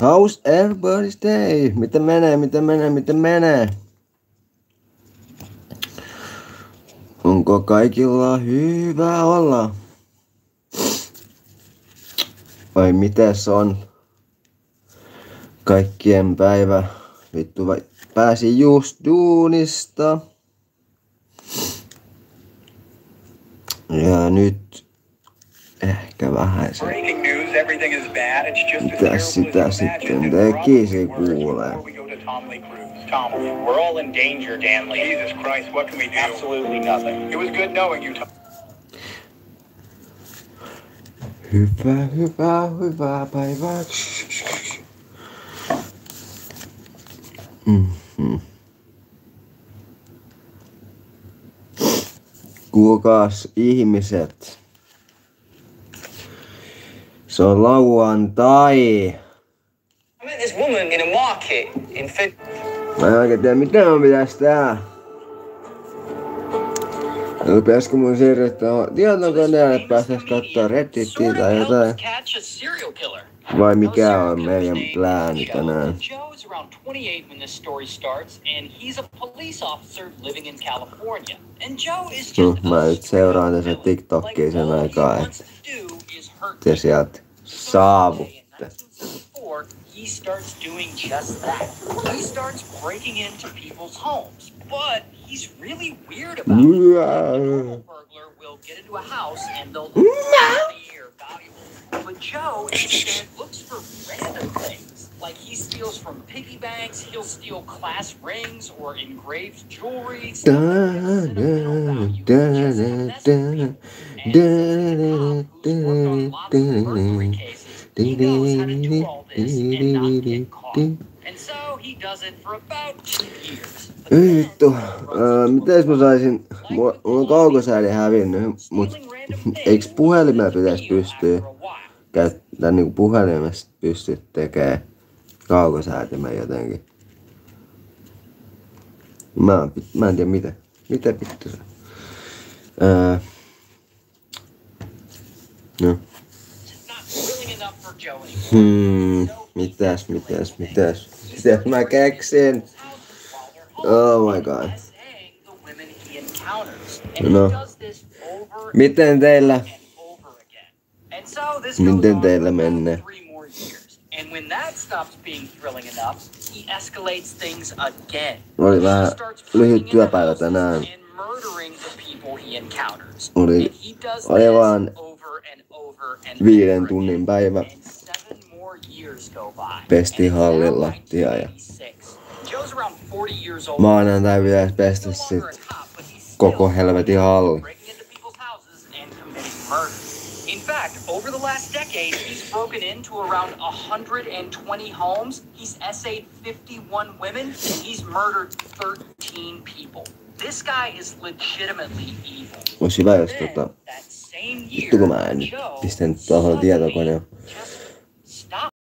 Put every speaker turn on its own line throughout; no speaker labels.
How's everybody's day? Miten menee? Onko kaikilla hyvä olla? Vai mites on? Kaikkien päivä. Vittu, pääsin just duunista. Ja nyt ehkä vähän se. Mitä sitä sitten tekisi kuulee?
We're all in danger, Danley. Jesus Christ, what can we do? Absolutely nothing. It was good knowing you.
Hyvää päivää. Kuulkaas ihmiset. Se on lauantai.
I met this woman in a market in
Mä en oikein tiedä mitä mä pitäis tää. Pitäisikö mun siirryttää tietokoneelle, että päästäis kattoo Reddittiä tai jotain? Vai mikä on meidän plääni tänään? Mä nyt seuraan tässä TikTokia sen aikaa, että te sieltä saavutte.
He starts doing just that. He starts breaking into people's homes, but he's really weird about it. A normal burglar will get into a house and they'll look for money or valuables. But Joe instead looks for random things. Like he steals from piggy banks, he'll steal class rings or engraved jewelry. He knows how to do all this and not get caught. And so he does it for about 2 years.
Vittu, mites mä saisin, mulla on kaukosääli hävinnyt, mut eiks puhelimella pitäis pystyä käyttää niinku puhelimesta pystyä tekee kaukosäätimään jotenkin. Mä en tiedä miten. Miten vittu se? No. Mitäs mä keksin? Oh my god. No. Miten teillä menee? Oli vähän lyhyt työpäivä tänään. Oli vaan 5 tunnin päivä. Pestiin hallin lattia ja maanantai pitäis pestä sit koko helvetin halli.
In fact, over the last decade, he's broken into around 120 homes. He's essayed 51 women, and he's murdered 13 people. This guy is legitimately evil.
Ois hyvä, jos vittu kun mä en nyt pistän tuohon tietokoneen.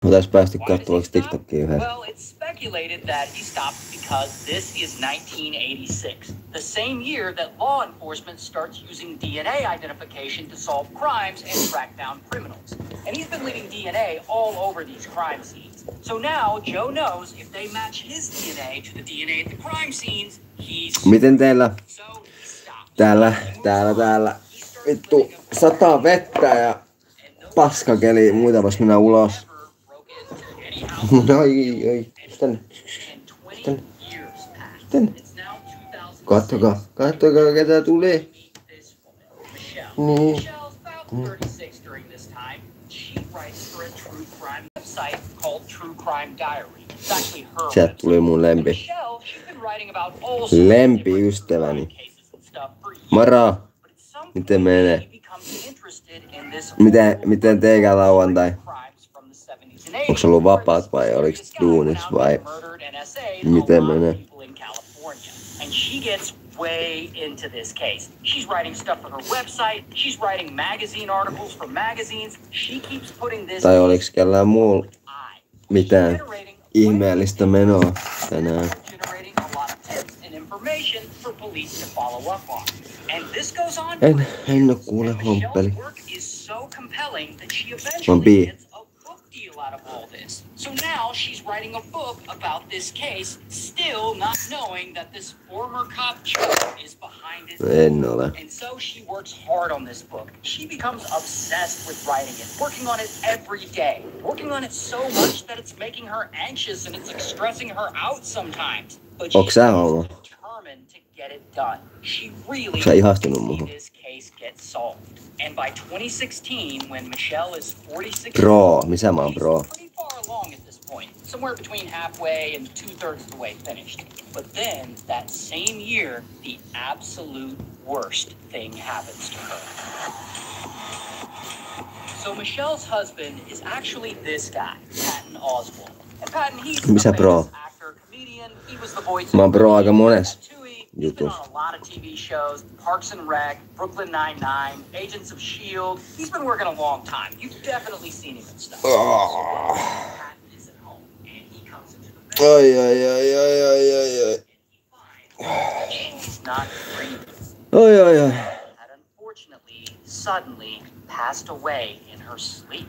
Otais päästy katsovaksi TikTokia yhdessä.
Well, it's speculated that he stopped because this is 1986, the same year that law enforcement starts using DNA identification to solve crimes and track down criminals. And he's been leaving DNA all over these crime scenes. So now Joe knows if they match his DNA to the DNA at the crime scenes, he's...
Miten teillä? Täällä. Vittu, sataa vettä ja paskakeli, muita vois mennä ulos. Ai, tänne. Kattokaa ketä tuli. Niin. Sieltä tuli mun lempiystäväni. Moro! Miten menee? Miten teikään lauantai? Onko ollut vapaat vai oliks duunis vai miten menee?
Way into this case. She's writing stuff for her website. She's writing magazine articles for magazines. She keeps putting this.
Tai oliks kellään muulla mitään ihmeellistä menoa tänään? En oo kuule homppeli. Mä oon
out of all this. So now she's writing a book about this case, still not knowing that this former cop Joe is behind it.
En ole.
And so she works hard on this book. She becomes obsessed with writing it, working on it every day, working on it so much that it's making her anxious and it's like stressing her out sometimes. But she's determined to get it done. She really wants to see this case get solved. And by 2016, when Michelle is 46,
Bro, missä mä oon bro?
pretty far along at this point, somewhere between halfway and 2/3 of the way finished. But then, that same year, the absolute worst thing happens to her. So Michelle's husband is actually this guy, Patton Oswalt. And Patton, he's
Missä
a
bro?
famous actor, comedian. He was the voice
Mä oon bro aika mones
He's been
jutus.
on a lot of TV shows, Parks and Rec, Brooklyn Nine-Nine, Agents of S.H.I.E.L.D. He's been working a long time. You've definitely seen him and stuff. Patton is at home, and he comes into the bedroom,
Ai.
and he finds she's not breathing.
Ai.
Had unfortunately, suddenly passed away in her sleep.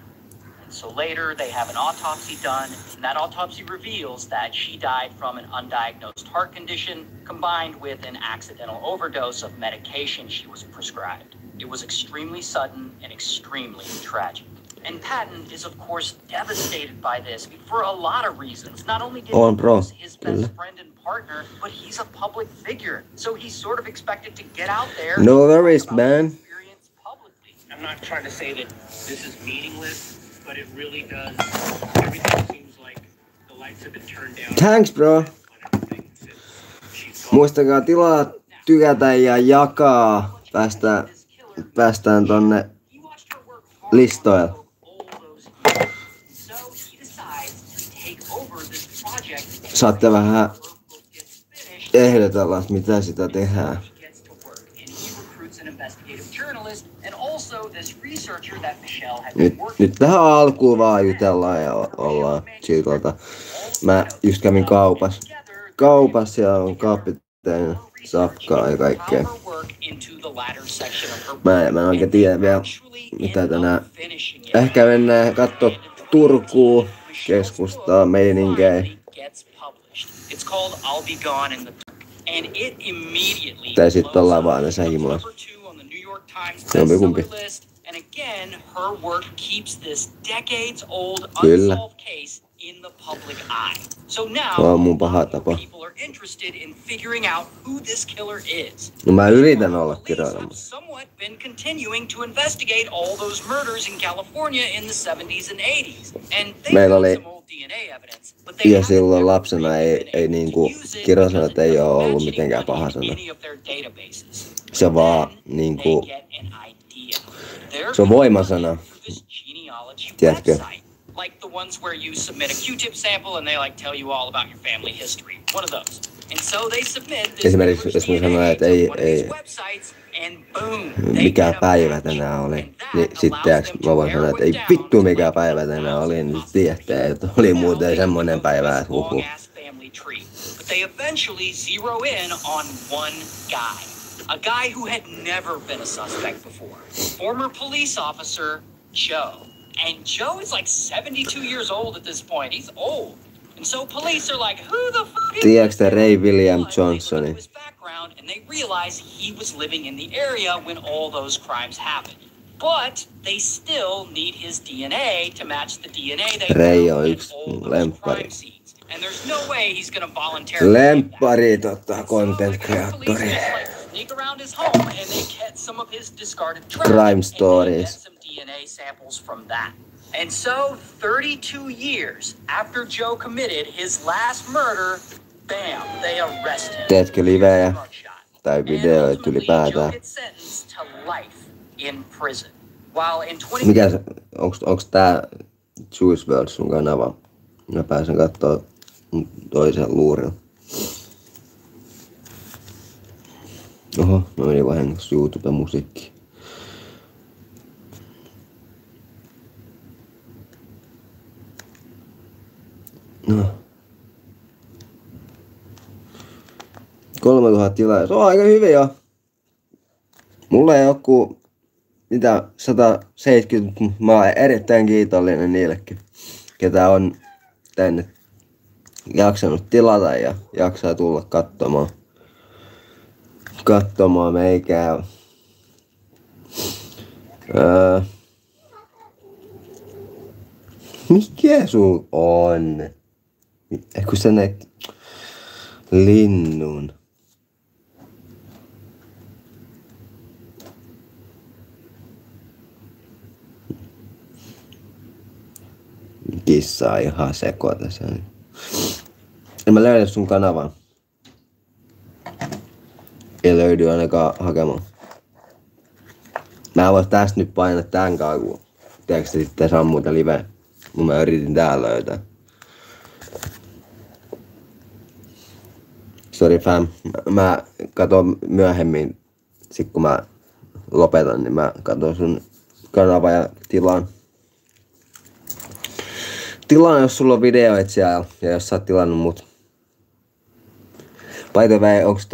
So later, they have an autopsy done, and that autopsy reveals that she died from an undiagnosed heart condition combined with an accidental overdose of medication she was prescribed. It was extremely sudden and extremely tragic. And Patton is, of course, devastated by this for a lot of reasons. Not only did he lose his best friend and partner, but he's a public figure. So he's sort of expected to get out there.
No worries, man.
Experience publicly.
I'm not trying to say that this is meaningless, but it really does. Everything seems like the lights have been turned down.
Thanks, bro. Muistakaa tilaa, tykätä ja jakaa. Päästään tonne listoille. Saatte vähän ehdotella, mitä sitä tehdään. Nyt tähän alkuun vaan jutellaan ja ollaan chillata. Mä just kävin kaupassa ja on kaappi täynnä sakkaa ja kaikkea. Mä en oikein tiedä vielä mitä tänään. Ehkä mennään kattoo Turkuun, keskustaa, meininkejä. Tai sit ollaan vaan tässä himulas. Jompikumpi. Kyllä. Se on mun paha tapa. No mä yritän olla kirjoilemassa. Meillä oli ja silloin lapsena ei niinku kirjoisanat ei oo ollut mitenkään paha sana. Se vaan niinku se on voimasana. Tiedätkö?
Like the ones where you submit a Q-tip sample and they like tell you all about your family history. One of those. And so they submit this
esimerkiksi jos mä sanoin, että ei mikä päivä tänään oli, niin sitten mä voin sanoa, että ei vittu mikä päivä tänään oli, niin tiedätte, että oli muuten semmonen päivä, että huhu.
But they eventually zero in on one guy. A guy who had never been a suspect before. Former police officer Joe. And Joe is like 72 years old at this point. He's old. And so police are like, who the fuck is
tiedätkö Ray William Johnsoni?
And they realize he was living in the area when all those crimes happened. But they still need his DNA to match the DNA they
Ray on
found
yksi
at all those
lemppari.
crime scenes. And there's no way he's gonna voluntarily
Lemppari content creatori.
sneak around his home and they get some of his discarded trash
Crime stories.
and get some DNA samples from that. And so 32 years after Joe committed his last murder, bam, they arrest him.
Teetkö livejä tai videoita ylipäätään? Mikä se, onks tää Juice WRLD sun kanava? Mä pääsen kattoo toisen luurilla. Oho, no meni vahingossa YouTube-musiikki. No. 3000 tilaa. Se on aika hyvin jo. Mulla ei mitä 170. Mä oon erittäin kiitollinen niillekin. ketä on tänne jaksanut tilata ja jaksaa tulla katsomaan meikää. Mikä sun on? Kun sä näet linnun. Kissa on ihan seko tässä. En mä löydä sun kanavan. Ei löydy ainakaan hakemaan. Mä vois tästä nyt painaa tän kaakun. Tiedätkö sitten saa muuta liveä? Mun mä yritin täällä löytää. Sorry fam. Mä katon myöhemmin. Sit kun mä lopetan, niin mä katon sun kanava ja tilaan. Tilaan, jos sulla on videoita siellä ja jos sä oot tilannut mut. By the way, onks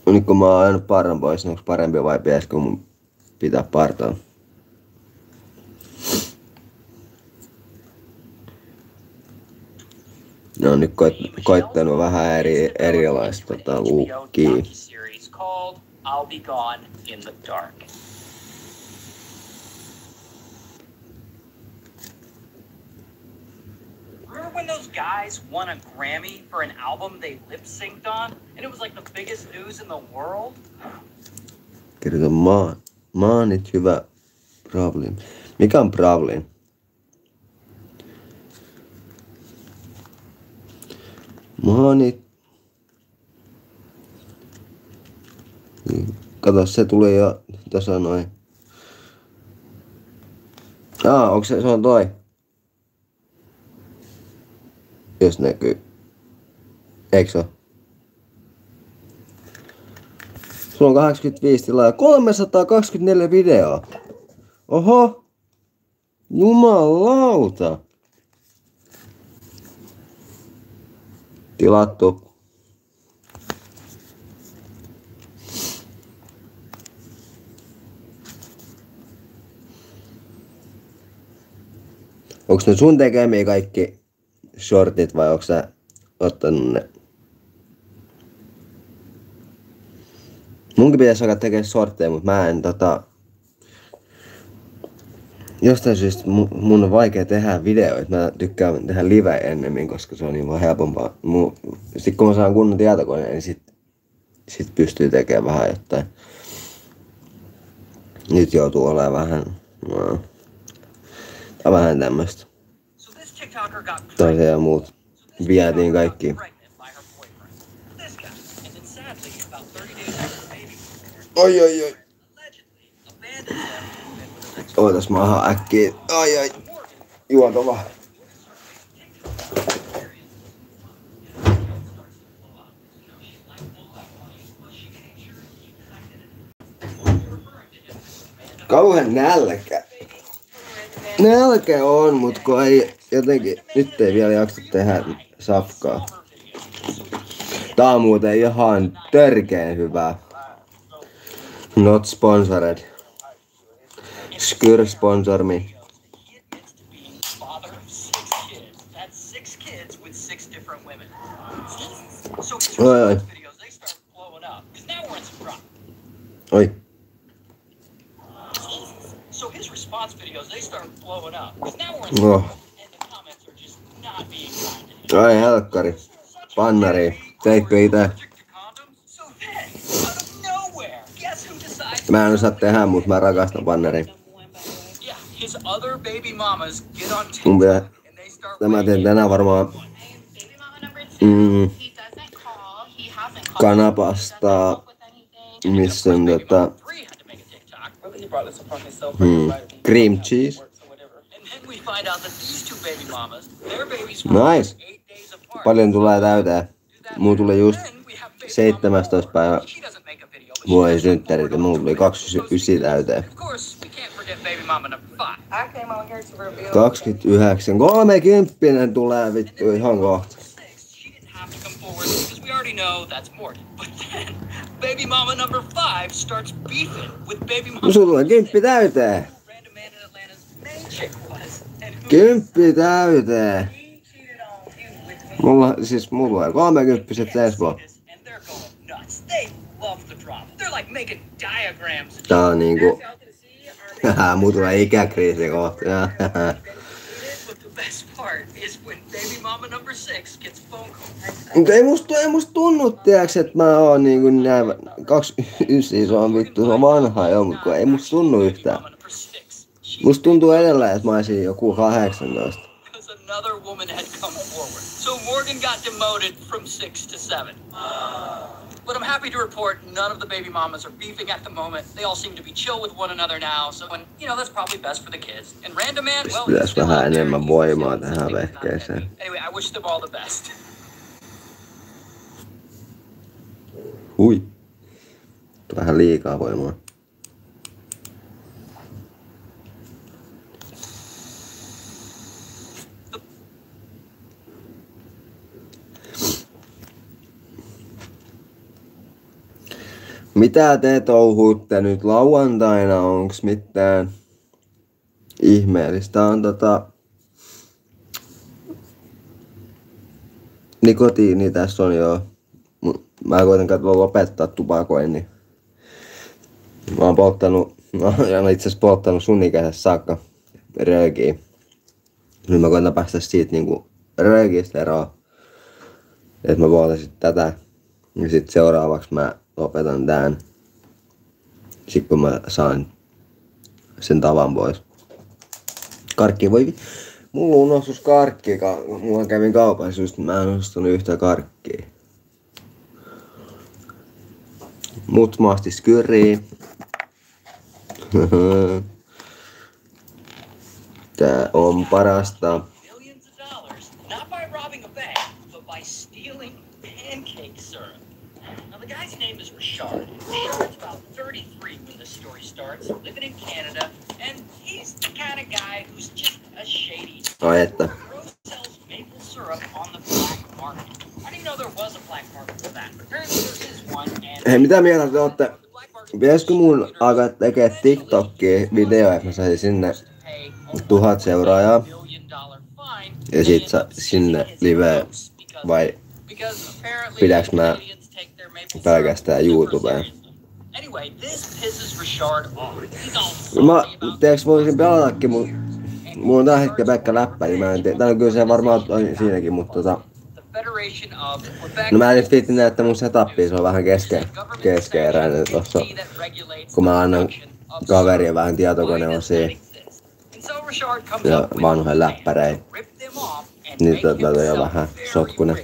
nyt kun mä oon ajanut parran pois, niin onks parempi vai pitäisikö mun pitää partaa? Ne on nyt koittanut vähän erilaista luukkia.
Remember when those guys won a Grammy for an album they lip-synced on? And it was like the biggest news in the world?
Kirjoita maanit hyvä problem. Mikä on problem? Maanit. Kato, se tuli jo tässä noin. Onko se on toi? Jos näkyy. Eikö oo? Sulla on 85 tilaa ja 324 videoa. Oho! Jumalauta! Tilattu. Onks ne sun tekemiä kaikki shortit vai onko sä ottanut ne? Munkin pitäisi alkaa tekemään shortteja, mutta mä en jostain syystä mun on vaikea tehdä videoita. Mä tykkään tehdä livejä ennemmin, koska se on niin vaan helpompaa. Sitten kun mä saan kunnon tietokoneen, niin sit pystyy tekemään vähän jotain. Nyt joutuu olemaan vähän tämmöstä. Toisia ja muut. Vietiin kaikki. Oi. Ootas maahan äkkiä. Ai. Juotava. Kauhen nälkä. Nälkä on, mut kun ei jotenkin, nyt ei vielä jaksa tehdä safkaa. Tää on muuten ihan törkeen hyvää. Not sponsored. Skyr sponsor me. Oi. Oi.
So his response videos, they start blowing up. Because now we're in and the comments are just not being kind.
Ai helkkari. Pannari. Teitkö ite? Mä en osaa tehdä, mut mä rakastan pannaria. Mun pitää... Mä teen tänään varmaan... kanapasta. Missä on cream cheese. Nice. Paljon tulee täytää. Mulla tuli just 17. päivä. Mulla ei synttärit ja mulla tuli 29 täyteen. 29. 30 tulee vittu ihan kohta. No sulla tulee 10 täyteen. 10 täyteen. Mulla on 30 ensi vuonna. Tää on niinku... Muu tulee ikäkriisi kohta. Mutta ei musta tunnu, tiiäks, että mä oon niinku nää 29, se on vittu, se on vanha jo, mutta ei musta tunnu yhtään. Musta tuntuu edelleen, että mä olisin joku 18.
Another woman had come forward. So Morgan got demoted from 6 to 7. But I'm happy to report none of the baby mamas are beefing at the moment. They all seem to be chill with one another now. So, that's probably best for the kids. And Random Man, well,
pitäis vähän enemmän voimaa tähän vehkeeseen.
Anyway, I wish them all the best.
Hui. Vähän liikaa voimaa. Mitä te touhuutte nyt lauantaina? Onks mitään ihmeellistä? On nikotiini tässä on jo. Mä en kuitenkaan lopettaa tupakoinnin. Mä oon itse asiassa polttanut sun ikäisessä saakka röökiä. Nyt mä koitan päästä siitä niinku röökistä eroon. Et mä poltaisin tätä. Ja sit seuraavaksi mä lopetan tän. Sit kun mä saan sen tavan pois. Karkki voi... Mulla on unohtus karkki. Mulla kävin kaupassa just, mä en ostanut yhtä karkkia. Mut maastis kyrii. Tää on parasta.
His name is Richard. Richard's about 33 when the story starts, living in Canada, and he's the kind of guy who's just a shady.
Että.
Sells maple syrup on the black market. I didn't know there was a black market for that, but apparently there is one. And
hei, mitä mieltä te ootte? Pitäisikö mun alkaa tekee TikTokia videoja, että mä saisin sinne 1000 seuraajaa? Ja sit sinne live vai pidäks mä pelkästään YouTubeen? Mä voisin pelatakin, mulla on tällä hetkellä pelkkä läppä, niin mä en tiedä. Täällä on kyllä se varmaan siinäkin, mutta no mä en nyt viitti näyttää mun setupia, se on vähän keskeeräinen tossa. Kun mä annan kaverien vähän tietokoneosia ja vanhoja läppäreitä, niin on jo vähän sotkunen.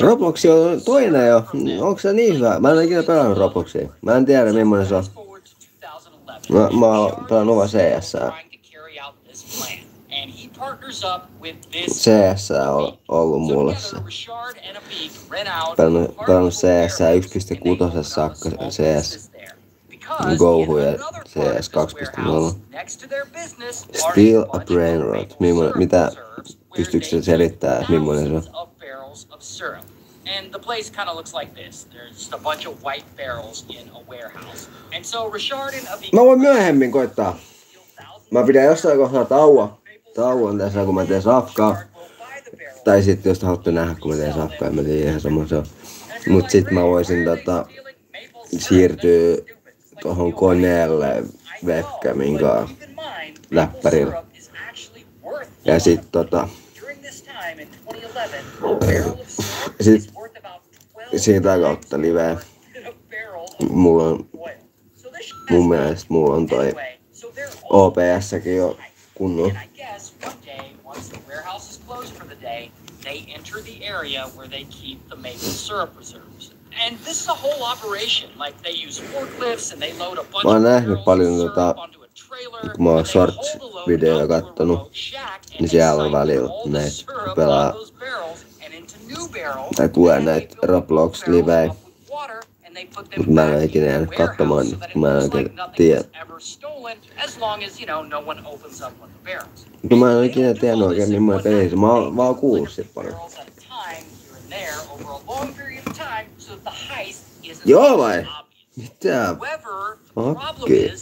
Roblox on toinen jo. Onko se niin hyvä? Mä en ole ikinä pelannut Robloxia. Mä en tiedä millainen se on. Mä oon pelannut vaan CS:ää. CS on ollut mulle se. Pelannut CS:ää 1.6 saakka CS Gohu ja CS 2.0. Still a brain rot. Mitä pystyykö se selittämään, millainen se on?
And the place kind of looks like this. There's just a bunch of white barrels in a warehouse. And so Richard and Avi...
Mä voin myöhemmin koittaa. Mä pidän jossain kohtaa tauon tässä, kun mä teen safkaa. Tai sitten jos te haluatte nähdä, kun mä teen safkaa, en mä tiedä ihan sama se on. Mut sit mä voisin siirtyä tohon koneelle webcamin kanssa läppärillä. Ja sit sit siitä kautta live. Mun mielestä mulla on toi OBS:kin jo kunnon. Mä oon nähnyt paljon kun mä oon shorts-videoja kattonut, niin siellä on välillä näitä pelaa tai kuulee näitä Roblox-livejä. Mut mä en ole ikinä jäänyt katsomaan, kun mä en oikein tiedä. Kun mä en ole ikinä tiennyt oikein millainen peli se. Mä oon vaan kuullut sit paljon. Joo vai? Mitä? Okei.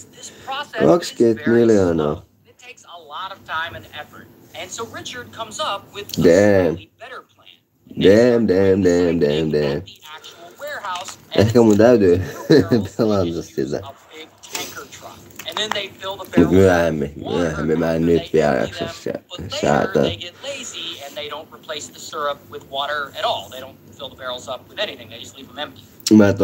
process is
20
very
miljoonaa.
slow. It takes a lot of time and effort. And so Richard comes up with a
Damn.
slightly better plan. And they start doing the same thing
Damn.
at the actual warehouse, and
Ehkä mun
instead of
täytyy
2 barrels,
pelata
they use
sitä.
a big tanker truck. And then they fill the
Mut
barrels
myöhemmin.
with water
Mä en
after
nyt
they
vielä
empty
jaksa
them, but later
säätää.
they get lazy and they don't replace the syrup with water at all. They don't fill the barrels up with anything. They just leave them empty.
Mä
That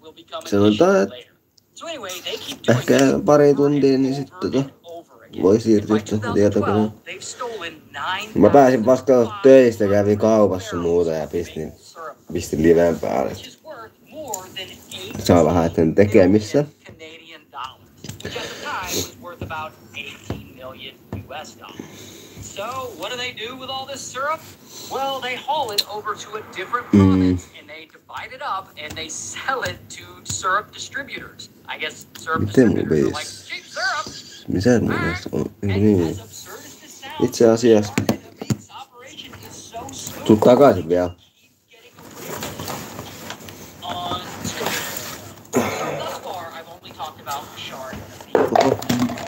will become an
sanotaan,
issue
että
later. So anyway, they keep doing
ehkä
this
pari
over
tuntia,
and
niin sit
over and over again.
voi
And
siirtyä
by
tästä tietokoneen.
2012, they've stolen 9,500
Mä pääsin vasta töistä, kävin kaupassa muuta ja pistin liveen päälle.
which is worth more than
Saa vähän etten tekemistä.
Canadian dollars, which at the time was worth about 18 million US dollars. So what do with all this syrup? Well, they haul it over to a different province and they divide it up and they sell it to syrup distributors. I guess syrup distributors are like cheap syrup.
Missä mun mielestä on?
And
Niin.
as absurd as this sounds,
Itse asiassa.
the Beats operation is so smooth.
Tuu takaisin vielä.
Thus far, I've only talked about Shard and the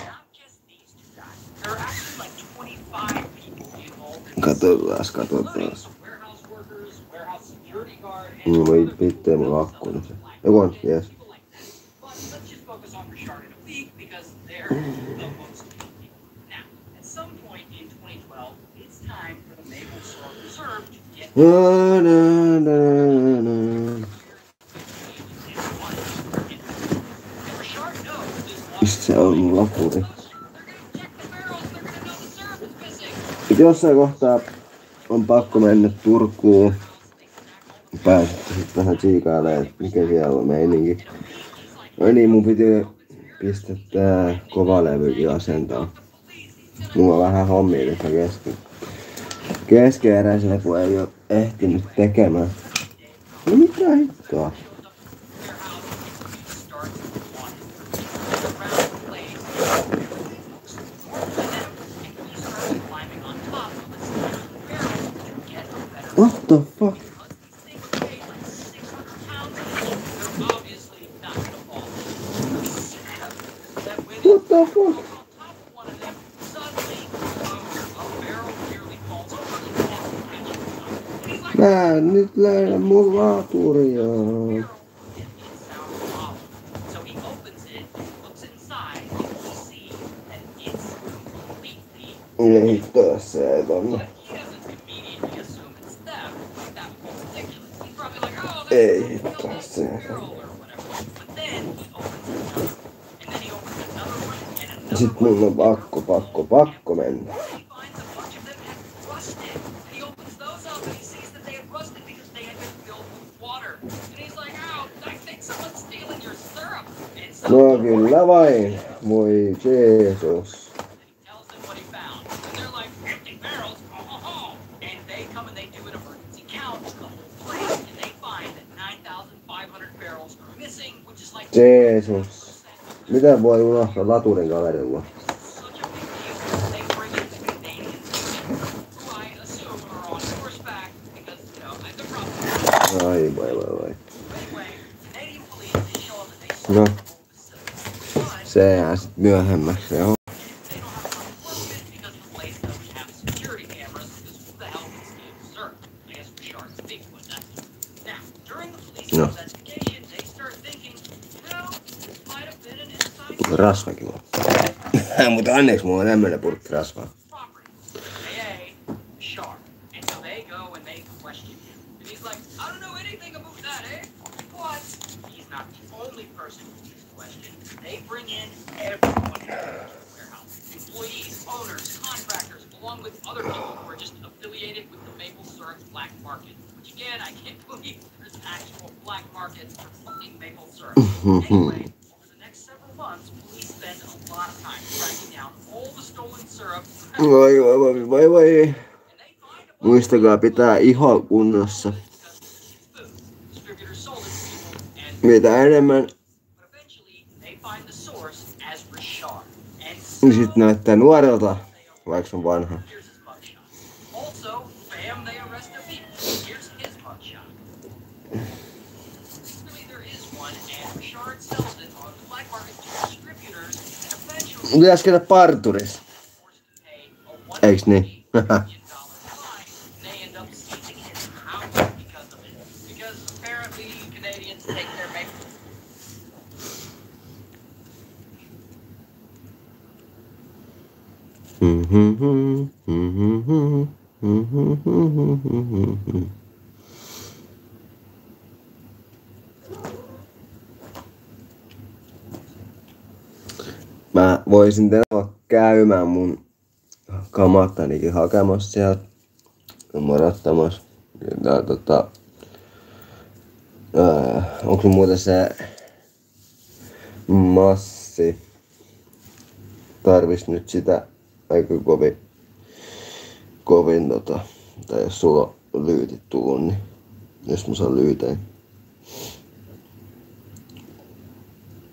not just these two guys. There are actually like 25 people involved in this.
Katsotaan.
Including some warehouse workers, warehouse security guard, and
Voi
other
pitää mun akkuun. Joku on, yes.
people like that. But let's just focus on Richard in a week because they're the most people. Now, at some point in 2012, it's time for the maple syrup reserve to get
Mistä se on mun lapuri? Jossain kohtaa on pakko mennä Turkuun. Pääsette sit vähän tsiikailemaan, että mikä siellä on meininki. No niin, mun piti pistää tää kovalevykin asentaa. Mulla on vähän hommia tässä keskeeräisellä, kun ei oo ehtinyt tekemään. No mitä hittoa? What the fuck? What the fuck? Mä en nyt löydä mun laturia. Ei hittoa se ei tonne. Ei hittoa se. Sit mun on pakko mennä. No kyllä vain, voi Jeesus. Jeesus. Mitä voi unohtaa laturin kaverilla? Ai vai. No. Se jää sit myöhemmäksi, joo. No. Rasvakin on. Mutta onneksi mulla on tämmönen purkki rasvaa. Voi. Muistakaa pitää iho kunnossa. Mitä enemmän niin sit näyttää nuorelta, vaikka on vanha. Pitäis käydä parturis. Eiks niin? Mä voisin tänään käymään mun kamattanikin hakemassa sieltä. Morottamassa. Onko muuten se massi? Tarvis nyt sitä aika kovin tai jos sulla on lyytit tullut, niin jos mä saan lyyteen.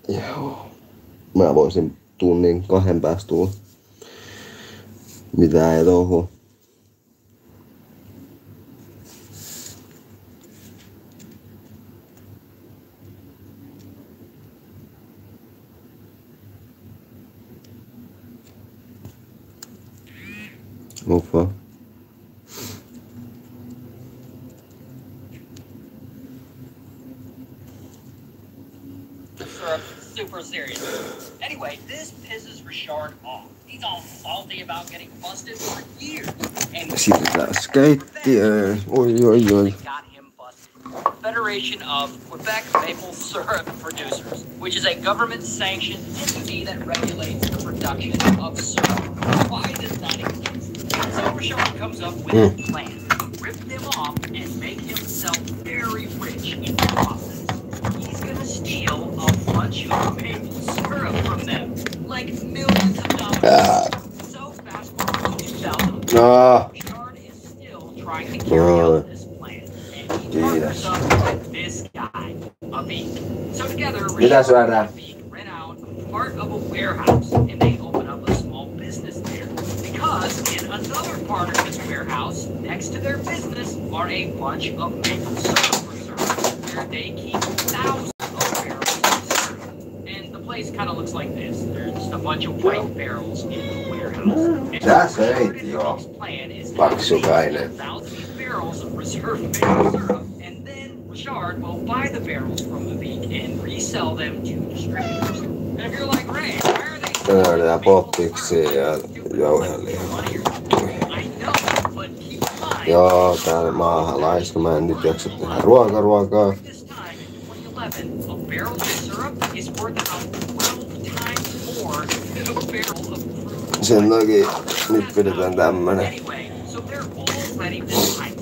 Joo. Mä voisin tunnin 2 päästä tulla. Mitä ei touhua. Uffa.
Super serious. Anyway, this pisses Richard off. He's all salty about getting busted for years. And
Siirrytään skeittiöön. Oi.
got him busted. Federation of Quebec Maple Syrup Producers, which is a government-sanctioned entity that regulates the production of syrup. Why does that exist? So Richard comes up with a plan. Rip them off and make himself very rich in the process. He's gonna steal a bunch of maple syrup from them, like millions of dollars. So fast forward to 2000, Richard is still trying to carry out this plan, and he partners up with this guy, a beak. So together, Richard and a beak rent out part of a warehouse, and they open up a small business there. Because in another part of this warehouse, next to their business, are a bunch of maple syrup reserves, where they keep thousands of barrels of syrup. And the place kind of looks like this. There's just a bunch of white barrels in the warehouse. And
That's
so
right,
Richard's
yo.
plan is to
Paksu
have
kainen.
1,000 barrels of reserve maple syrup, and then Richard will buy the barrels from the beak and resell them to distributors. And if you're like, Ray, why are they
Tänään nää poppiksi ja jauhelia.
I know, but keep in mind,
Joo, täällä maahan laiska. Mä en nyt jaksa tehdä ruokaa.
this time in 2011, a barrel of syrup is worth about 12 times more than a barrel of fruit.
Sen takia nyt pidetään tämmönen.
Anyway, so they're all ready for the fight.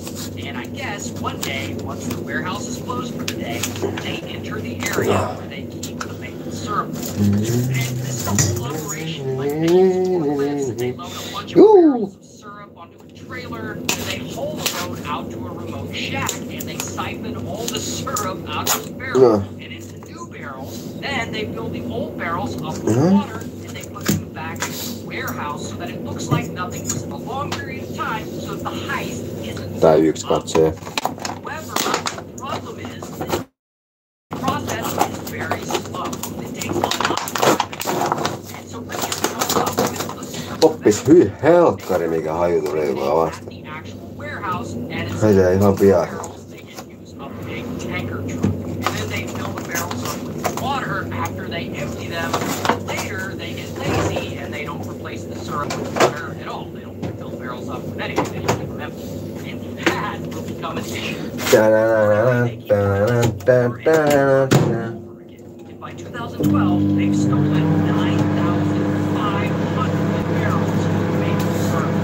And I guess one day, once the warehouse is closed for the day, they enter the area where they keep the maple syrup. And this whole operation, like they use forklifts, they load a bunch of barrels of syrup onto a trailer, and they haul the load out to a remote shack, and they siphon all the syrup out of the barrel and into new barrels. Then they fill the old barrels up with water, and they put them back in the warehouse so that it looks like nothing was in a long period of time, so that the heist isn't.
Tää yksi katsoo.
However, the problem is this process is very slow. It takes a lot of time. And so Richard comes up with a syrup
Poppis hyi helkkari mikä haju tuli vaan vasta.
at the actual warehouse, and it's
Haisee ihan pian.
barrels, they just use a big tanker truck. And then they fill the barrels up with water after they empty them. But later, they get lazy and they don't replace the syrup with water at all. They don't fill the barrels up with anything. They just leave them empty. And that will become an issue. And by 2012, they've stolen 9,500 barrels of maple syrup,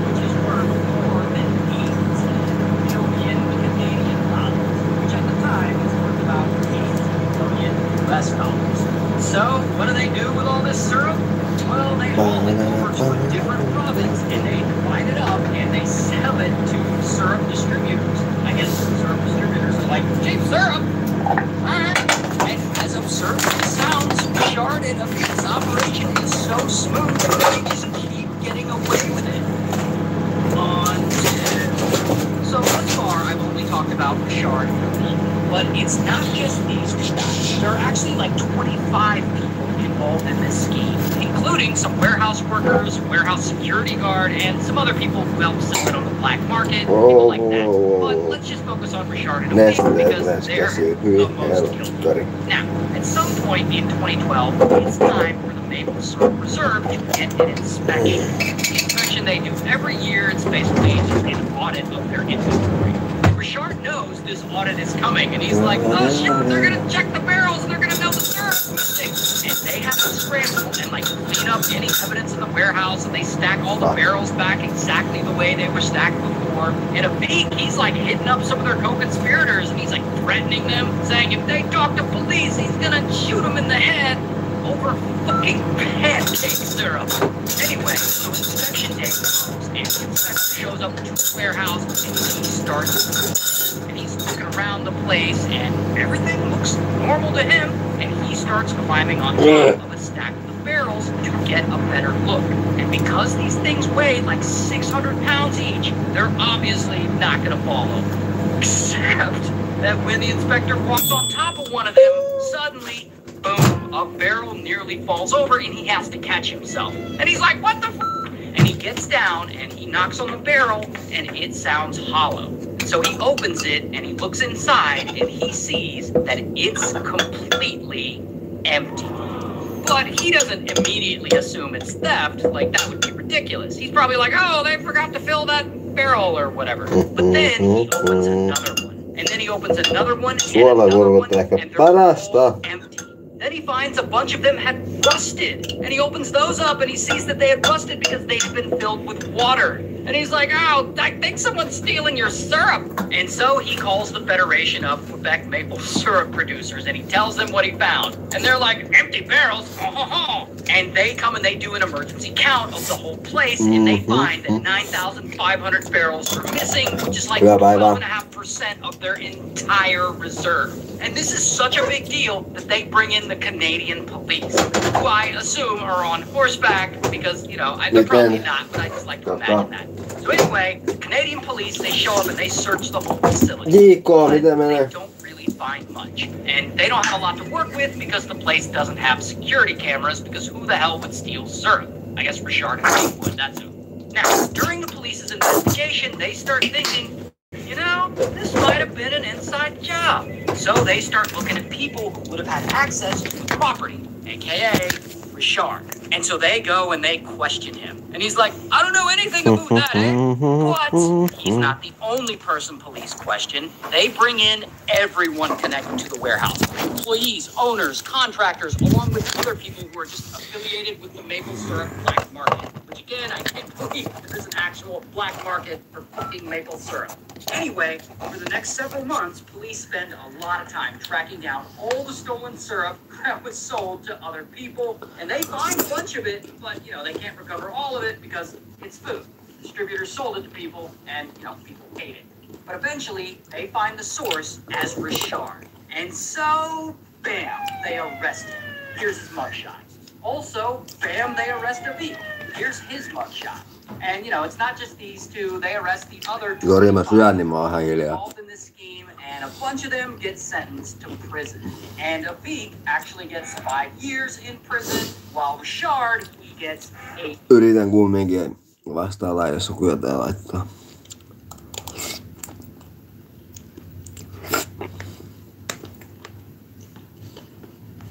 which is worth more than $8 billion Canadian dollars, which at the time was worth about $8 billion US dollars. So, what do they do with all this syrup? Well, they haul it over to a different province and they divide it up and they sell it to syrup distributors. I guess syrup distributors are like, cheap syrup! Alright. And as absurd as it sounds, Richard and Abid's operation is so smooth that they just keep getting away with it. So thus far, I've only talked about Richard and Abid, but it's not just these two guys. There are actually like 25 people involved in this scheme, warehouse workers, warehouse security guard, and some other people who help sell it on the black market, people like that. But let's just focus on Richard and Aviv because they're the most guilty. Now, at some point in 2012, it's time for the Maple Syrup Reserve to get an inspection. The inspection they do every year, it's basically just an audit of their inventory. Richard knows this audit is coming, and he's like, oh shit, they're gonna check the barrels, and they're gonna know the syrup's missing. And they have to scramble and like clean up any evidence in the warehouse, and they stack all the barrels back exactly the way they were stacked before. And Aviv, he's like hitting up some of their co-conspirators, and he's like threatening them, saying if they talk to police, he's gonna shoot them in the head over fucking pancake syrup. Anyway, so inspection day comes, and the inspector shows up to the warehouse, and he starts, and he's looking around the place, and everything looks normal to him, and he starts climbing on top of a stack of the barrels to get a better look. And because these things weigh like 600 pounds each, they're obviously not gonna fall over. Except that when the inspector walks on top of one of them, suddenly, boom, a barrel nearly falls over and he has to catch himself. And he's like, what the f***? And he gets down and he knocks on the barrel and it sounds hollow. So he opens it and he looks inside and he sees that it's completely empty. But he doesn't immediately assume it's theft, like that would be ridiculous. He's probably like, oh, they forgot to fill that barrel or whatever. But then he opens another one. And then he opens another one and another one, and they're all empty. Then he finds a bunch of them had rusted, and he opens those up and he sees that they had rusted because they had been filled with water. And he's like, oh, I think someone's stealing your syrup. And so he calls the Federation of Quebec Maple Syrup Producers and he tells them what he found. And they're like, empty barrels? And they come and they do an emergency count of the whole place and they find that 9,500 barrels are missing, which is like 12.5% of their entire reserve. And this is such a big deal that they bring in the Canadian police, who I assume are on horseback because, you know, they're probably not, but I just like to imagine that. So anyway, Canadian police, they show up and they search the whole facility. They don't really find much. And they don't have a lot to work with because the place doesn't have security cameras because who the hell would steal syrup? I guess Richard and Aviv would, that's who. Now, during the police's investigation, they start thinking, you know, this might have been an inside job. So they start looking at people who would have had access to the property, aka Richard. And so they go and they question him. And he's like, I don't know anything about that, But he's not the only person police question. They bring in everyone connected to the warehouse. Employees, owners, contractors, along with other people who are just affiliated with the maple syrup black market. Which again, I can't believe there's an actual black market for fucking maple syrup. Anyway, over the next several months, police spend a lot of time tracking down all the stolen syrup that was sold to other people. And they find a bunch of it, but, you know, they can't recover all of it because it's food. Distributors sold it to people and, you know, people ate it. But eventually, they find the source as Richard. And so, bam, they arrest him. Here's his mugshot. Also, bam, they arrest Aviv. Here's his mugshot. And, you know, it's not just these two. They arrest the other two involved in this scheme, and a bunch of them get sentenced to prison. And Aviv actually gets 5 years in prison, while Richard, he gets 8.
Yritän kumminkin vastailla, jos joku jotain laittaa.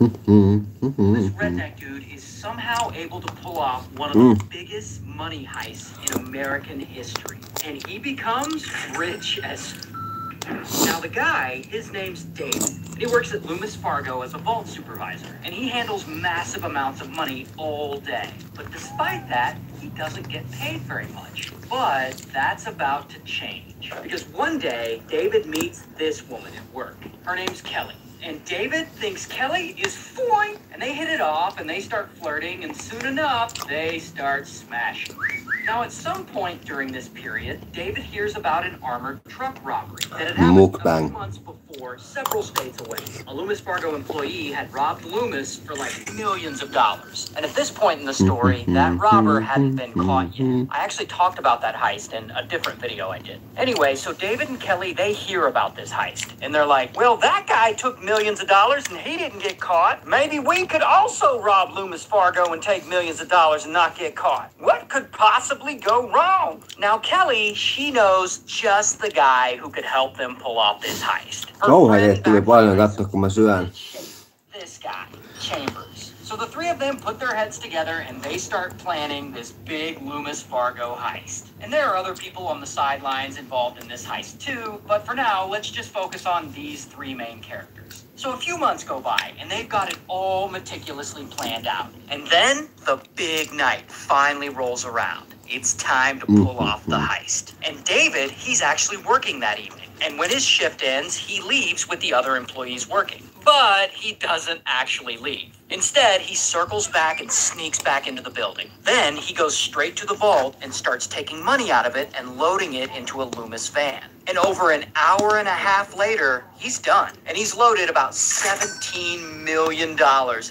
This redneck dude is somehow able to pull off one of the biggest money heists in American history. And he becomes rich as... Now the guy, his name's Dave. He works at Loomis Fargo as a vault supervisor. And he handles massive amounts of money all day. But despite that, he doesn't get paid very much. But that's about to change. Because one day, David meets this woman at work. Her name's Kelly. And David thinks Kelly is fine, and they hit it off, and they start flirting, and soon enough, they start smashing. Now, at some point during this period, David hears about an armored truck robbery that had happened a few months before, several states away. A Loomis Fargo employee had robbed Loomis for like millions of dollars. And at this point in the story, that robber hadn't been caught yet. I actually talked about that heist in a different video I did. Anyway, so David and Kelly, they hear about this heist, and they're like, well, that guy took millions of dollars and he didn't get caught. Maybe we could also rob Loomis Fargo and take millions of dollars and not get caught. What could possibly go wrong? Now, Kelly, she knows just the guy who could help them pull off this heist.
Kauhean tuli paljon katsoa, kun mä syön.
This guy, Chambers. So the three of them put their heads together and they start planning this big Loomis Fargo heist. And there are other people on the sidelines involved in this heist too, but for now, let's just focus on these three main characters. So a few months go by and they've got it all meticulously planned out. And then the big night finally rolls around. It's time to pull off the heist. And David, he's actually working that evening. And when his shift ends, he leaves with the other employees working. But he doesn't actually leave. Instead, he circles back and sneaks back into the building. Then he goes straight to the vault and starts taking money out of it and loading it into a Loomis van. And over an hour and a half later, he's done. And he's loaded about $17 million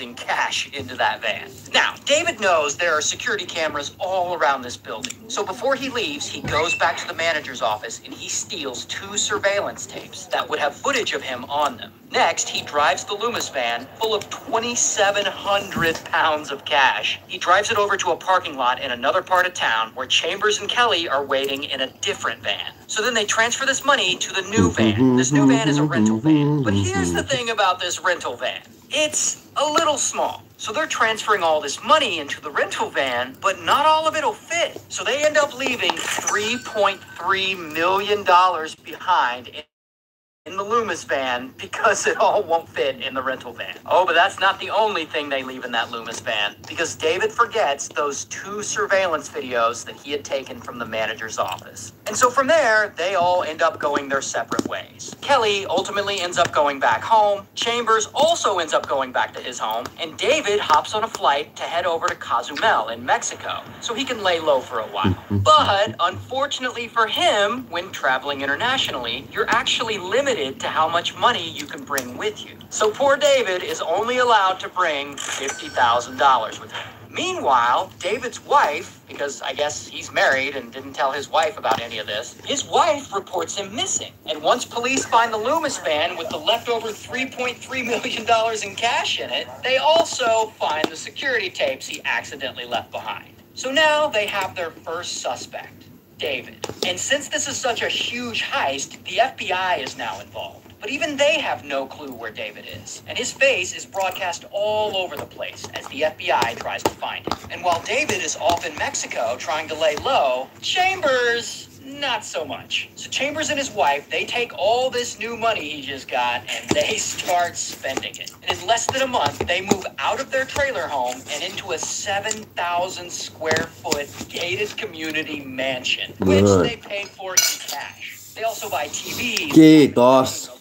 in cash into that van. Now, David knows there are security cameras all around this building. So before he leaves, he goes back to the manager's office and he steals 2 surveillance tapes that would have footage of him on them. Next, he drives the Loomis van full of 2,700 pounds of cash. He drives it over to a parking lot in another part of town where Chambers and Kelly are waiting in a different van. So then they transfer this money to the new van. This new van is a rental van. But here's the thing about this rental van. It's a little small. So they're transferring all this money into the rental van, but not all of it will fit. So they end up leaving $3.3 million behind in the Loomis van because it all won't fit in the rental van. Oh, but that's not the only thing they leave in that Loomis van, because David forgets those 2 surveillance videos that he had taken from the manager's office. And so from there, they all end up going their separate ways. Kelly ultimately ends up going back home. Chambers also ends up going back to his home. And David hops on a flight to head over to Cozumel in Mexico so he can lay low for a while. But unfortunately for him, when traveling internationally, you're actually limited to how much money you can bring with you. So poor David is only allowed to bring $50,000 with him. Meanwhile, David's wife, because I guess he's married and didn't tell his wife about any of this, his wife reports him missing. And once police find the Loomis van with the leftover $3.3 million in cash in it, they also find the security tapes he accidentally left behind. So now they have their first suspect, David. And since this is such a huge heist, the FBI is now involved. But even they have no clue where David is. And his face is broadcast all over the place as the FBI tries to find him. And while David is off in Mexico trying to lay low, Chambers, not so much. So Chambers and his wife, they take all this new money he just got and they start spending it. And in less than a month, they move out of their trailer home and into a 7,000 square foot gated community mansion, which they paid for in cash. They also buy TVs.
Kiitos.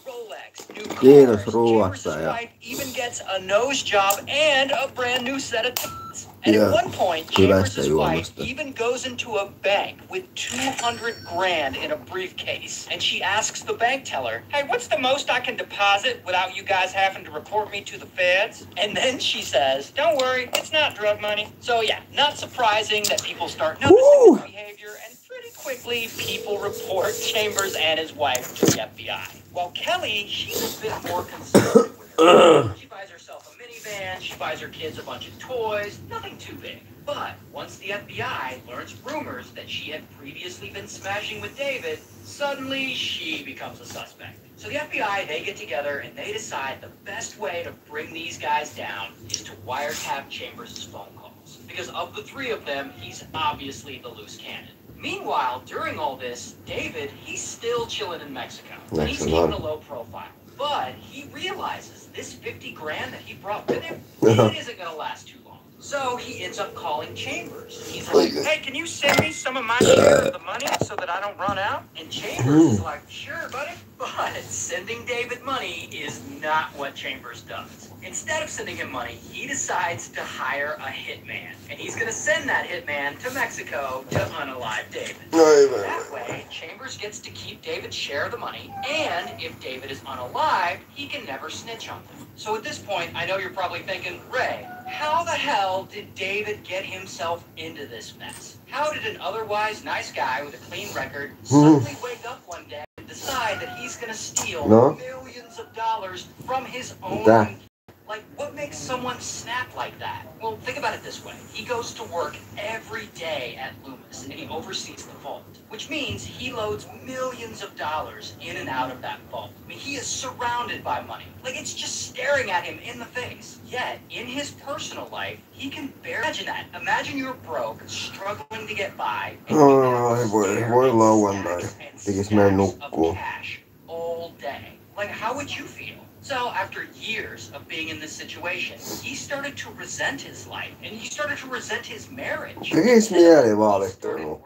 Kiitos ruuasta.
Ja even gets a nose job and a brand new set of tits. And at one point, Chambers' wife even goes into a bank with 200 grand in a briefcase. And she asks the bank teller, "Hey, what's the most I can deposit without you guys having to report me to the feds?" And then she says, "Don't worry, it's not drug money." So yeah, not surprising that people start noticing his behavior, and pretty quickly people report Chambers and his wife to the FBI. While Kelly, she's a bit more conservative with her. She buys herself a minivan, she buys her kids a bunch of toys, nothing too big. But once the FBI learns rumors that she had previously been smashing with David, suddenly she becomes a suspect. So the FBI, they get together and they decide the best way to bring these guys down is to wiretap Chambers' phone calls. Because of the 3 of them, he's obviously the loose cannon. Meanwhile, during all this, David, he's still chilling in Mexico. And he's keeping a low profile. But he realizes this 50 grand that he brought with him, it isn't going to last too long. So he ends up calling Chambers. He's like, "Hey, can you send me some of my share of the money so that I don't run out?" And Chambers is like, "Sure, buddy." But sending David money is not what Chambers does. Instead of sending him money, he decides to hire a hitman. And he's going to send that hitman to Mexico to unalive David. That way, Chambers gets to keep David's share of the money. And if David is unalived, he can never snitch on them. So at this point, I know you're probably thinking, "Ray, how the hell did David get himself into this mess? How did an otherwise nice guy with a clean record suddenly wake up one day and decide decide that he's gonna steal
No.
millions of dollars from his own.
Mitä?
Like, what makes someone snap like that? Well, think about it this way. He goes to work every day at Loomis, and he oversees the vault, which means he loads millions of dollars in and out of that vault. I mean, he is surrounded by money. Like, it's just staring at him in the face. Yet, in his personal life, he can barely imagine that. Imagine you're broke, struggling to get by, and
voi lauantai. Tekis mennä nukkuu.
cash all day. Like, how would you feel? So, after years of being in this situation, he started to resent his life, and he started to resent his marriage.
Tekis mieli vaalittua.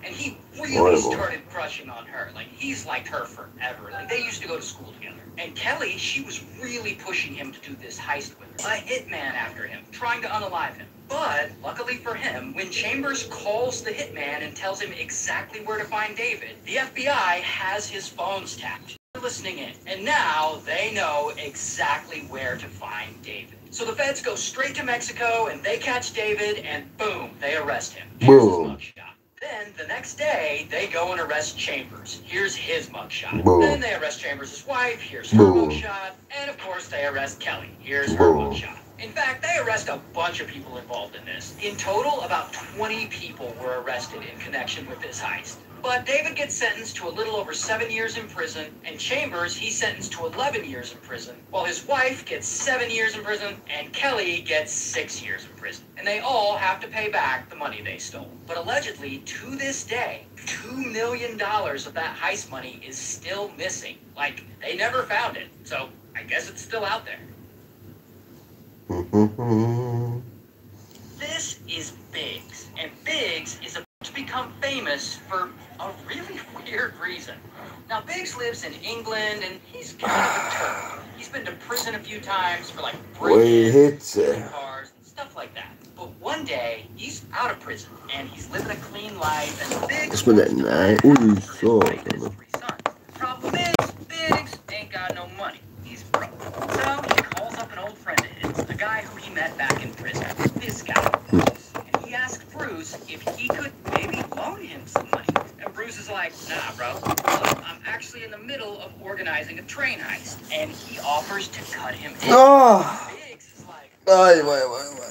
And he really started crushing on her. Like, he's liked her forever. Like, they used to go to school together. And Kelly, she was really pushing him to do this heist with her. A hitman after him, trying to unalive him. But, luckily for him, when Chambers calls the hitman and tells him exactly where to find David, the FBI has his phones tapped. They're listening in. And now they know exactly where to find David. So the feds go straight to Mexico, and they catch David, and boom, they arrest him. Here's his mugshot. Then, the next day, they go and arrest Chambers. Here's his mugshot.
Boom.
Then they arrest Chambers' wife. Here's her mugshot. And, of course, they arrest Kelly. Here's her mugshot. In fact, they arrest a bunch of people involved in this. In total, about 20 people were arrested in connection with this heist. But David gets sentenced to a little over 7 years in prison, and Chambers, he's sentenced to 11 years in prison, while his wife gets 7 years in prison, and Kelly gets 6 years in prison. And they all have to pay back the money they stole. But allegedly, to this day, $2 million of that heist money is still missing. Like, they never found it. So, I guess it's still out there. This is Biggs, and Biggs is about to become famous for a really weird reason. Now, Biggs lives in England, and he's kind of a turd. He's been to prison a few times for, like, break-ins, cars, and stuff like that. But one day, he's out of prison, and he's living a clean life, and Biggs wants to buy a house for his wife and his 3 sons. Problem is, Biggs ain't got no money. He's broke. So he calls up an old friend of his, the guy who he met back in prison, this guy, Bruce. And he asked Bruce if he could maybe loan him some money. And Bruce is like, nah, bro. Look, I'm actually in the middle of organizing a train heist. And he offers to cut him in.
Oh.
Biggs is like,
Ai.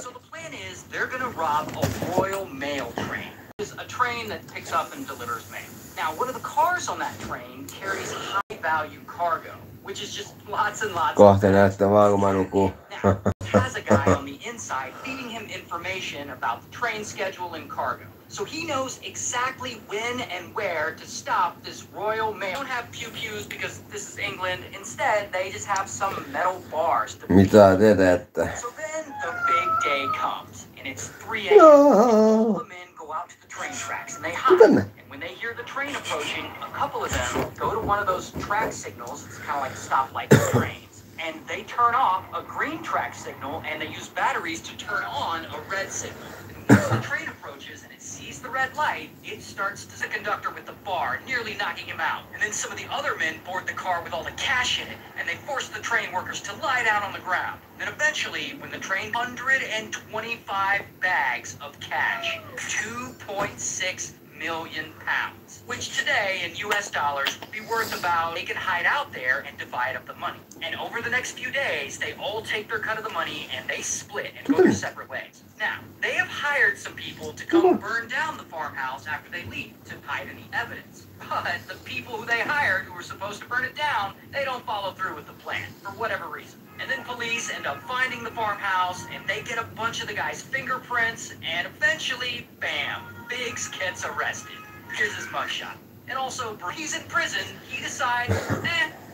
So the plan is they're going to rob a Royal Mail train. It's a train that picks up and delivers mail. Now, one of the cars on that train carries high-value cargo, which is just lots and lots
Kohta näyttää vaan kun mä nukun.
Now, has a guy on the inside feeding him information about the train schedule and cargo. So he knows exactly when and where to stop this Royal Mail. They don't have pew-pews because this is England. Instead, they just have some metal bars.
Mitä te teette?
So then the big day comes, and it's 3 a.m. All the men go out to the train tracks, and they hide. And when they hear the train approaching, a couple of them go to one of those track signals. It's kind of like a stoplight for trains. And they turn off a green track signal, and they use batteries to turn on a red signal. And once the train approaches and it sees the red light, it starts to the conductor with the bar, nearly knocking him out. And then some of the other men board the car with all the cash in it, and they force the train workers to lie down on the ground. Then eventually, when the train 125 bags of cash, 2.6 million pounds, which today in US dollars would be worth about, they can hide out there and divide up the money. And over the next few days, they all take their cut of the money and they split and go their separate ways. Now, they have hired some people to come burn down the farmhouse after they leave to hide any evidence. But the people who they hired who were supposed to burn it down, they don't follow through with the plan for whatever reason. And then police end up finding the farmhouse, and they get a bunch of the guy's fingerprints, and eventually, bam, Biggs gets arrested. Here's his mugshot. And also, he's in prison, he decides,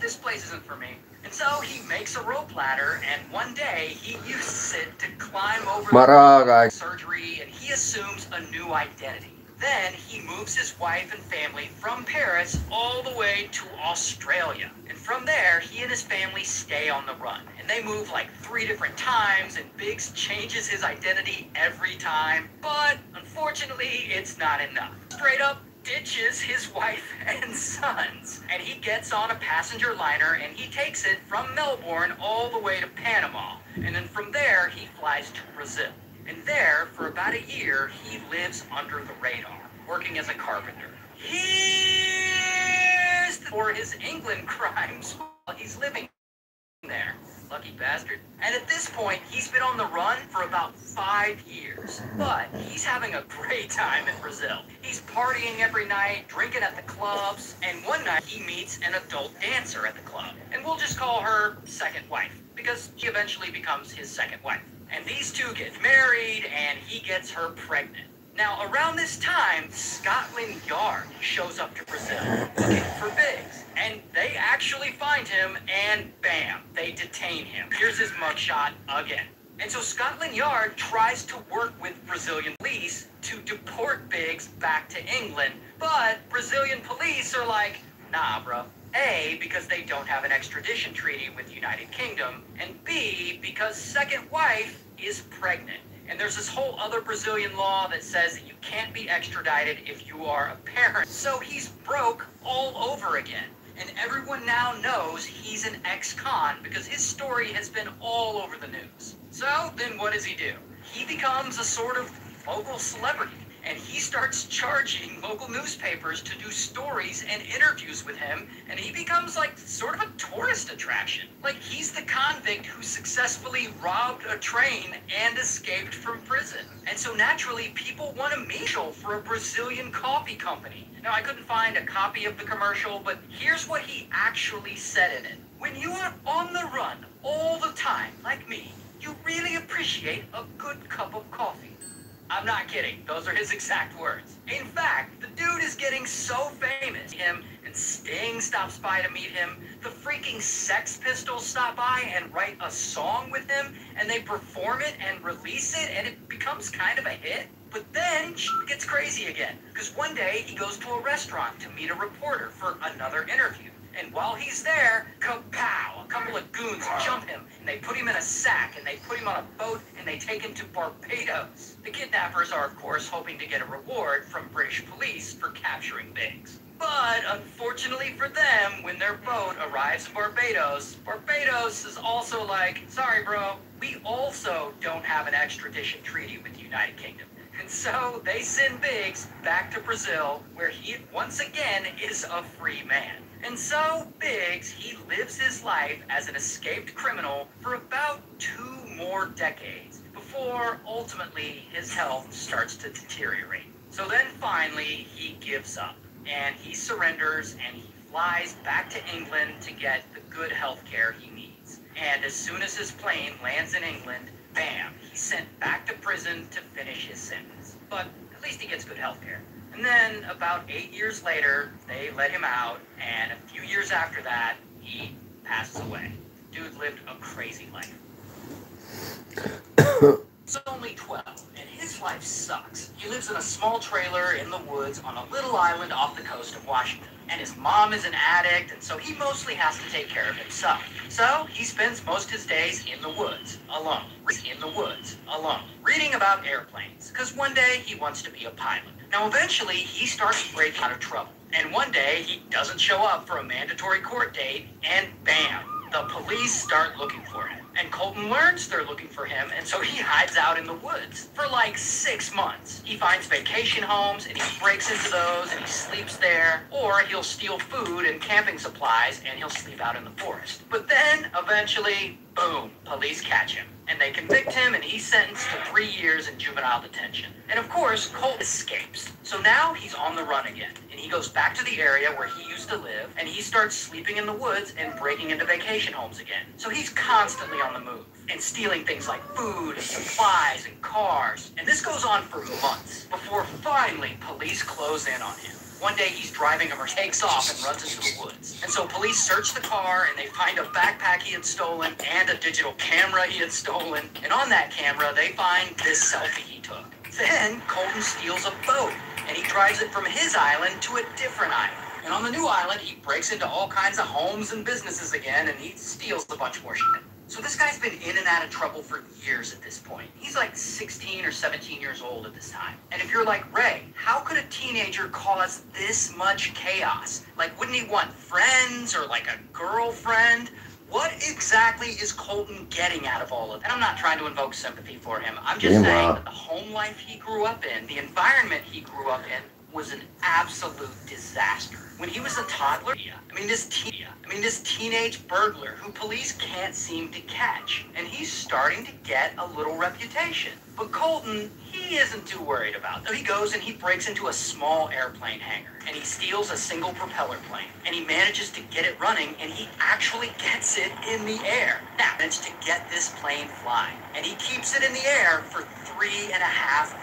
this place isn't for me. And so he makes a rope ladder, and one day he uses it to climb over the surgery, and he assumes a new identity. Then he moves his wife and family from Paris all the way to Australia. And from there, he and his family stay on the run. And they move like 3 different times, and Biggs changes his identity every time. But unfortunately, it's not enough. Straight up ditches his wife and sons. And he gets on a passenger liner, and he takes it from Melbourne all the way to Panama. And then from there, he flies to Brazil. And there, for about a year, he lives under the radar, working as a carpenter. Here's for his England crimes while he's living there. Lucky bastard. And at this point, he's been on the run for about 5 years. But he's having a great time in Brazil. He's partying every night, drinking at the clubs, and one night he meets an adult dancer at the club. And we'll just call her second wife, because she eventually becomes his second wife. And these two get married, and he gets her pregnant. Now, around this time, Scotland Yard shows up to Brazil looking for Biggs. And they actually find him, and bam, they detain him. Here's his mugshot again. And so Scotland Yard tries to work with Brazilian police to deport Biggs back to England, but Brazilian police are like, nah, bro. A, because they don't have an extradition treaty with the United Kingdom, and B, because second wife is pregnant. And there's this whole other Brazilian law that says that you can't be extradited if you are a parent. So he's broke all over again. And everyone now knows he's an ex-con because his story has been all over the news. So then what does he do? He becomes a sort of local celebrity. And he starts charging local newspapers to do stories and interviews with him, and he becomes like sort of a tourist attraction. Like he's the convict who successfully robbed a train and escaped from prison. And so naturally people want a commercial for a Brazilian coffee company. Now I couldn't find a copy of the commercial, but here's what he actually said in it. When you are on the run all the time, like me, you really appreciate a good cup of coffee. I'm not kidding. Those are his exact words. In fact, the dude is getting so famous. Him and Sting stops by to meet him. The freaking Sex Pistols stop by and write a song with him, and they perform it and release it, and it becomes kind of a hit. But then shit gets crazy again, because one day he goes to a restaurant to meet a reporter for another interview. And while he's there, kapow, a couple of goons jump him, and they put him in a sack, and they put him on a boat, and they take him to Barbados. The kidnappers are, of course, hoping to get a reward from British police for capturing Biggs. But unfortunately for them, when their boat arrives in Barbados, Barbados is also like, sorry, bro, we also don't have an extradition treaty with the United Kingdom. And so they send Biggs back to Brazil, where he once again is a free man. And so Biggs, he lives his life as an escaped criminal for about 2 more decades before ultimately his health starts to deteriorate. So then finally he gives up and he surrenders and he flies back to England to get the good health care he needs. And as soon as his plane lands in England, bam, he's sent back to prison to finish his sentence. But at least he gets good health care. And then about 8 years later, they let him out, and a few years after that, he passes away. Dude lived a crazy life. He's only 12, and his life sucks. He lives in a small trailer in the woods on a little island off the coast of Washington. And his mom is an addict, and so he mostly has to take care of himself. So he spends most of his days in the woods, alone. In the woods, alone. Reading about airplanes, because one day he wants to be a pilot. Now eventually he starts breaking out of trouble. And one day he doesn't show up for a mandatory court date, and bam, the police start looking for him. And Colton learns they're looking for him, and so he hides out in the woods for like 6 months. He finds vacation homes, and he breaks into those, and he sleeps there. Or he'll steal food and camping supplies, and he'll sleep out in the forest. But then, eventually, boom, police catch him. And they convict him, and he's sentenced to 3 years in juvenile detention. And of course, Colt escapes. So now he's on the run again. And he goes back to the area where he used to live, and he starts sleeping in the woods and breaking into vacation homes again. So he's constantly on the move, and stealing things like food and supplies and cars. And this goes on for months, before finally police close in on him. One day he's driving him or takes off and runs into the woods. And so police search the car, and they find a backpack he had stolen and a digital camera he had stolen. And on that camera, they find this selfie he took. Then Colton steals a boat, and he drives it from his island to a different island. And on the new island, he breaks into all kinds of homes and businesses again, and he steals a bunch more shit. So this guy's been in and out of trouble for years at this point. He's like 16 or 17 years old at this time. And if you're like, Ray, how could a teenager cause this much chaos? Like, wouldn't he want friends or like a girlfriend? What exactly is Colton getting out of all of that? And I'm not trying to invoke sympathy for him. I'm just saying that the home life he grew up in, the environment he grew up in, was an absolute disaster. When he was a toddler, this teenage burglar who police can't seem to catch, and he's starting to get a little reputation. But Colton, he isn't too worried about that. So he goes and he breaks into a small airplane hangar, and he steals a single propeller plane, and he manages to get it running, and he actually gets it in the air. Now, managed to get this plane flying, and he keeps it in the air for 3.5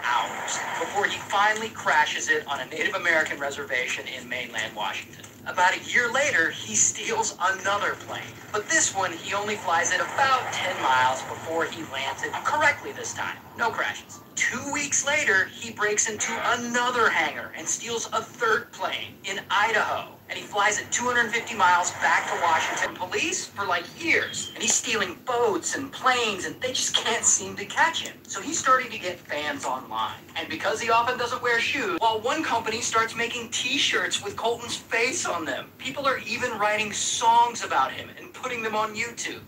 hours before he finally crashes it on a Native American reservation in mainland Washington. About a year later, he steals another plane. But this one, he only flies it about 10 miles before he lands it correctly this time. No crashes. 2 weeks later, he breaks into another hangar and steals a third plane in Idaho. And he flies it 250 miles back to Washington. Police for like years. And he's stealing boats and planes, and they just can't seem to catch him. So he's starting to get fans online. And because he often doesn't wear shoes, while one company starts making t-shirts with Colton's face on them. People are even writing songs about him and putting them on YouTube.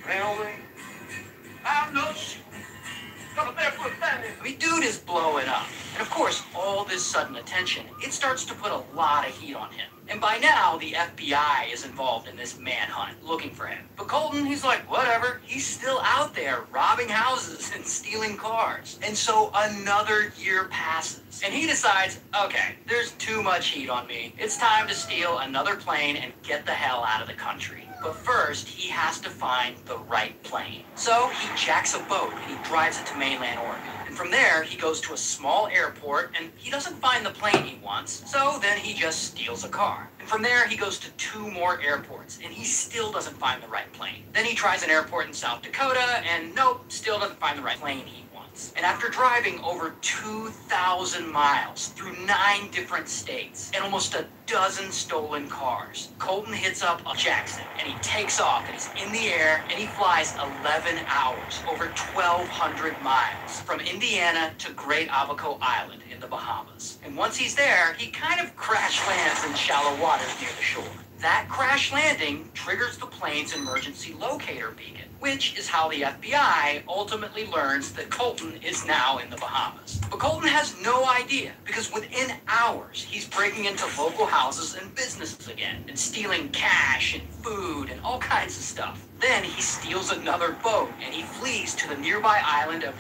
I'm no shit. I mean, dude is blowing up. And of course, all this sudden attention, it starts to put a lot of heat on him. And by now, the FBI is involved in this manhunt, looking for him. But Colton, he's like, whatever. He's still out there robbing houses and stealing cars. And so another year passes. And he decides, okay, there's too much heat on me. It's time to steal another plane and get the hell out of the country. But first, he has to find the right plane. So he jacks a boat and he drives it to mainland Oregon. And from there, he goes to a small airport and he doesn't find the plane he wants. So then he just steals a car. And from there, he goes to 2 more airports and he still doesn't find the right plane. Then he tries an airport in South Dakota and nope, still doesn't find the right plane he wants. And after driving over 2,000 miles through 9 different states and almost a dozen stolen cars, Colton hits up Jackson and he takes off and he's in the air and he flies 11 hours over 1,200 miles from Indiana to Great Abaco Island in the Bahamas. And once he's there, he kind of crash lands in shallow waters near the shore. That crash landing triggers the plane's emergency locator beacon, which is how the FBI ultimately learns that Colton is now in the Bahamas. But Colton has no idea, because within hours, he's breaking into local houses and businesses again, and stealing cash and food and all kinds of stuff. Then he steals another boat, and he flees to the nearby island of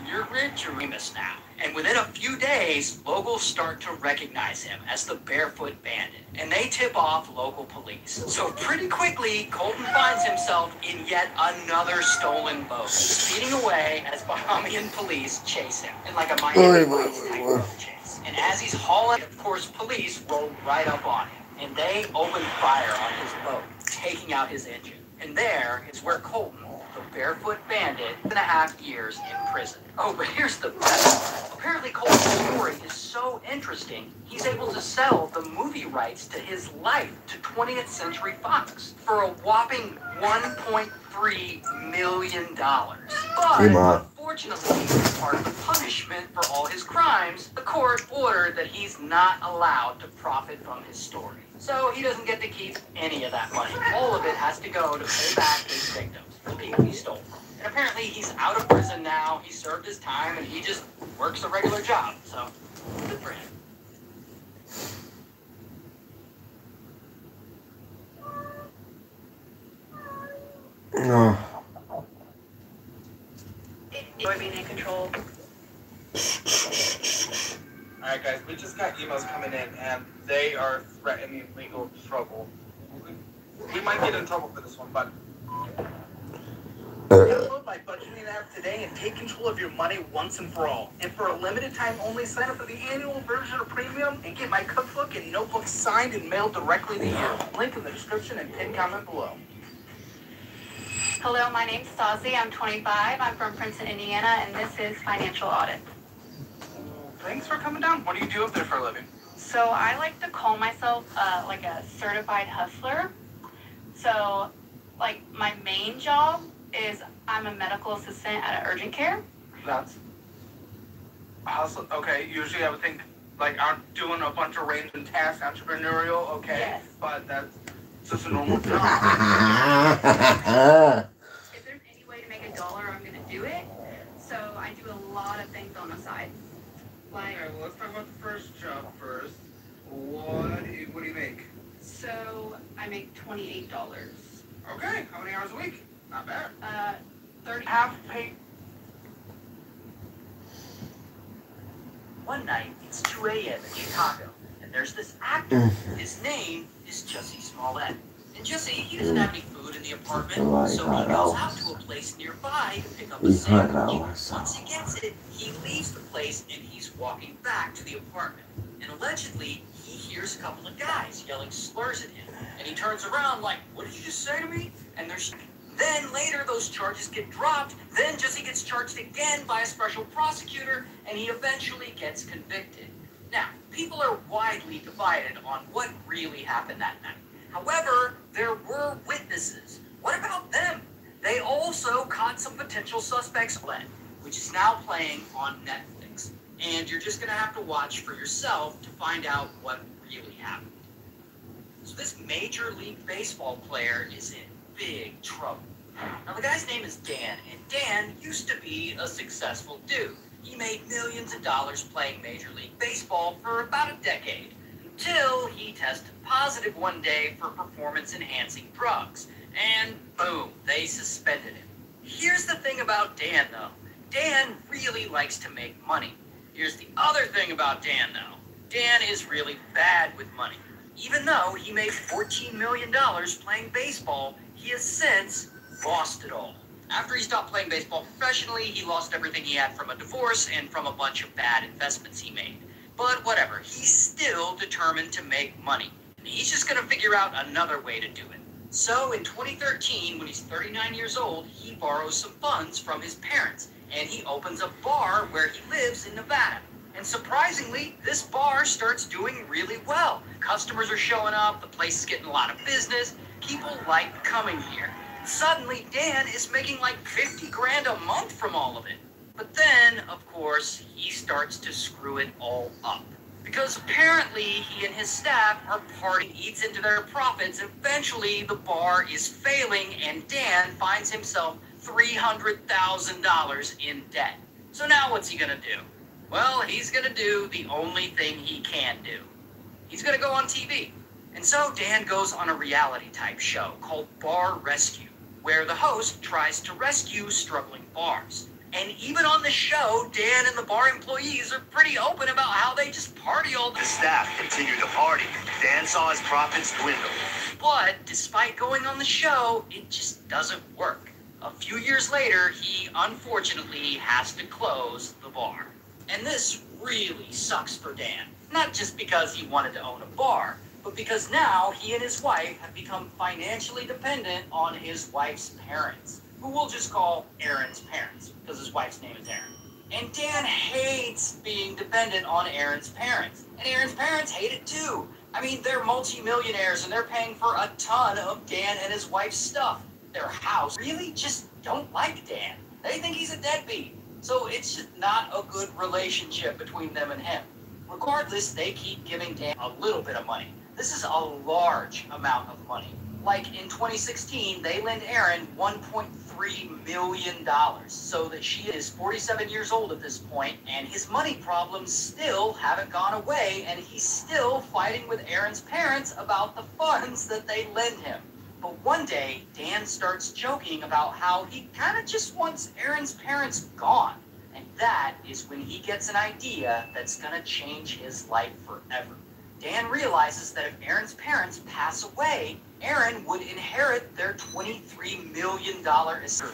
Remus now. And within a few days, locals start to recognize him as the Barefoot Bandit, and they tip off local police. So pretty quickly, Colton finds himself in yet another stolen boat, speeding away as Bahamian police chase him in like a Miami Vice type road chase. And as he's hauling, of course, police roll right up on him, and they open fire on his boat, taking out his engine. And there is where Colton, the Barefoot Bandit, 2.5 years in prison. Oh, but here's the best. Apparently Colton's story is so interesting, he's able to sell the movie rights to his life to 20th Century Fox for a whopping $1.3 million. But unfortunately, as part of the punishment for all his crimes, the court ordered that he's not allowed to profit from his story. So he doesn't get to keep any of that money. All of it has to go to pay back his victims, the people he stole from. And apparently he's out of prison now, he served his time, and he just works a regular job. So, good for him.
No.
Enjoy being in control.
Alright guys, we just got emails coming in and they are threatening legal trouble. We might get in trouble for this one, but
Download my budgeting app today and take control of your money once and for all. And for a limited time only, sign up for the annual version of Premium and get my cookbook and notebook signed and mailed directly to you. Link in the description and pinned comment below.
Hello, my name's Stasi. I'm 25. I'm from Princeton, Indiana, and this is Financial Audit.
Thanks for coming down. What do you do up there for a living?
So I like to call myself like a certified hustler. So, like, my main job is I'm a medical assistant at an urgent care.
that's hustle. Okay, usually I would think like I'm doing a bunch of range and tasks, entrepreneurial, okay,
Yes.
but that's just a normal job.
If there's any way to make $1, I'm going to do it. So I do a lot of things on the side. Like,
Okay, well, let's talk about the first job first. What
I make $28.
Okay, how many hours a week? Not bad.
30.
Half pay.
One night, it's 2 a.m. in Chicago, and there's this actor. His name is Jussie Smollett. And Jussie, he doesn't have any food in the apartment, so he goes out to a place nearby to pick up a sandwich. Once he gets it, he leaves the place and he's walking back to the apartment. And allegedly, he hears a couple of guys yelling slurs at him. And he turns around like, "What did you just say to me?" And then later those charges get dropped. Then Jussie gets charged again by a special prosecutor, and he eventually gets convicted. Now, people are widely divided on what really happened that night. However, there were witnesses. What about them? They also caught some potential suspects, which is now playing on Netflix. And you're just going to have to watch for yourself to find out what really happened. So this Major League Baseball player is in big trouble. Now, the guy's name is Dan, and Dan used to be a successful dude. He made millions of dollars playing Major League Baseball for about a decade, until he tested positive one day for performance-enhancing drugs. And boom, they suspended him. Here's the thing about Dan, though. Dan really likes to make money. Here's the other thing about Dan, though. Dan is really bad with money. Even though he made $14 million playing baseball, he has since lost it all. After he stopped playing baseball professionally, he lost everything he had from a divorce and from a bunch of bad investments he made. But whatever, he's still determined to make money. He's just going to figure out another way to do it. So in 2013, when he's 39 years old, he borrows some funds from his parents, and he opens a bar where he lives in Nevada. And surprisingly, this bar starts doing really well. Customers are showing up, the place is getting a lot of business, people like coming here. Suddenly, Dan is making like 50 grand a month from all of it. But then, of course, he starts to screw it all up. Because apparently he and his staff are partying, eats into their profits. Eventually, the bar is failing and Dan finds himself $300,000 in debt. So now what's he gonna do? Well, he's gonna do the only thing he can do. He's gonna go on TV. And so Dan goes on a reality type show called Bar Rescue, where the host tries to rescue struggling bars. And even on the show, Dan and the bar employees are pretty open about how they just party all the time.
The staff continued to party. Dan saw his profits dwindle.
But despite going on the show, it just doesn't work. A few years later, he unfortunately has to close the bar. And this really sucks for Dan. Not just because he wanted to own a bar, but because now he and his wife have become financially dependent on his wife's parents, who we'll just call Aaron's parents, because his wife's name is Aaron. And Dan hates being dependent on Aaron's parents. And Aaron's parents hate it too. I mean, they're multi-millionaires and they're paying for a ton of Dan and his wife's stuff. Their house really just don't like Dan. They think he's a deadbeat. So it's just not a good relationship between them and him. Regardless, they keep giving Dan a little bit of money. This is a large amount of money. Like in 2016, they lent Aaron $1.3 million, so that she is 47 years old at this point, and his money problems still haven't gone away, and he's still fighting with Aaron's parents about the funds that they lend him. But one day, Dan starts joking about how he kind of just wants Aaron's parents gone. And that is when he gets an idea that's going to change his life forever. Dan realizes that if Aaron's parents pass away, Aaron would inherit their $23 million estate.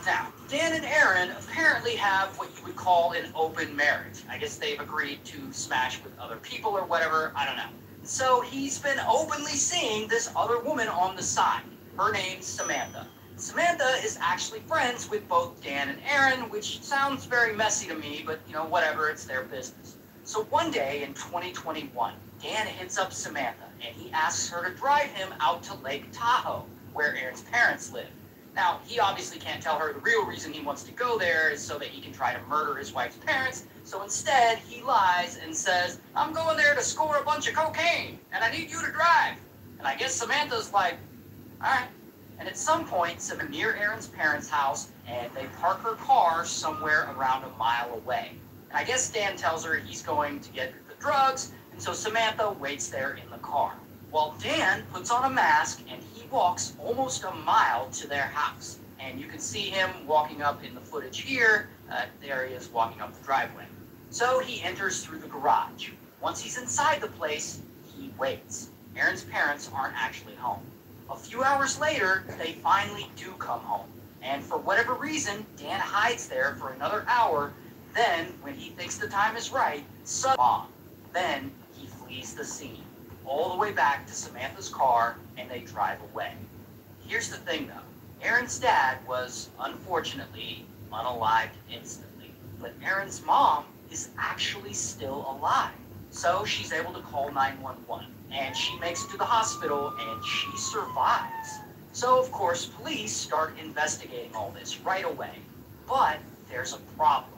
Now, Dan and Aaron apparently have what you would call an open marriage. I guess they've agreed to smash with other people or whatever, I don't know. So he's been openly seeing this other woman on the side. Her name's Samantha. Samantha is actually friends with both Dan and Aaron, which sounds very messy to me, but you know, whatever, it's their business. So one day in 2021, Dan hits up Samantha and he asks her to drive him out to Lake Tahoe, where Aaron's parents live. Now, he obviously can't tell her the real reason he wants to go there is so that he can try to murder his wife's parents. So instead, he lies and says, "I'm going there to score a bunch of cocaine, and I need you to drive." And I guess Samantha's like, all right. And at some point, Samantha's near Aaron's parents' house, and they park her car somewhere around a mile away. And I guess Dan tells her he's going to get the drugs, And so Samantha waits there in the car, while Dan puts on a mask and he walks almost a mile to their house. And you can see him walking up in the footage here. There he is walking up the driveway. So he enters through the garage. Once he's inside the place, he waits. Aaron's parents aren't actually home. A few hours later, they finally do come home. And for whatever reason, Dan hides there for another hour. Then, when he thinks the time is right, mom. Then he flees the scene, all the way back to Samantha's car, and they drive away. Here's the thing though. Aaron's dad was, unfortunately, unalived instantly. But Aaron's mom is actually still alive. So she's able to call 911. And she makes it to the hospital, and she survives. So, of course, police start investigating all this right away. But there's a problem.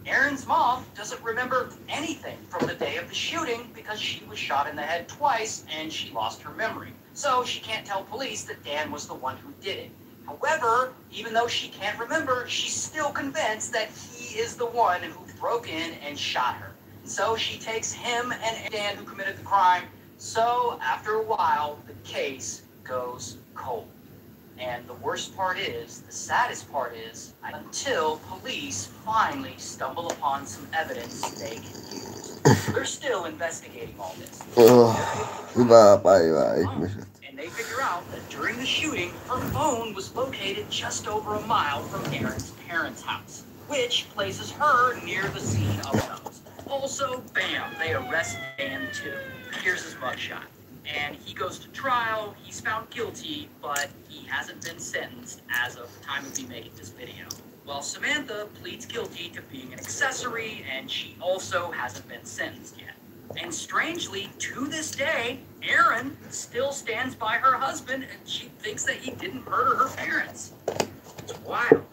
Aaron's mom doesn't remember anything from the day of the shooting because she was shot in the head twice and she lost her memory. So she can't tell police that Dan was the one who did it. However, even though she can't remember, she's still convinced that he is the one who broke in and shot her. So she takes him and Dan, who committed the crime. So after a while, the case goes cold. And the worst part is, the saddest part is, until police finally stumble upon some evidence they can use. They're still investigating all this.
Hyvää päivää, ihmiset.
And they figure out that during the shooting, her phone was located just over a mile from Aaron's parents' house, which places her near the scene of those. Also, bam, they arrest Dan too. Here's his mugshot. And he goes to trial, he's found guilty, but he hasn't been sentenced as of the time of me making this video. While Samantha pleads guilty to being an accessory, and she also hasn't been sentenced yet. And strangely, to this day, Aaron still stands by her husband, and she thinks that he didn't murder her parents. It's wild.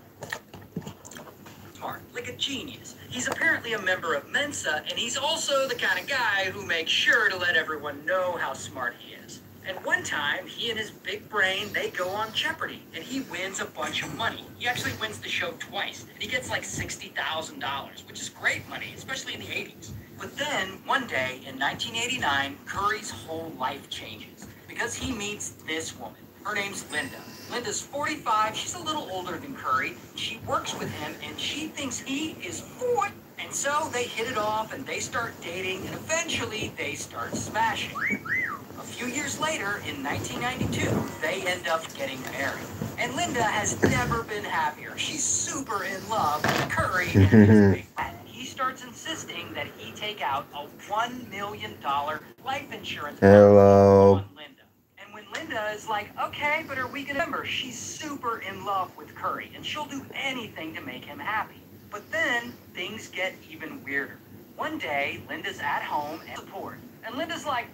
Smart, like a genius. He's apparently a member of Mensa, and he's also the kind of guy who makes sure to let everyone know how smart he is. And one time, he and his big brain, they go on Jeopardy, and he wins a bunch of money. He actually wins the show twice, and he gets like $60,000, which is great money, especially in the 80s. But then, one day, in 1989, Curry's whole life changes, because he meets this woman. Her name's Linda. Linda's 45, she's a little older than Curry. She works with him, and she thinks he is 40. And so they hit it off, and they start dating, and eventually they start smashing. A few years later, in 1992, they end up getting married. And Linda has never been happier. She's super in love with Curry and his big friend. He starts insisting that he take out a $1 million life insurance policy on Linda. Linda is like, okay, but are we gonna remember? She's super in love with Curry, and she'll do anything to make him happy. But then, things get even weirder. One day, Linda's at home and support. And Linda's like,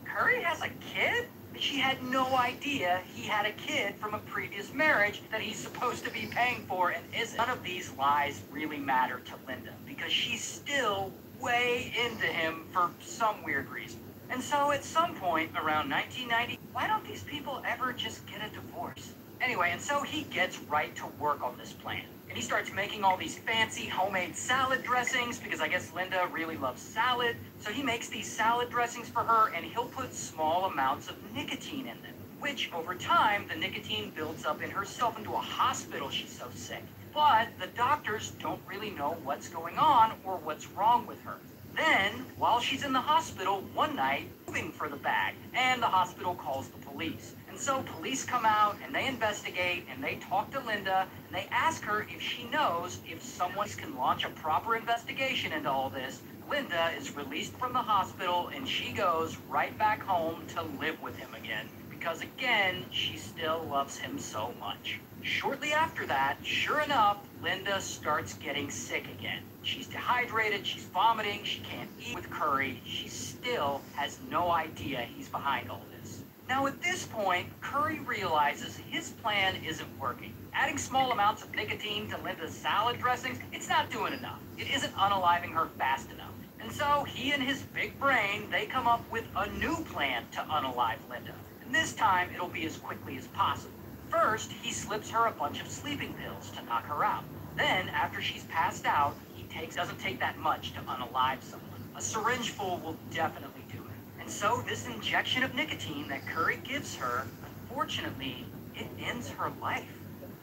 Curry has a kid? She had no idea he had a kid from a previous marriage that he's supposed to be paying for and isn't. None of these lies really matter to Linda, because she's still way into him for some weird reason. And so at some point around 1990, why don't these people ever just get a divorce? Anyway, and so he gets right to work on this plan. And he starts making all these fancy homemade salad dressings, because I guess Linda really loves salad. So he makes these salad dressings for her, and he'll put small amounts of nicotine in them, which over time, the nicotine builds up in herself into a hospital. She's so sick. But the doctors don't really know what's going on or what's wrong with her. Then, while she's in the hospital, one night, moving for the bag, and the hospital calls the police. And so police come out, and they investigate, and they talk to Linda, and they ask her if she knows if someone can launch a proper investigation into all this. Linda is released from the hospital, and she goes right back home to live with him again, because again, she still loves him so much. Shortly after that, sure enough, Linda starts getting sick again. She's dehydrated, she's vomiting, she can't eat with Curry. She still has no idea he's behind all this. Now at this point, Curry realizes his plan isn't working. Adding small amounts of nicotine to Linda's salad dressings, it's not doing enough. It isn't unaliving her fast enough. And so he and his big brain, they come up with a new plan to unalive Linda. And this time, it'll be as quickly as possible. First, he slips her a bunch of sleeping pills to knock her out. Then, after she's passed out, he doesn't take that much to unalive someone. A syringe full will definitely do it. And so this injection of nicotine that Curry gives her, unfortunately, it ends her life.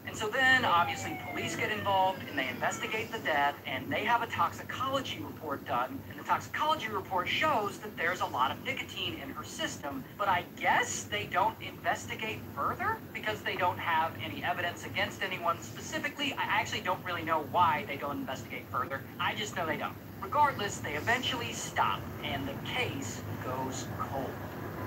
And so then, obviously, police get involved and they investigate the death and they have a toxicology report done. And the toxicology report shows that there's a lot of nicotine in her system. But I guess they don't investigate further because they don't have any evidence against anyone specifically. I actually don't really know why they don't investigate further. I just know they don't. Regardless, they eventually stop and the case goes cold.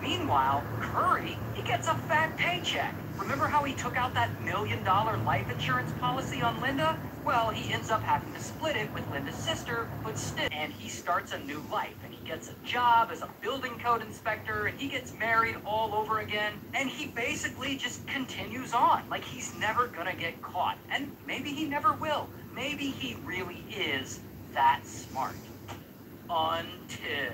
Meanwhile, Curry, he gets a fat paycheck. Remember how he took out that $1 million life insurance policy on Linda? Well, he ends up having to split it with Linda's sister, but still, and he starts a new life, and he gets a job as a building code inspector, and he gets married all over again, and he basically just continues on, like he's never gonna get caught. And maybe he never will. Maybe he really is that smart. Until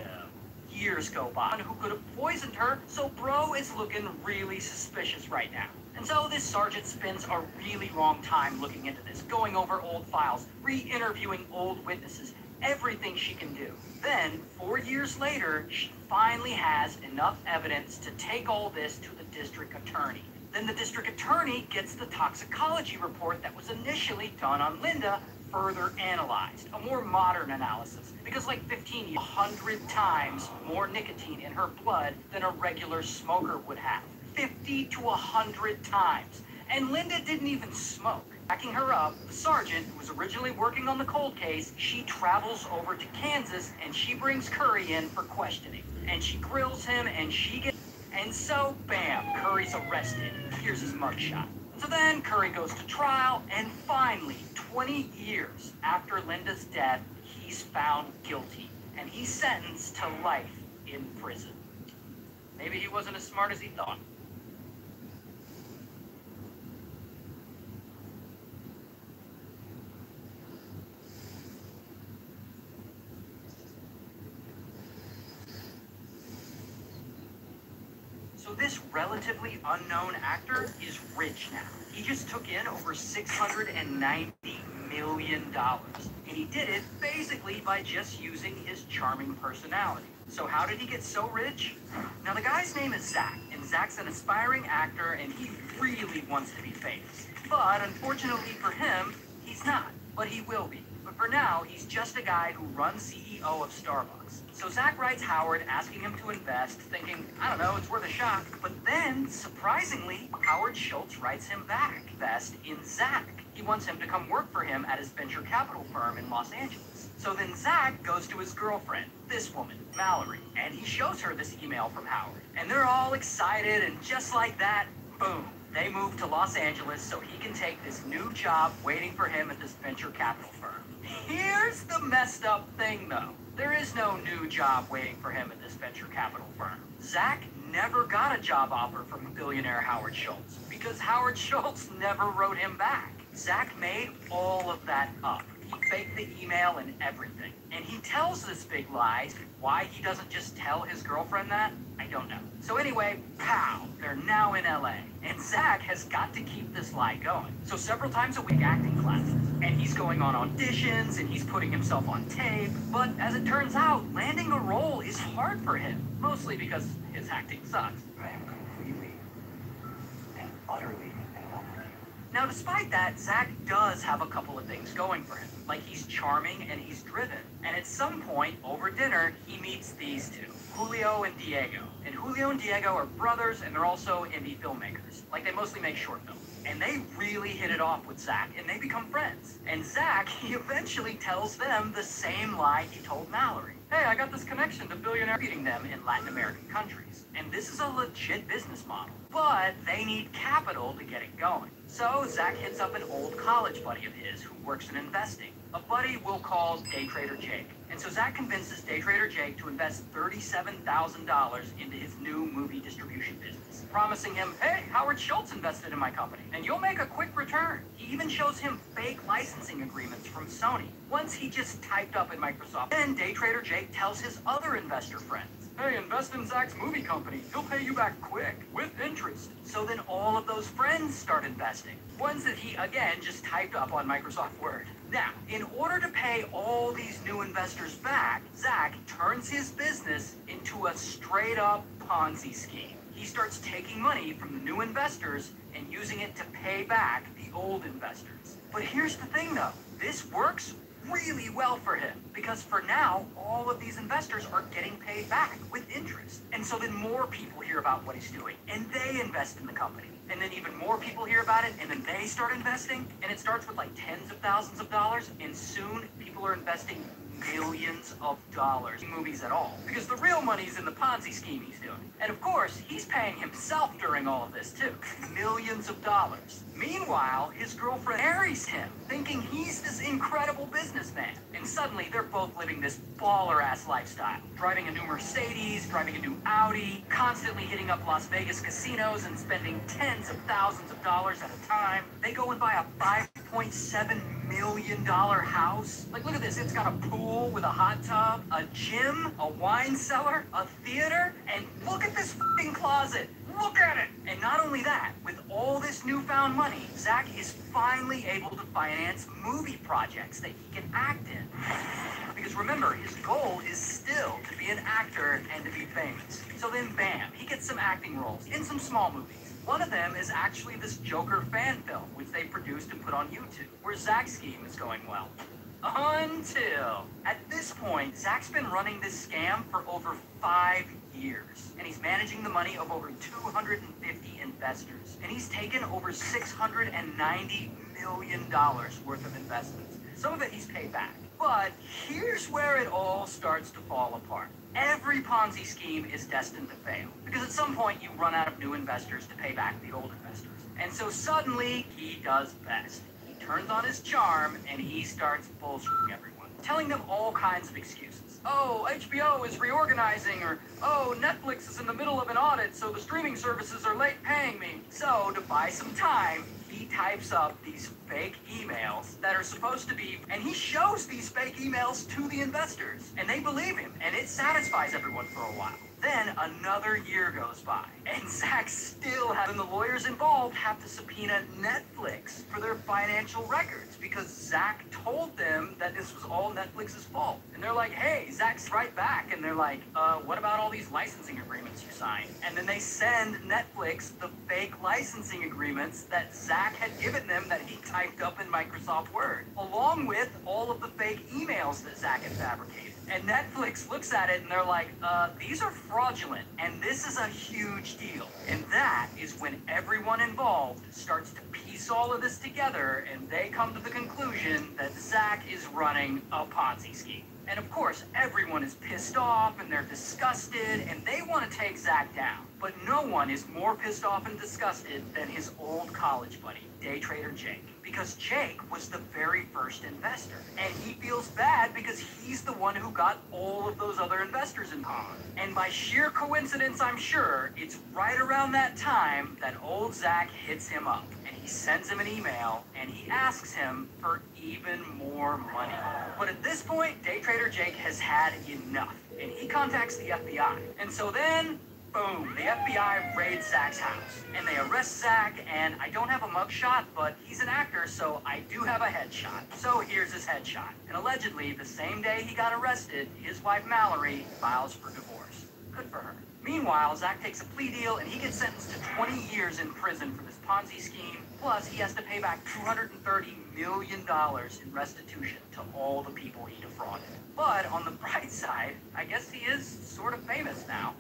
years go by who could have poisoned her, so bro is looking really suspicious right now. And so this sergeant spends a really long time looking into this, going over old files, re-interviewing old witnesses, everything she can do. Then, 4 years later, she finally has enough evidence to take all this to the district attorney. Then the district attorney gets the toxicology report that was initially done on Linda further analyzed, a more modern analysis, because like 100 times more nicotine in her blood than a regular smoker would have. 50 to 100 times. And Linda didn't even smoke. Backing her up, the sergeant, who was originally working on the cold case, she travels over to Kansas and she brings Curry in for questioning. And she grills him and she gets... And so, bam, Curry's arrested. Here's his mugshot. So then Curry goes to trial, and finally, 20 years after Linda's death, he's found guilty, and he's sentenced to life in prison. Maybe he wasn't as smart as he thought. So this relatively unknown actor is rich now. He just took in over $690 million. And he did it basically by just using his charming personality. So how did he get so rich? Now the guy's name is Zach, and Zach's an aspiring actor and he really wants to be famous. But unfortunately for him, he's not, but he will be. But for now, he's just a guy who runs CEO of Starbucks. So Zach writes Howard asking him to invest, thinking, I don't know, it's worth a shot. But then, surprisingly, Howard Schultz writes him back. Invest in Zach. He wants him to come work for him at his venture capital firm in Los Angeles. So then Zach goes to his girlfriend, this woman, Mallory, and he shows her this email from Howard. And they're all excited, and just like that, boom, they move to Los Angeles so he can take this new job waiting for him at this venture capital firm. Here's the messed up thing, though. There is no new job waiting for him at this venture capital firm. Zach never got a job offer from billionaire Howard Schultz because Howard Schultz never wrote him back. Zach made all of that up. He faked the email and everything. And he tells this big lie. Why he doesn't just tell his girlfriend that, I don't know. So anyway, pow, they're now in LA. And Zach has got to keep this lie going. So several times a week acting classes. And he's going on auditions and he's putting himself on tape. But as it turns out, landing a role is hard for him. Mostly because his acting sucks.
I am completely and utterly in love with you.
Now, despite that, Zach does have a couple of things going for him. Like, he's charming and he's driven. And at some point, over dinner, he meets these two, Julio and Diego. And Julio and Diego are brothers, and they're also indie filmmakers. Like, they mostly make short films. And they really hit it off with Zach, and they become friends. And Zach, he eventually tells them the same lie he told Mallory. Hey, I got this connection to billionaire feeding them in Latin American countries. And this is a legit business model. But they need capital to get it going. So Zach hits up an old college buddy of his who works in investing. A buddy we'll call Day Trader Jake. And so Zach convinces Day Trader Jake to invest $37,000 into his new movie distribution business, promising him, hey, Howard Schultz invested in my company, and you'll make a quick return. He even shows him fake licensing agreements from Sony, ones he just typed up in Microsoft. Then Day Trader Jake tells his other investor friends, hey, invest in Zach's movie company. He'll pay you back quick, with interest. So then all of those friends start investing. Ones that he, again, just typed up on Microsoft Word. Now, in order to pay all these new investors back, Zach turns his business into a straight-up Ponzi scheme. He starts taking money from the new investors and using it to pay back the old investors. But here's the thing though, this works really well for him because for now, all of these investors are getting paid back with interest. And so then more people hear about what he's doing and they invest in the company. And then even more people hear about it and then they start investing. And it starts with like tens of thousands of dollars and soon people are investing millions of dollars in movies at all. Because the real money's in the Ponzi scheme he's doing. And of course, he's paying himself during all of this too. Millions of dollars. Meanwhile, his girlfriend marries him, thinking he's this incredible businessman. And suddenly, they're both living this baller-ass lifestyle. Driving a new Mercedes, driving a new Audi, constantly hitting up Las Vegas casinos and spending tens of thousands of dollars at a time. They go and buy a $5.7 million house. Like, look at this. It's got a pool with a hot tub, a gym, a wine cellar, a theater, and look at this f***ing closet. Look at it! And not only that, with all this newfound money, Zach is finally able to finance movie projects that he can act in. Because remember, his goal is still to be an actor and to be famous. So then bam, he gets some acting roles in some small movies. One of them is actually this Joker fan film, which they produced and put on YouTube, where Zach's scheme is going well. Until, at this point, Zach's been running this scam for over 5 years. And he's managing the money of over 250 investors. And he's taken over $690 million worth of investments. Some of it he's paid back. But here's where it all starts to fall apart. Every Ponzi scheme is destined to fail. Because at some point you run out of new investors to pay back the old investors. And so suddenly he does best. Turns on his charm and he starts bullshitting everyone, telling them all kinds of excuses. Oh, HBO is reorganizing, or oh, Netflix is in the middle of an audit, so the streaming services are late paying me. So to buy some time, he types up these fake emails that are supposed to be, and he shows these fake emails to the investors, and they believe him, and it satisfies everyone for a while. Then another year goes by, and Zach still and the lawyers involved have to subpoena Netflix for their financial records because Zach told them that this was all Netflix's fault. And they're like, hey, Zach's right back. And they're like, what about all these licensing agreements you signed? And then they send Netflix the fake licensing agreements that Zach had given them that he typed up in Microsoft Word, along with all of the fake emails that Zach had fabricated. And Netflix looks at it and they're like, these are fraudulent, and this is a huge deal. And that is when everyone involved starts to piece all of this together, and they come to the conclusion that Zach is running a Ponzi scheme. And of course, everyone is pissed off and they're disgusted and they want to take Zach down. But no one is more pissed off and disgusted than his old college buddy, day trader Jake. Because Jake was the very first investor. And he feels bad because he's the one who got all of those other investors involved. And by sheer coincidence, I'm sure, it's right around that time that old Zach hits him up. And he sends him an email and he asks him for even more money. But at this point, day trader Jake has had enough. And he contacts the FBI. And so then, boom, the FBI raids Zach's house. And they arrest Zach, and I don't have a mugshot, but he's an actor, so I do have a headshot. So here's his headshot. And allegedly, the same day he got arrested, his wife Mallory files for divorce. Good for her. Meanwhile, Zach takes a plea deal, and he gets sentenced to 20 years in prison for this Ponzi scheme. Plus, he has to pay back $230 million in restitution to all the people he defrauded. But on the bright side, I guess he is sort of famous now.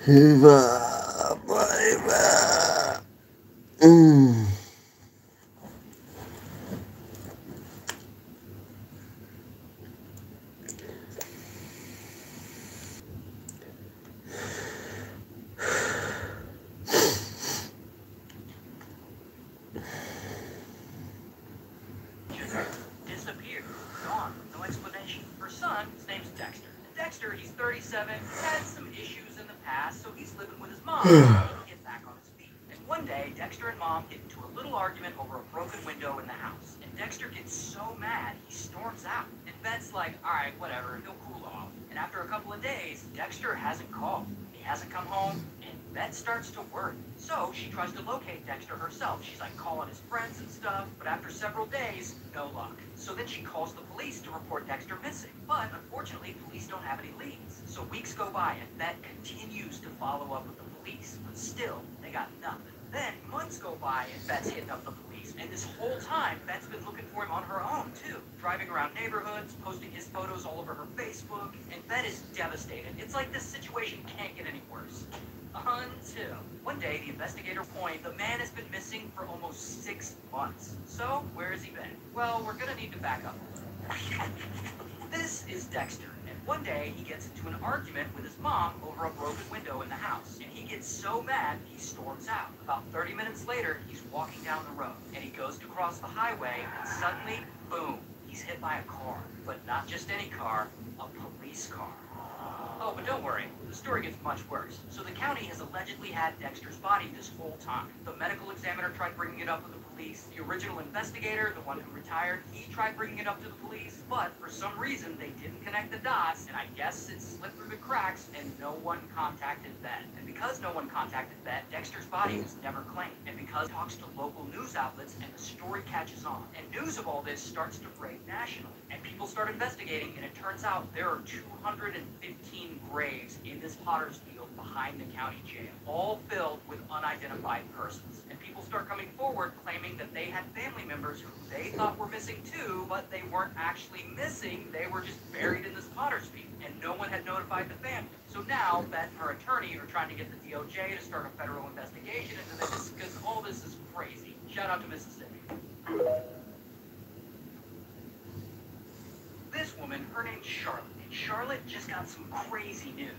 Hyvää päivää.
Disappeared. Gone. No explanation. Her son, his name's Dexter. Dexter, he's 37, had some issues in the past, so he's living with his mom until he gets back on his feet. And one day, Dexter and mom get into a little argument over a broken window in the house. And Dexter gets so mad, he storms out. And Beth's like, alright, whatever, he'll cool off. And after a couple of days, Dexter hasn't called. He hasn't come home, and Beth starts to worry. So she tries to locate Dexter herself. She's like calling his friends and stuff, but after several days, no luck. So then she calls the police to report Dexter missing. But unfortunately, police don't have any leads. So weeks go by and Beth continues to follow up with the police, but still, they got nothing. Then months go by and Beth's hitting up the police. And this whole time, Beth's been looking for him on her own, too. Driving around neighborhoods, posting his photos all over her Facebook. And Beth is devastated. It's like this situation can't get any worse. Until one day, the investigator pointed, the man has been missing for almost 6 months. So, where has he been? Well, we're gonna need to back up a little. This is Dexter, and one day he gets into an argument with his mom over a broken window in the house, and he gets so mad he storms out. About 30 minutes later, he's walking down the road, and he goes to cross the highway, and suddenly, boom, he's hit by a car. But not just any car, a police car. Oh, but don't worry, the story gets much worse. So the county has allegedly had Dexter's body this whole time. The medical examiner tried bringing it up with the police. The original investigator, the one who retired, he tried bringing it up to the police. But for some reason, they didn't connect the dots, and I guess it slipped through the cracks, and no one contacted Beth. And because no one contacted Beth, Dexter's body was never claimed. And because he talks to local news outlets, and the story catches on. And news of all this starts to break nationally. And people start investigating, and it turns out there are 215 graves in this potter's field behind the county jail, all filled with unidentified persons. And people start coming forward claiming that they had family members who they thought were missing too, but they weren't actually missing, they were just buried in this potter's field, and no one had notified the family. So now, Beth and her attorney are trying to get the DOJ to start a federal investigation into this, because all this is crazy. Shout out to Mississippi. This woman, her name's Charlotte. Charlotte just got some crazy news.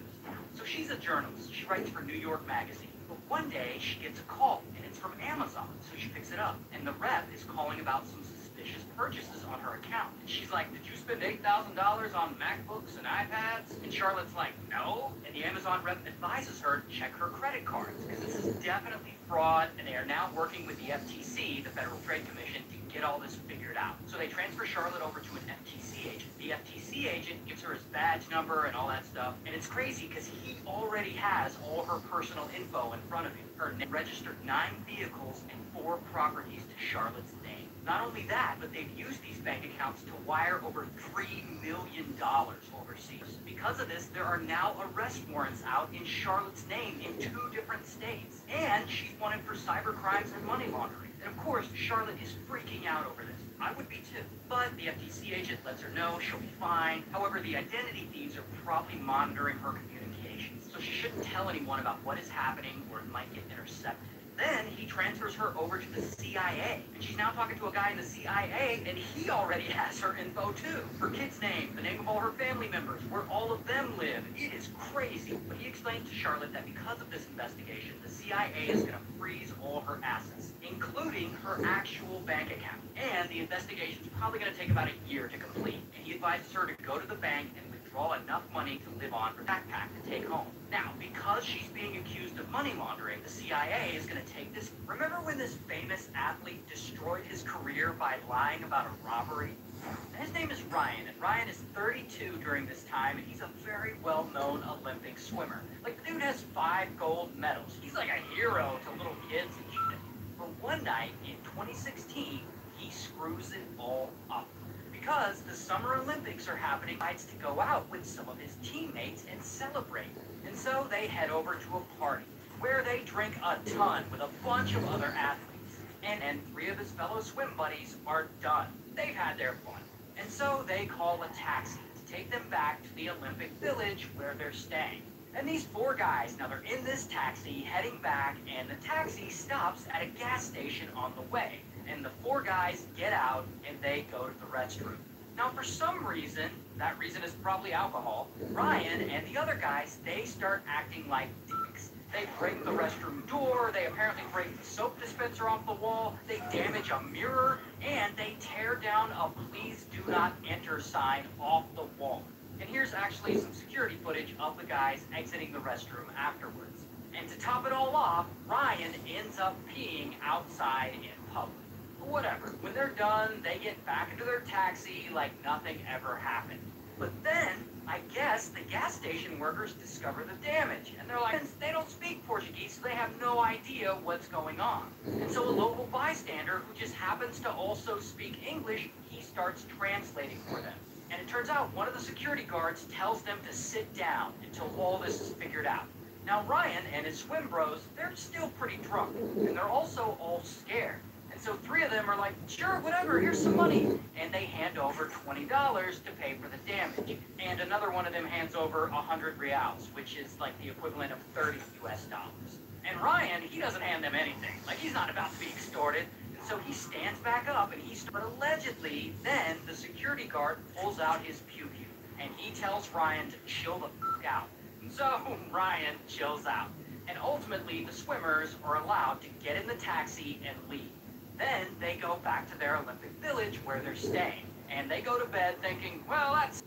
So she's a journalist. She writes for New York Magazine. But one day she gets a call, and it's from Amazon. So she picks it up, and the rep is calling about some suspicious purchases on her account. And she's like, did you spend $8,000 on MacBooks and iPads? And Charlotte's like, no. And the Amazon rep advises her to check her credit cards, because this is definitely fraud, and they are now working with the FTC, the Federal Trade Commission, to get all this figured out. So they transfer Charlotte over to an FTC agent. The FTC agent gives her his badge number and all that stuff. And it's crazy because he already has all her personal info in front of him. Her registered 9 vehicles and 4 properties to Charlotte's name. Not only that, but they've used these bank accounts to wire over $3 million overseas. Because of this, there are now arrest warrants out in Charlotte's name in 2 different states. And she's wanted for cyber crimes and money laundering. And of course, Charlotte is freaking out over this. I would be too. But the FTC agent lets her know she'll be fine. However, the identity thieves are probably monitoring her communications. So she shouldn't tell anyone about what is happening or it might get intercepted. Then he transfers her over to the CIA. And she's now talking to a guy in the CIA, and he already has her info too. Her kid's name, the name of all her family members, where all of them live. It is crazy. But he explains to Charlotte that because of this investigation, the CIA is going to freeze all her assets, including her actual bank account. And the investigation is probably going to take about a year to complete. And he advises her to go to the bank and withdraw enough money to live on for backpack to take home. Now, because she's being accused of money laundering, the CIA is going to take this. Remember when this famous athlete destroyed his career by lying about a robbery? And his name is Ryan, and Ryan is 32 during this time, and he's a very well-known Olympic swimmer. Like, the dude has 5 gold medals. He's like a hero to little kids and shit. But one night in 2016, he screws it all up. Because the Summer Olympics are happening, he decides to go out with some of his teammates and celebrate. And so they head over to a party where they drink a ton with a bunch of other athletes. And 3 of his fellow swim buddies are done. They've had their fun. And so they call a taxi to take them back to the Olympic Village where they're staying. And these four guys, now they're in this taxi heading back, and the taxi stops at a gas station on the way. And the four guys get out and they go to the restroom. Now for some reason, that reason is probably alcohol, Ryan and the other guys, they start acting like dicks. They break the restroom door, they apparently break the soap dispenser off the wall, they damage a mirror, and they tear down a please do not enter sign off the wall. And here's actually some security footage of the guys exiting the restroom afterwards. And to top it all off, Ryan ends up peeing outside in public. But whatever, when they're done, they get back into their taxi like nothing ever happened. But then, I guess the gas station workers discover the damage. And they're like, they don't speak Portuguese, so they have no idea what's going on. And so a local bystander who just happens to also speak English, he starts translating for them. And it turns out one of the security guards tells them to sit down until all this is figured out. Now Ryan and his swim bros, they're still pretty drunk, and they're also all scared. And so three of them are like, sure, whatever, here's some money. And they hand over $20 to pay for the damage. And another one of them hands over 100 reals, which is like the equivalent of $30 US. And Ryan, he doesn't hand them anything. Like, he's not about to be extorted. So he stands back up and but allegedly, then the security guard pulls out his pew-pew and he tells Ryan to chill the f*** out. So Ryan chills out. And ultimately, the swimmers are allowed to get in the taxi and leave. Then they go back to their Olympic village where they're staying. And they go to bed thinking, well, that's...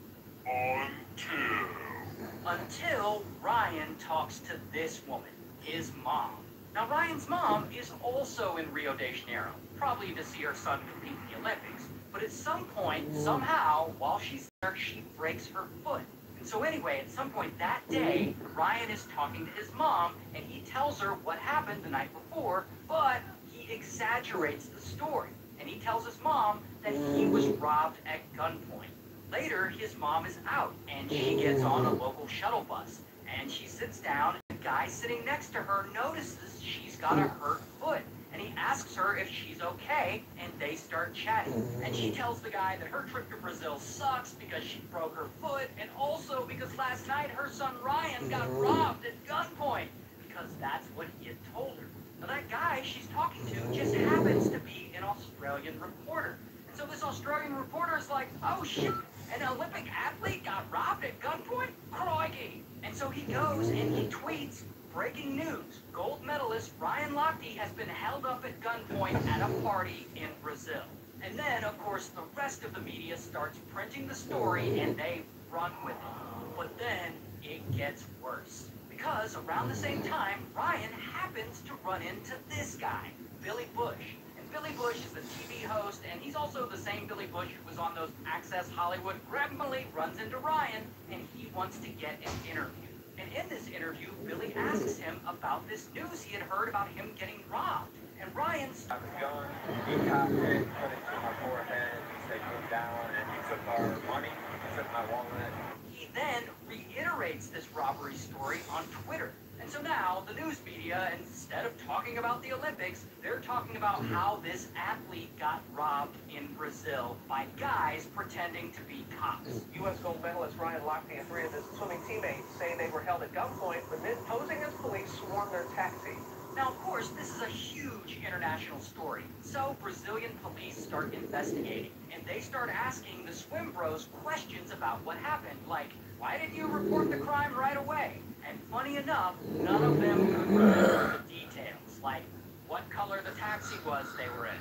Until Ryan talks to this woman, his mom. Now, Ryan's mom is also in Rio de Janeiro, probably to see her son compete in the Olympics. But at some point, somehow, while she's there, she breaks her foot. And so anyway, at some point that day, Ryan is talking to his mom, and he tells her what happened the night before, but he exaggerates the story. And he tells his mom that he was robbed at gunpoint. Later, his mom is out, and she gets on a local shuttle bus. And she sits down, and the guy sitting next to her notices she's got a hurt foot. And he asks her if she's okay, and they start chatting. And she tells the guy that her trip to Brazil sucks because she broke her foot, and also because last night her son Ryan got robbed at gunpoint, because that's what he had told her. Now that guy she's talking to just happens to be an Australian reporter. And so this Australian reporter is like, oh shit, an Olympic athlete got robbed at gunpoint? Crikey! And so he goes and he tweets, breaking news, gold medalist Ryan Lochte has been held up at gunpoint at a party in Brazil. And then, of course, the rest of the media starts printing the story and they run with it. But then it gets worse. Because around the same time, Ryan happens to run into this guy, Billy Bush. And Billy Bush is a TV host, and he's also the same Billy Bush who was on those Access Hollywood. Billy runs into Ryan, and he wants to get an interview. And in this interview, Billy asks him about this news he had heard about him getting robbed. And Ryan's...
I was young, he cocked it, put it to my forehead, he said, move down, and he took our money, he took my wallet.
He then reiterates this robbery story on Twitter. And so now, the news media, instead of talking about the Olympics, they're talking about how this athlete got robbed in Brazil by guys pretending to be cops.
U.S. gold medalist Ryan Lochte and three of his swimming teammates say they were held at gunpoint, but then posing as police swarmed their taxi.
Now, of course, this is a huge international story. So Brazilian police start investigating, and they start asking the swim bros questions about what happened, like, why didn't you report the crime right away? And funny enough, none of them could remember the details, like what color the taxi was they were in.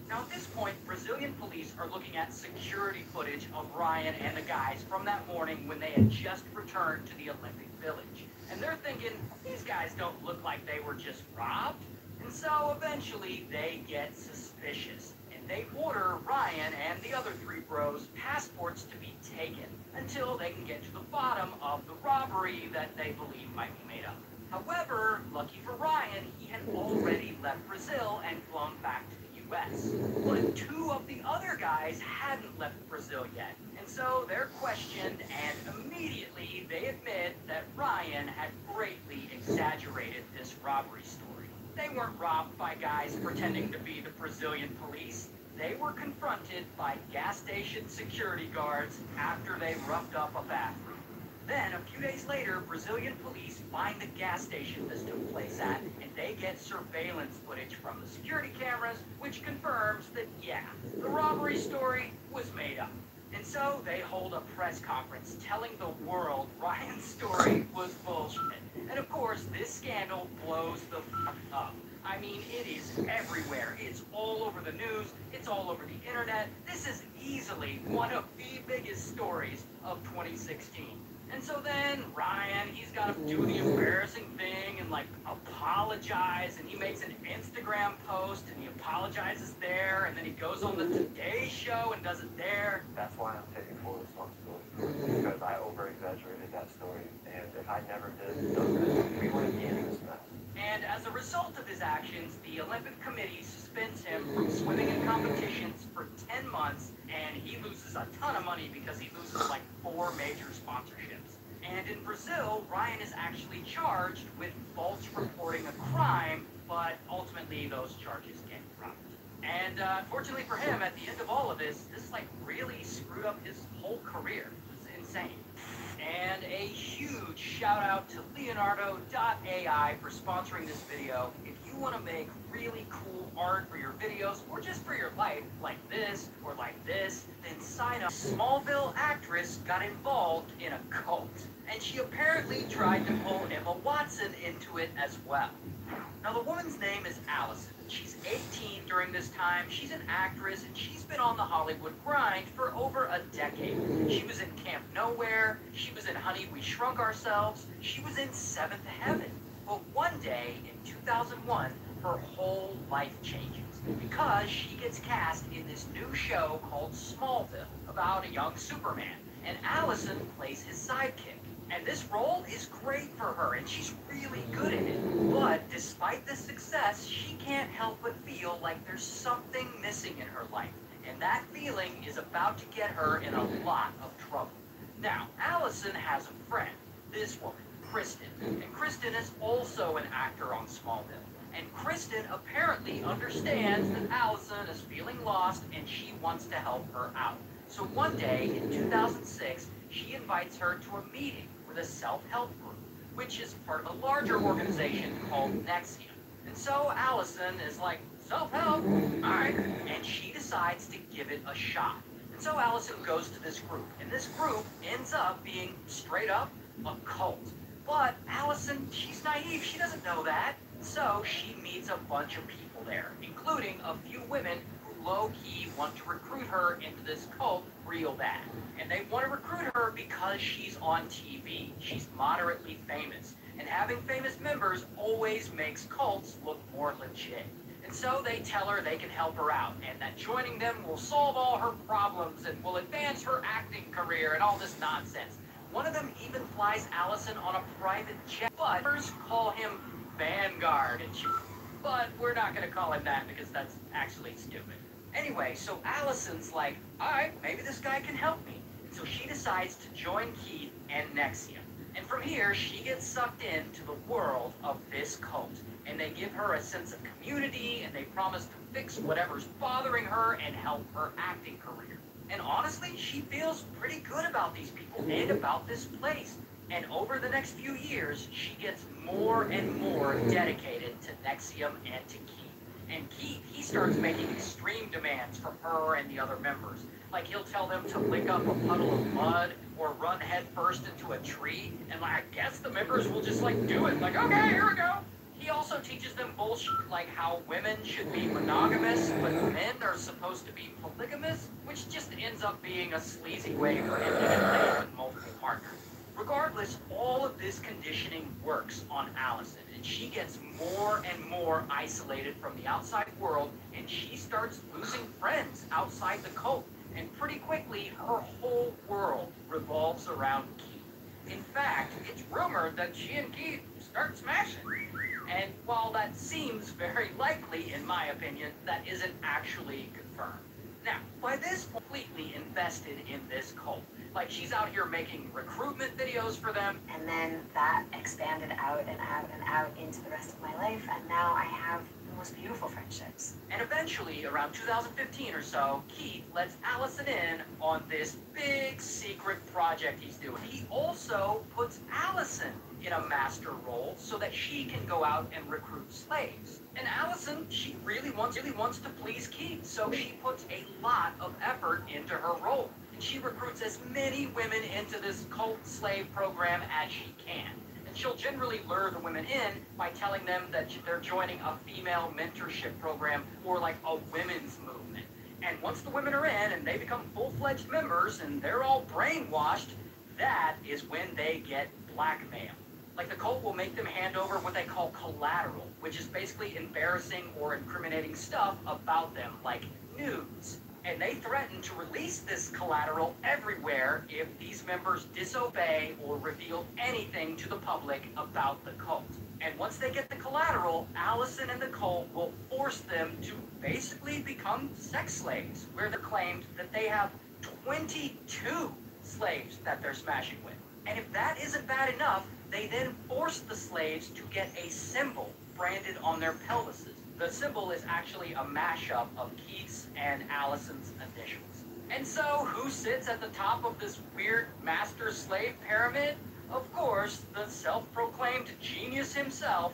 Now, at this point, Brazilian police are looking at security footage of Ryan and the guys from that morning when they had just returned to the Olympic Village. And they're thinking, these guys don't look like they were just robbed. And so eventually they get suspicious. And they order Ryan and the other three bros passports to be taken until they can get to the bottom of the robbery that they believe might be made up. However, lucky for Ryan, he had already left Brazil and flown back to the U.S. But two of the other guys hadn't left Brazil yet. And so they're questioned, and immediately they admit that Ryan had greatly exaggerated this robbery story. They weren't robbed by guys pretending to be the Brazilian police. They were confronted by gas station security guards after they roughed up a bathroom. Then, a few days later, Brazilian police find the gas station this took place at, and they get surveillance footage from the security cameras, which confirms that, yeah, the robbery story was made up. And so they hold a press conference telling the world Ryan's story was bullshit. And of course, this scandal blows the fuck up. I mean, it is everywhere. It's all over the news. It's all over the internet. This is easily one of the biggest stories of 2016. And so then Ryan, he's got to do the embarrassing thing and like apologize, and he makes an Instagram post and he apologizes there, and then he goes on the Today Show and does it there.
That's why I'm taking full responsibility, because I over-exaggerated that story, and if I never did those things, we wouldn't be in this mess.
And as a result of his actions, the Olympic Committee suspends him from swimming in competitions for 10 months, and he loses a ton of money because he loses like 4 major sponsorships. And in Brazil, Ryan is actually charged with false reporting a crime, but ultimately those charges get dropped. And unfortunately for him, at the end of all of this like really screwed up his whole career. It's insane. And a huge shout out to Leonardo.ai for sponsoring this video. If you want to make really cool art for your videos or just for your life, like this or like this, then sign up. Smallville actress got involved in a cult, and she apparently tried to pull Emma Watson into it as well. Now the woman's name is Allison. She's 18 during this time. She's an actress, and she's been on the Hollywood grind for over a decade. She was in Camp Nowhere. She was in Honey, We Shrunk Ourselves. She was in Seventh Heaven. But one day in 2001, her whole life changes because she gets cast in this new show called Smallville about a young Superman, and Allison plays his sidekick. And this role is great for her, and she's really good at it. But despite the success, she can't help but feel like there's something missing in her life. And that feeling is about to get her in a lot of trouble. Now, Allison has a friend, this woman, Kristen. And Kristen is also an actor on Smallville. And Kristen apparently understands that Allison is feeling lost, and she wants to help her out. So one day in 2006, she invites her to a meeting with a self-help group, which is part of a larger organization called Nixfinity. And so Allison is like, self-help? All right. And she decides to give it a shot. And so Allison goes to this group, and this group ends up being straight up a cult. But Allison, she's naive. She doesn't know that. So she meets a bunch of people there, including a few women who low-key want to recruit her into this cult real bad. And they want to recruit her because she's on TV. She's moderately famous. And having famous members always makes cults look more legit. And so they tell her they can help her out, and that joining them will solve all her problems and will advance her acting career and all this nonsense. One of them even flies Allison on a private jet, but others call him Vanguard, but we're not going to call him that because that's actually stupid. Anyway, so Allison's like, alright, maybe this guy can help me. And so she decides to join Keith and Nexia. And from here, she gets sucked into the world of this cult. And they give her a sense of community, and they promise to fix whatever's bothering her and help her acting career. And honestly, she feels pretty good about these people and about this place. And over the next few years, she gets more and more dedicated to Nexium and to Keith. And Keith, he starts making extreme demands from her and the other members. Like, he'll tell them to lick up a puddle of mud or run headfirst into a tree. And like, I guess the members will just like do it. Like, okay, here we go. He also teaches them bullshit like how women should be monogamous, but men are supposed to be polygamous, which just ends up being a sleazy way for him to get laid with multiple partners. Regardless, all of this conditioning works on Allison, and she gets more and more isolated from the outside world, and she starts losing friends outside the cult. And pretty quickly, her whole world revolves around Keith. In fact, it's rumored that she and Keith start smashing. And while that seems very likely, in my opinion, that isn't actually confirmed. Now, by this point, completely invested in this cult. Like, she's out here making recruitment videos for them.
And then that expanded out and out and out into the rest of my life, and now I have the most beautiful friendships.
And eventually, around 2015 or so, Keith lets Allison in on this big secret project. project he's doing. He also puts Allison in a master role so that she can go out and recruit slaves. And Allison, she really wants to please Keith, so she puts a lot of effort into her role. And she recruits as many women into this cult slave program as she can. And she'll generally lure the women in by telling them that they're joining a female mentorship program or like a women's movement. And once the women are in and they become full-fledged members and they're all brainwashed, that is when they get blackmail. Like the cult will make them hand over what they call collateral, which is basically embarrassing or incriminating stuff about them, like nudes. And they threaten to release this collateral everywhere if these members disobey or reveal anything to the public about the cult. And once they get the collateral, Allison and the cult will force them to basically become sex slaves, where they're claimed that they have 22 slaves that they're smashing with. And if that isn't bad enough, they then force the slaves to get a symbol branded on their pelvises. The symbol is actually a mashup of Keith's and Allison's initials. And so, who sits at the top of this weird master slave pyramid? Of course, the self-proclaimed genius himself,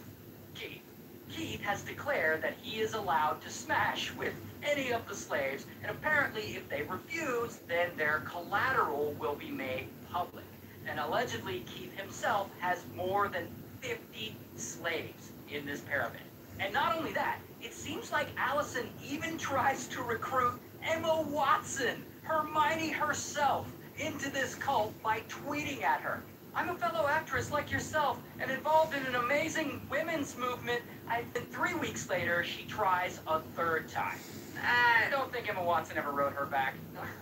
Keith. Keith has declared that he is allowed to smash with any of the slaves, and apparently if they refuse, then their collateral will be made public. And allegedly, Keith himself has more than 50 slaves in this pyramid. And not only that, it seems like Allison even tries to recruit Emma Watson, Hermione herself, into this cult by tweeting at her. I'm a fellow actress like yourself and involved in an amazing women's movement. And 3 weeks later, she tries a third time. I don't think Emma Watson ever wrote her back.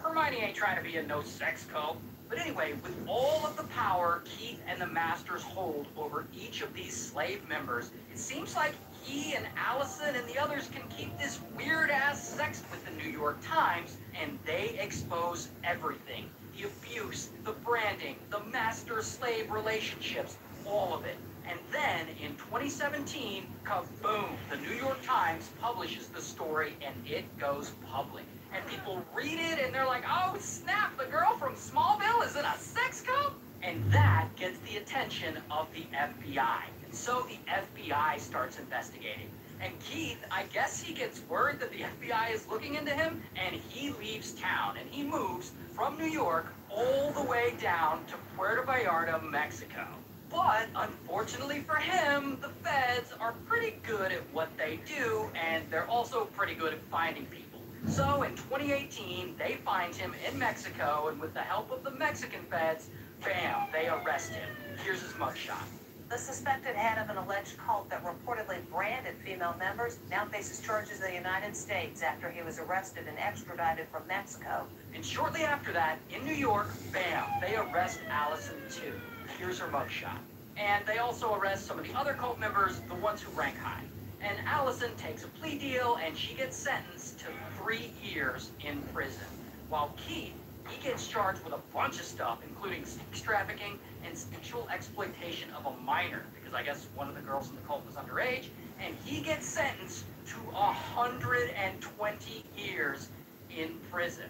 Hermione ain't trying to be a no-sex cult. But anyway, with all of the power Keith and the Masters hold over each of these slave members, it seems like he and Allison and the others can keep this weird-ass sex with the New York Times, and they expose everything. The abuse, the branding, the master-slave relationships, all of it. And then, in 2017, kaboom, the New York Times publishes the story and it goes public. And people read it and they're like, oh snap, the girl from Smallville is in a sex cult? And that gets the attention of the FBI. And so the FBI starts investigating. And Keith, I guess he gets word that the FBI is looking into him, and he leaves town and he moves from New York all the way down to Puerto Vallarta, Mexico. But unfortunately for him, the feds are pretty good at what they do, and they're also pretty good at finding people. So in 2018, they find him in Mexico, and with the help of the Mexican feds, bam, they arrest him. Here's his mugshot.
The suspected head of an alleged cult that reportedly branded female members now faces charges in the United States after he was arrested and extradited from Mexico.
And shortly after that, in New York, bam, they arrest Allison too. Here's her mugshot. And they also arrest some of the other cult members, the ones who rank high. And Allison takes a plea deal and she gets sentenced to 3 years in prison. While Keith, he gets charged with a bunch of stuff, including sex trafficking and sexual exploitation of a minor, because I guess one of the girls in the cult was underage, and he gets sentenced to 120 years in prison.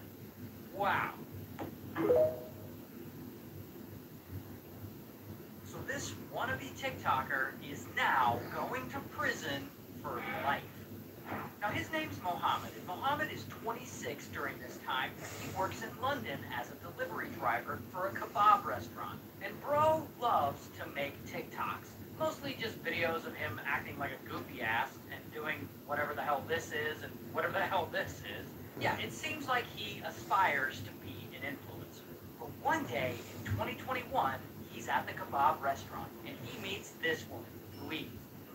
Wow. So this wannabe TikToker is now going to prison for life. Now his name's Mohammed, and Mohammed is 26 during this time. He works in London as a delivery driver for a kebab restaurant. And bro loves to make TikToks. Mostly just videos of him acting like a goofy ass and doing whatever the hell this is and whatever the hell this is. Yeah, it seems like he aspires to be an influencer. But one day in 2021, he's at the kebab restaurant and he meets this woman, Louise.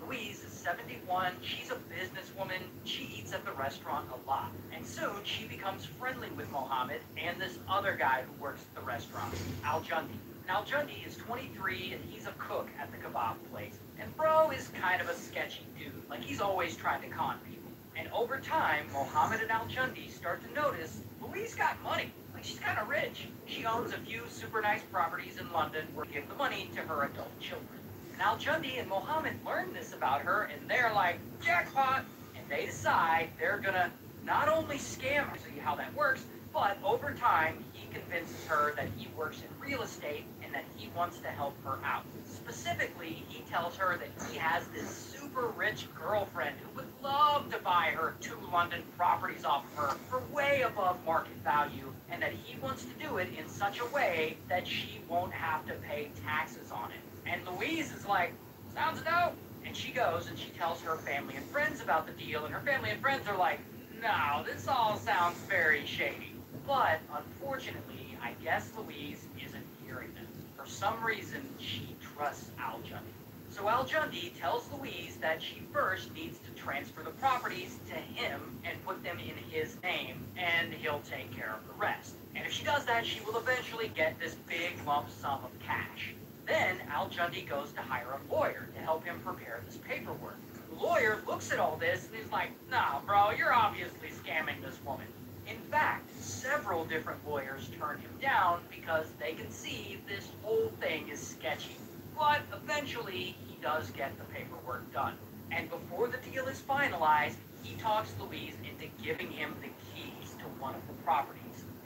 Louise is 71, she's a businesswoman, she eats at the restaurant a lot. And soon she becomes friendly with Mohammed and this other guy who works at the restaurant, Al-Jundi. Al-Jundi is 23 and he's a cook at the kebab place. And bro is kind of a sketchy dude, like he's always trying to con people. And over time, Mohammed and Al-Jundi start to notice Louise got money, like she's kind of rich. She owns a few super nice properties in London where she gives the money to her adult children. Al-Jundi and Mohammed learn this about her, and they're like, jackpot! And they decide they're gonna not only scam her, see how that works, but over time, he convinces her that he works in real estate and that he wants to help her out. Specifically, he tells her that he has this super rich girlfriend who would love to buy her 2 London properties off of her for way above market value, and that he wants to do it in such a way that she won't have to pay taxes on it. And Louise is like, sounds dope. And she goes and she tells her family and friends about the deal, and her family and friends are like, no, this all sounds very shady. But unfortunately, I guess Louise isn't hearing them. For some reason, she trusts Al Jundy. So Al Jundy tells Louise that she first needs to transfer the properties to him and put them in his name, and he'll take care of the rest. And if she does that, she will eventually get this big lump sum of cash. Then Al Jundy goes to hire a lawyer to help him prepare this paperwork. The lawyer looks at all this and he's like, nah, bro, you're obviously scamming this woman. In fact, several different lawyers turn him down because they can see this whole thing is sketchy. But eventually, he does get the paperwork done. And before the deal is finalized, he talks Louise into giving him the keys to one of the properties.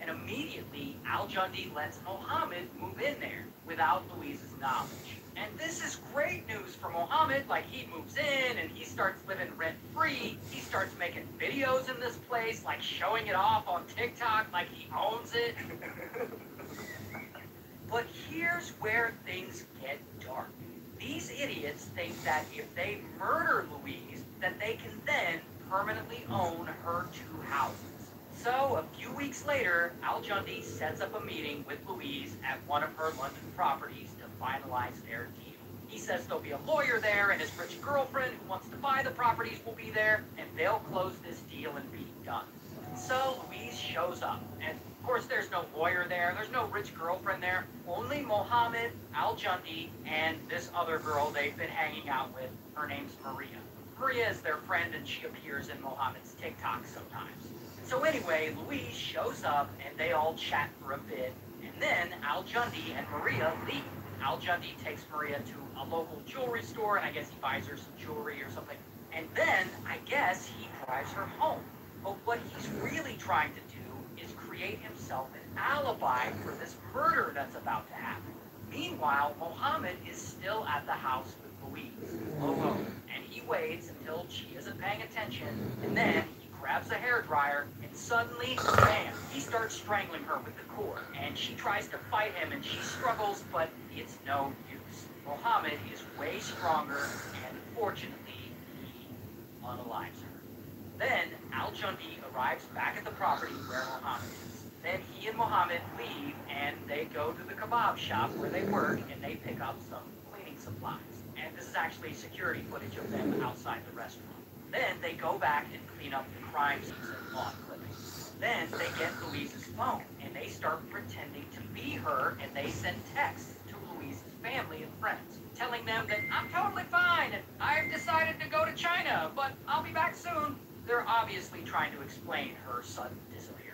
And immediately, Al Jundy lets Mohammed move in there without Louise's knowledge. And this is great news for Mohammed. Like, he moves in and he starts living rent-free. He starts making videos in this place, like showing it off on TikTok like he owns it. But here's where things get dark. These idiots think that if they murder Louise, that they can then permanently own her 2 houses. So, a few weeks later, Al Jundy sets up a meeting with Louise at one of her London properties to finalize their deal. He says there'll be a lawyer there, and his rich girlfriend who wants to buy the properties will be there, and they'll close this deal and be done. So, Louise shows up, and of course there's no lawyer there, there's no rich girlfriend there, only Mohammed, Al Jundy, and this other girl they've been hanging out with. Her name's Maria. Maria is their friend, and she appears in Mohammed's TikTok sometimes. So anyway, Louise shows up, and they all chat for a bit, and then Al Jundy and Maria leave. Al Jundy takes Maria to a local jewelry store, and I guess he buys her some jewelry or something. And then, I guess, he drives her home. But what he's really trying to do is create himself an alibi for this murder that's about to happen. Meanwhile, Mohammed is still at the house with Louise, alone, and he waits until she isn't paying attention, and then grabs a hairdryer, and suddenly, bam, he starts strangling her with the cord. And she tries to fight him, and she struggles, but it's no use. Mohammed is way stronger, and fortunately, he unalives her. Then, Al Jundy arrives back at the property where Mohammed is. Then he and Mohammed leave, and they go to the kebab shop where they work, and they pick up some cleaning supplies. And this is actually security footage of them outside the restaurant. Then they go back and clean up the crime scene and lawn clippings. Then they get Louise's phone, and they start pretending to be her, and they send texts to Louise's family and friends, telling them that I'm totally fine, and I've decided to go to China, but I'll be back soon. They're obviously trying to explain her sudden disappearance.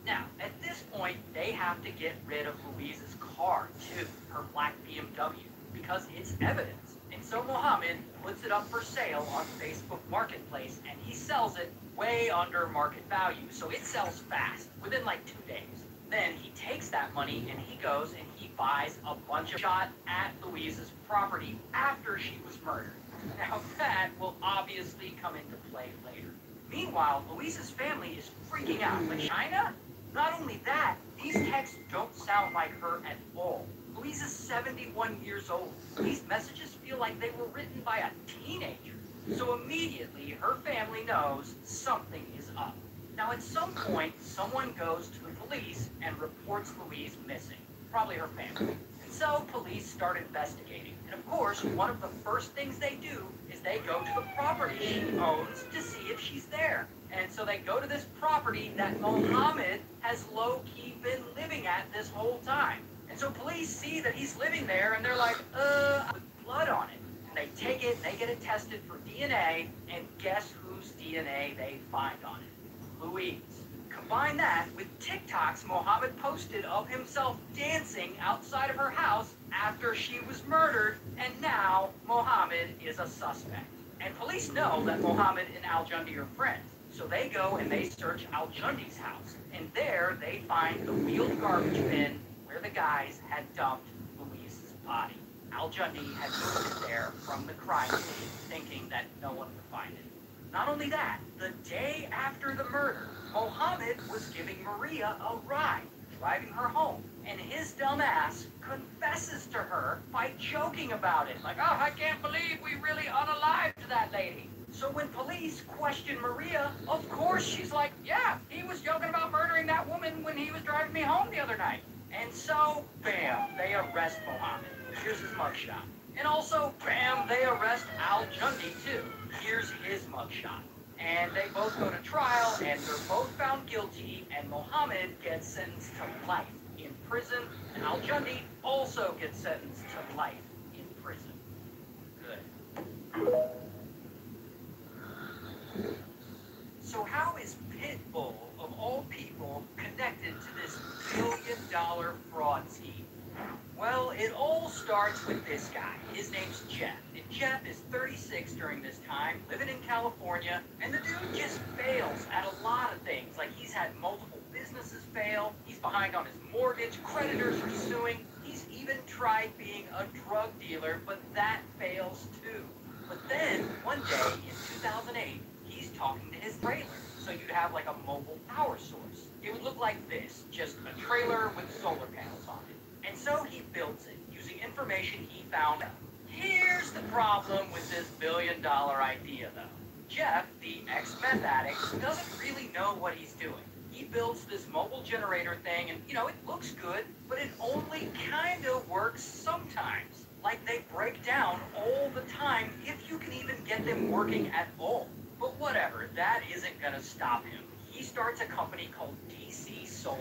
Now, at this point, they have to get rid of Louise's car, too, her black BMW, because it's evidence. And so Mohammed puts it up for sale on Facebook Marketplace, and he sells it way under market value. So it sells fast, within like 2 days. Then he takes that money and he goes and he buys a bunch of shot at Louise's property after she was murdered. Now that will obviously come into play later. Meanwhile, Louise's family is freaking out. Like, China? Not only that, these texts don't sound like her at all. Louise is 71 years old. These messages feel like they were written by a teenager. So immediately, her family knows something is up. Now, at some point, someone goes to the police and reports Louise missing. Probably her family. And so, police start investigating. And of course, one of the first things they do is they go to the property she owns to see if she's there. And so they go to this property that Mohammed has low-key been living at this whole time. And so police see that he's living there, and they're like, with blood on it. And they take it, they get it tested for DNA, and guess whose DNA they find on it? Louise. Combine that with TikToks Mohammed posted of himself dancing outside of her house after she was murdered, and now Mohammed is a suspect. And police know that Mohammed and Al Jundy are friends. So they go and they search Al Jundi's house. And there they find the wheeled garbage bin where the guys had dumped Louise's body. Al Jundi had moved it there from the crime scene, thinking that no one would find it. Not only that, the day after the murder, Mohammed was giving Maria a ride, driving her home. And his dumb ass confesses to her by joking about it. Like, oh, I can't believe we really unalived that lady. So when police question Maria, of course she's like, yeah, he was joking about murdering that woman when he was driving me home the other night. And so, bam, they arrest Mohammed. Here's his mugshot. And also, bam, they arrest Al Jundi too. Here's his mugshot. And they both go to trial, and they're both found guilty, and Mohammed gets sentenced to life in prison, and Al Jundi also gets sentenced to life in prison. Good. So how is Pitbull, of all people, connected to this billion-dollar fraud scheme? Well, it all starts with this guy. His name's Jeff. And Jeff is 36 during this time, living in California, and the dude just fails at a lot of things. Like, he's had multiple businesses fail, he's behind on his mortgage, creditors are suing, he's even tried being a drug dealer, but that fails too. But then, one day in 2008, he's talking to his trailer. So you'd have like a mobile power source. It would look like this, just a trailer with solar panels on it. And so he builds it using information he found out. Here's the problem with this billion-dollar idea, though. Jeff, the ex-meth addict, doesn't really know what he's doing. He builds this mobile generator thing, and, you know, it looks good, but it only kind of works sometimes. Like, they break down all the time, if you can even get them working at all. But whatever, that isn't going to stop him. He starts a company called DC Solar.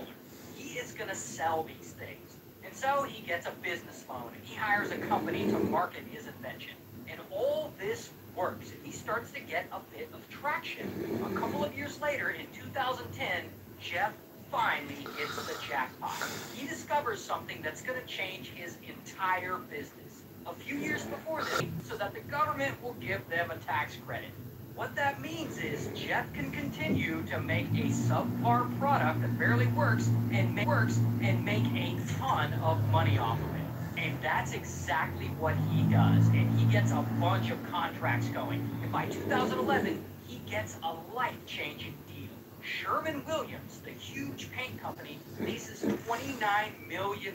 He is going to sell these things. And so he gets a business loan, and he hires a company to market his invention. And all this works, and he starts to get a bit of traction. A couple of years later, in 2010, Jeff finally hits the jackpot. He discovers something that's going to change his entire business. A few years before this, so that the government will give them a tax credit. What that means is Jeff can continue to make a subpar product that barely works and make a ton of money off of it. And that's exactly what he does. And he gets a bunch of contracts going. And by 2011, he gets a life-changing deal. Sherwin-Williams, the huge paint company, leases $29 million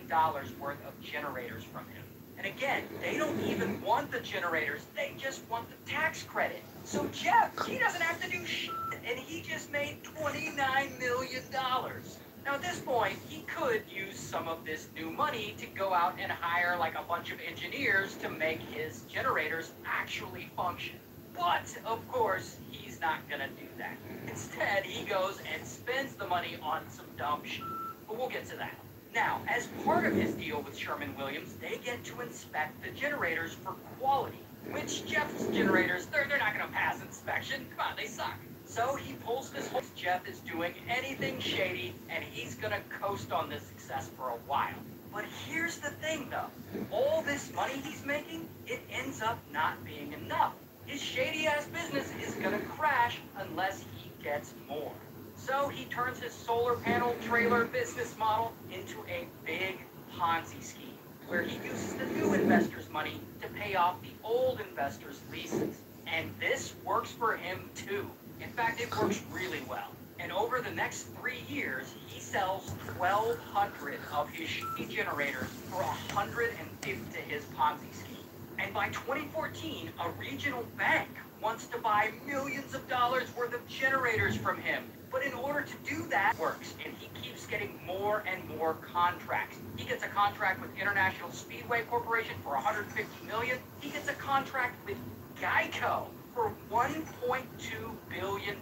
worth of generators from him. And again, they don't even want the generators, they just want the tax credit. So Jeff, he doesn't have to do shit, and he just made $29 million. Now at this point, he could use some of this new money to go out and hire like a bunch of engineers to make his generators actually function. But, of course, he's not gonna do that. Instead, he goes and spends the money on some dumb shit. But we'll get to that. Now, as part of his deal with Sherwin-Williams, they get to inspect the generators for quality, which Jeff's generators, they're not going to pass inspection. Come on, they suck. So he pulls this whole Jeff is doing anything shady, and he's going to coast on this success for a while. But here's the thing, though. All this money he's making, it ends up not being enough. His shady-ass business is going to crash unless he gets more. So he turns his solar panel trailer business model into a big Ponzi scheme, where he uses the new investors' money to pay off the old investors' leases. And this works for him too. In fact, it works really well. And over the next 3 years, he sells 1,200 of his shitty generators for $150 to his Ponzi scheme. And by 2014, a regional bank wants to buy millions of dollars worth of generators from him. But in order to do that, it works, and he keeps getting more and more contracts. He gets a contract with International Speedway Corporation for $150 million. He gets a contract with Geico for $1.2 billion.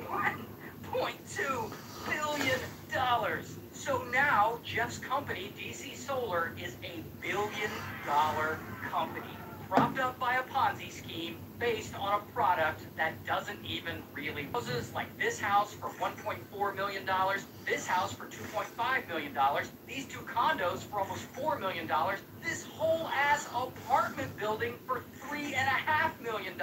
$1.2 billion. So now Jeff's company, DC Solar, is a billion-dollar company, propped up by a Ponzi scheme based on a product that doesn't even really houses like this house for $1.4 million, this house for $2.5 million, these two condos for almost $4 million, this whole ass apartment building for $3.5 million.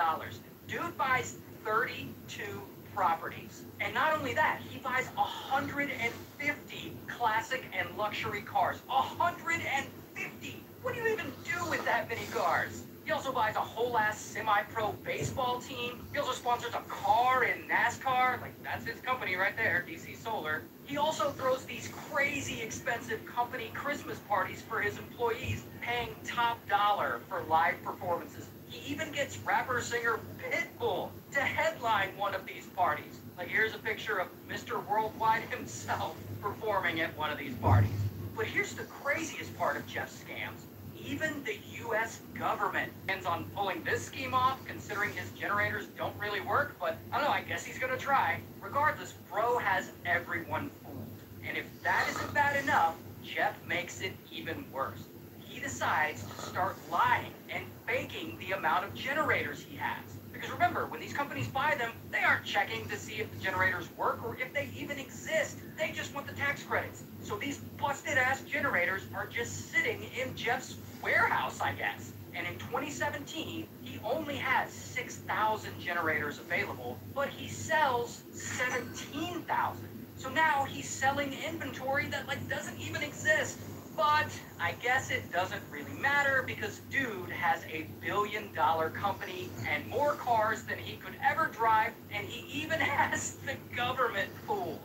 Dude buys 32 properties. And not only that, he buys 150 classic and luxury cars. 150! What do you even do with that many cars? He also buys a whole-ass semi-pro baseball team. He also sponsors a car in NASCAR. Like, that's his company right there, DC Solar. He also throws these crazy expensive company Christmas parties for his employees, paying top dollar for live performances. He even gets rapper-singer Pitbull to headline one of these parties. Like, here's a picture of Mr. Worldwide himself performing at one of these parties. But here's the craziest part of Jeff's scams. Even the U.S. government ends on pulling this scheme off, considering his generators don't really work, but I don't know, I guess he's gonna try. Regardless, bro has everyone fooled. And if that isn't bad enough, Jeff makes it even worse. He decides to start lying and faking the amount of generators he has. Because remember, when these companies buy them, they aren't checking to see if the generators work or if they even exist. They just want the tax credits. So these busted-ass generators are just sitting in Jeff's warehouse, I guess. And in 2017, he only has 6,000 generators available, but he sells 17,000. So now he's selling inventory that, like, doesn't even exist. But I guess it doesn't really matter because dude has a billion-dollar company and more cars than he could ever drive, and he even has the government fooled.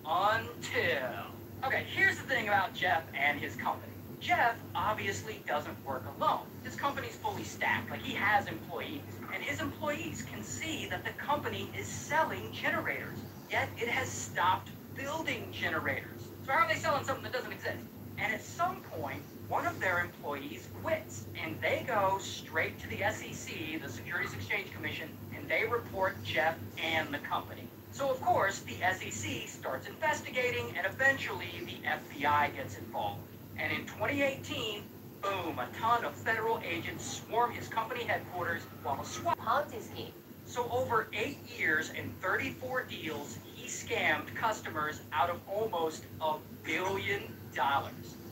Until... Okay, here's the thing about Jeff and his company. Jeff obviously doesn't work alone. His company's fully staffed, like he has employees, and his employees can see that the company is selling generators, yet it has stopped building generators. So how are they selling something that doesn't exist? And at some point, one of their employees quits, and they go straight to the SEC, the Securities Exchange Commission, and they report Jeff and the company. So of course, the SEC starts investigating, and eventually the FBI gets involved. And in 2018, boom, a ton of federal agents swarm his company headquarters while a SWAT
Ponzi scheme.
So over 8 years and 34 deals, he scammed customers out of almost $1 billion.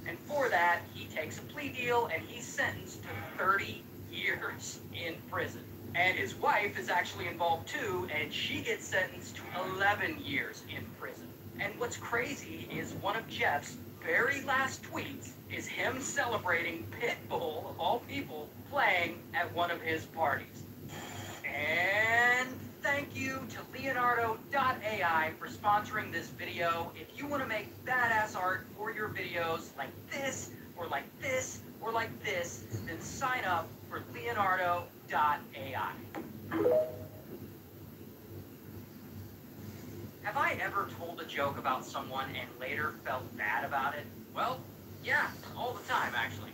And for that, he takes a plea deal and he's sentenced to 30 years in prison. And his wife is actually involved too, and she gets sentenced to 11 years in prison. And what's crazy is one of Jeff's very last tweets is him celebrating Pitbull, of all people, playing at one of his parties. And thank you to Leonardo.ai for sponsoring this video. If you want to make badass art for your videos like this, or like this, or like this, then sign up for Leonardo.ai. Have I ever told a joke about someone and later felt bad about it? Well, yeah, all the time actually.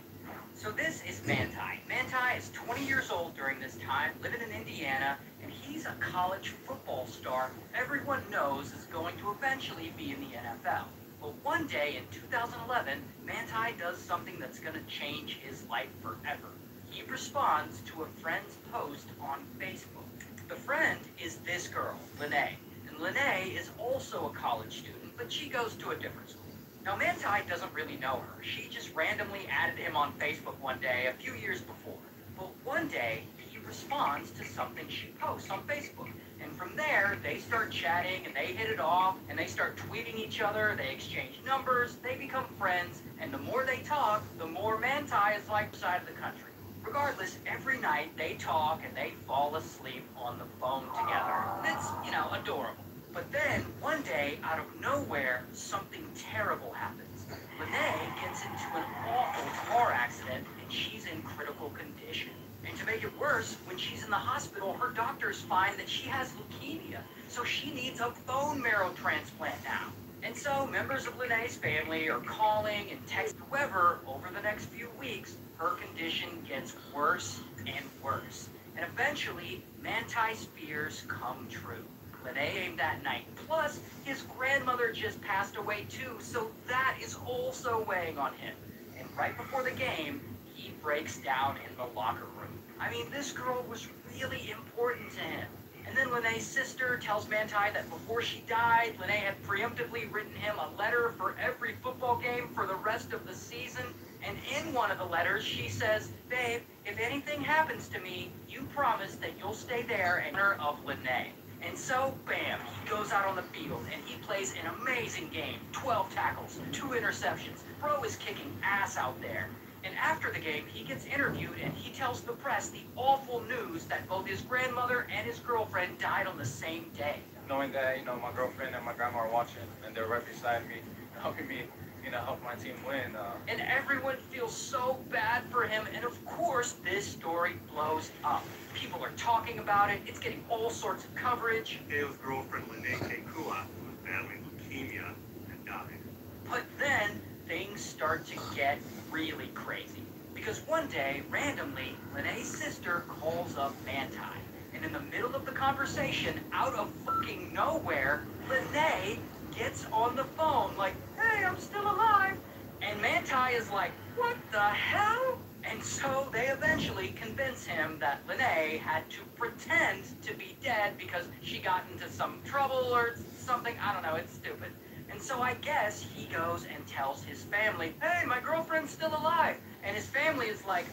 So this is Manti. Manti is 20 years old during this time, living in Indiana, and he's a college football star who everyone knows is going to eventually be in the NFL. But one day in 2011, Manti does something that's going to change his life forever. He responds to a friend's post on Facebook. The friend is this girl, Lene. And Lene is also a college student, but she goes to a different school. Now, Manti doesn't really know her. She just randomly added him on Facebook one day a few years before. But one day, he responds to something she posts on Facebook. And from there, they start chatting, and they hit it off, and they start tweeting each other, they exchange numbers, they become friends, and the more they talk, the more Manti is like the side of the country. Regardless, every night they talk, and they fall asleep on the phone together. It's, adorable. But then, one day, out of nowhere, something terrible happens. Lene gets into an awful car accident, and she's in critical condition. And to make it worse, when she's in the hospital, her doctors find that she has leukemia, so she needs a bone marrow transplant now. And so, members of Lene's family are calling and texting whoever over the next few weeks. Her condition gets worse and worse. And eventually, Manti's fears come true. Lene aimed that night. Plus, his grandmother just passed away too, so that is also weighing on him. And right before the game, he breaks down in the locker room. I mean, this girl was really important to him. And then Lene's sister tells Manti that before she died, Lene had preemptively written him a letter for every football game for the rest of the season. And in one of the letters, she says, "Babe, if anything happens to me, you promise that you'll stay there in honor of Lene." And so, bam, he goes out on the field and he plays an amazing game. 12 tackles, 2 interceptions. Bro is kicking ass out there. And after the game, he gets interviewed and he tells the press the awful news that both his grandmother and his girlfriend died on the same day.
Knowing that, my girlfriend and my grandma are watching and they're right beside me, helping me, help my team win.
And everyone feels so bad for him. And of course, this story blows up. People are talking about it. It's getting all sorts of coverage.
His girlfriend, Lene Kekua, who was battling leukemia and died.
But then things start to get really crazy. Because one day, randomly, Lene's sister calls up Manti. And in the middle of the conversation, out of fucking nowhere, Lene gets on the phone like, hey, I'm still alive. And Manti is like, what the hell? And so they eventually convince him that Lene had to pretend to be dead because she got into some trouble or something. I don't know, it's stupid. And so I guess he goes and tells his family, hey, my girlfriend's still alive. And his family is like,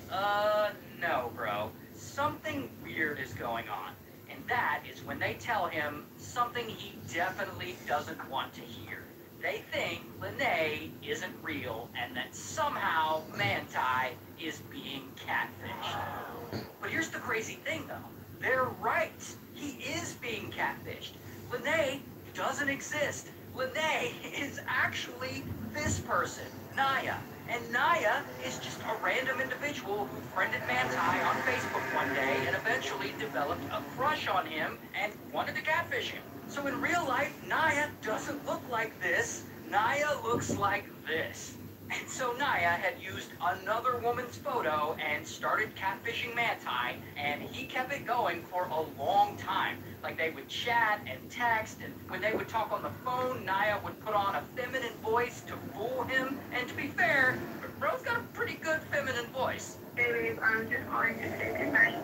no, bro. Something weird is going on. And that is when they tell him something he definitely doesn't want to hear. They think Lene isn't real and that somehow Manti is being catfished. But here's the crazy thing, though. They're right. He is being catfished. Lene doesn't exist. Lene is actually this person, Naya. And Naya is just a random individual who friended Manti on Facebook one day and eventually developed a crush on him and wanted to catfish him. So in real life, Naya doesn't look like this. Naya looks like this. And so Naya had used another woman's photo and started catfishing Manti, and he kept it going for a long time. Like they would chat and text, and when they would talk on the phone, Naya would put on a feminine voice to fool him. And to be fair, bro's got a pretty good feminine voice.
Babies, I'm just going to say goodnight.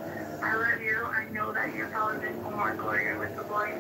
I love you. I know that you're probably more glorious with the boys.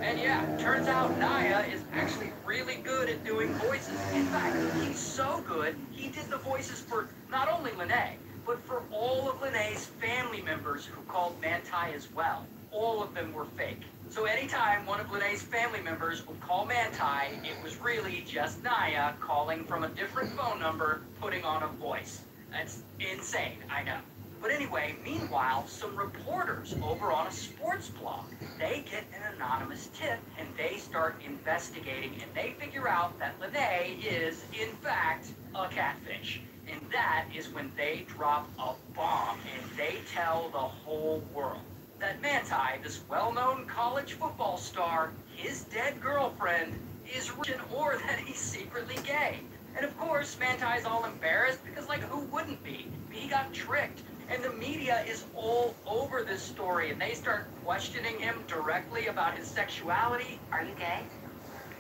And yeah, turns out Naya is actually really good at doing voices. In fact, he's so good, he did the voices for not only Lene, but for all of Lene's family members who called Manti as well. All of them were fake. So anytime one of Lene's family members would call Manti, it was really just Naya calling from a different phone number, putting on a voice. That's insane, I know. But anyway, meanwhile, some reporters over on a sports blog, they get an anonymous tip and they start investigating and they figure out that Lene is, in fact, a catfish. And that is when they drop a bomb and they tell the whole world that Manti, this well-known college football star, his dead girlfriend, is rich or that he's secretly gay. And of course, Manti's all embarrassed because, like, who wouldn't be? He got tricked. And the media is all over this story, and they start questioning him directly about his sexuality.
Are you gay?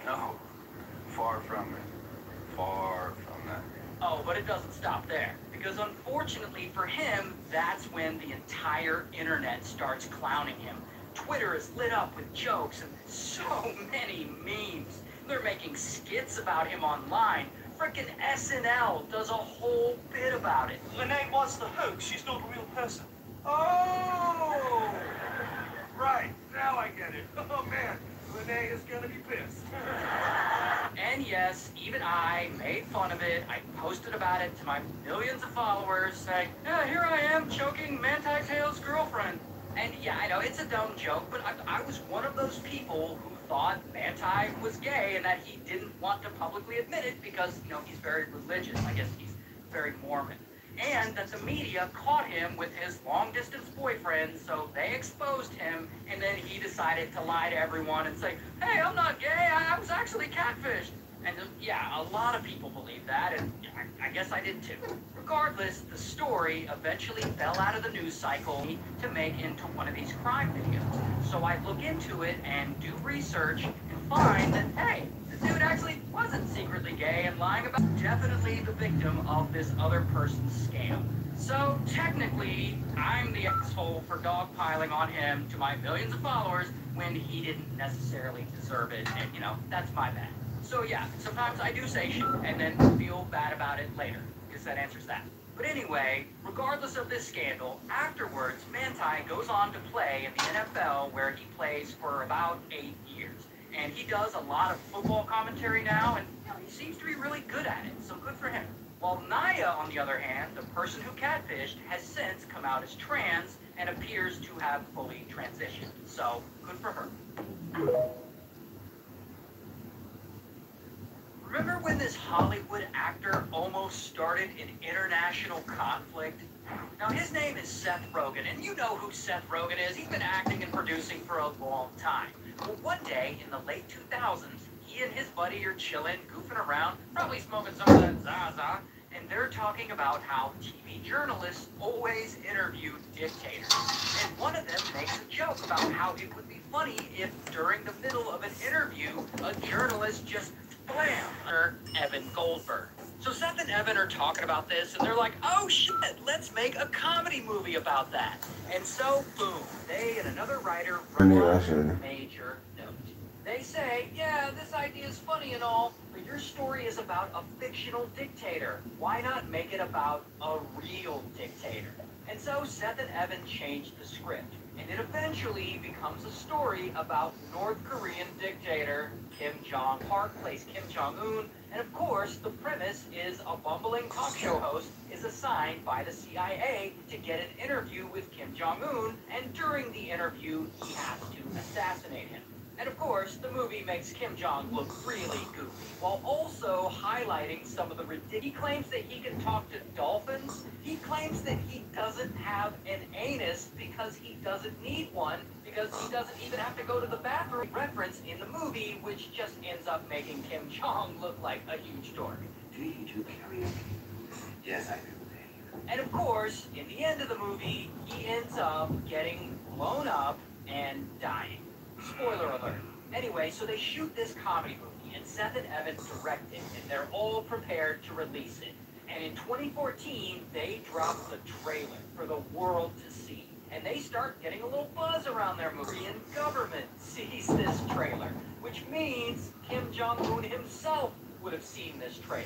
No, far from it. Far from that.
Oh, but it doesn't stop there. Because unfortunately for him, that's when the entire internet starts clowning him. Twitter is lit up with jokes and so many memes. They're making skits about him online. Frickin' SNL does a whole bit about it.
Lene was the hoax. She's not a real person.
Oh! Right, now I get it. Oh man, Lene is gonna be pissed.
And yes, even I made fun of it. I posted about it to my millions of followers saying, yeah, here I am choking Manti Te'o's girlfriend. And yeah, I know, it's a dumb joke, but I was one of those people who thought Manti was gay and that he didn't want to publicly admit it because, he's very religious. I guess he's very Mormon. And that the media caught him with his long-distance boyfriend, so they exposed him, and then he decided to lie to everyone and say, hey, I'm not gay, I was actually catfished. And yeah, a lot of people believe that, and I guess I did too. Regardless, the story eventually fell out of the news cycle to make into one of these crime videos. So I look into it and do research and find that, hey, the dude actually wasn't secretly gay and lying about definitely the victim of this other person's scam. So technically, I'm the asshole for dogpiling on him to my millions of followers when he didn't necessarily deserve it, and that's my bad. So yeah, sometimes I do say shit and then feel bad about it later. Because that answers that. But anyway, regardless of this scandal, afterwards, Manti goes on to play in the NFL, where he plays for about 8 years. And he does a lot of football commentary now, and he seems to be really good at it, so good for him. While Naya, on the other hand, the person who catfished, has since come out as trans and appears to have fully transitioned. So, good for her. Remember when this Hollywood actor almost started an international conflict? Now, his name is Seth Rogen, and you know who Seth Rogen is. He's been acting and producing for a long time. Well, one day in the late 2000s, he and his buddy are chilling, goofing around, probably smoking some of that Zaza, and they're talking about how TV journalists always interview dictators. And one of them makes a joke about how it would be funny if, during the middle of an interview, a journalist just blam, Evan Goldberg. So Seth and Evan are talking about this, and they're like, oh shit, let's make a comedy movie about that. And so, boom, they and another writer wrote a major note. They say, yeah, this idea is funny and all, but your story is about a fictional dictator. Why not make it about a real dictator? And so Seth and Evan changed the script, and it eventually becomes a story about North Korean dictator Kim Jong-Park plays Kim Jong-un, and of course the premise is a bumbling talk show host is assigned by the CIA to get an interview with Kim Jong-un, and during the interview he has to assassinate him. And of course, the movie makes Kim Jong look really goofy, while also highlighting some of the ridiculous. He claims that he can talk to dolphins. He claims that he doesn't have an anus because he doesn't need one, because he doesn't even have to go to the bathroom. Reference in the movie, which just ends up making Kim Jong look like a huge dork.
Do you do karaoke? Yes, I do.
And of course, in the end of the movie, he ends up getting blown up and dying. Spoiler alert. Anyway, so they shoot this comedy movie, and Seth and Evan direct it, and they're all prepared to release it. And in 2014, they drop the trailer for the world to see. And they start getting a little buzz around their movie, and government sees this trailer, which means Kim Jong-un himself would have seen this trailer.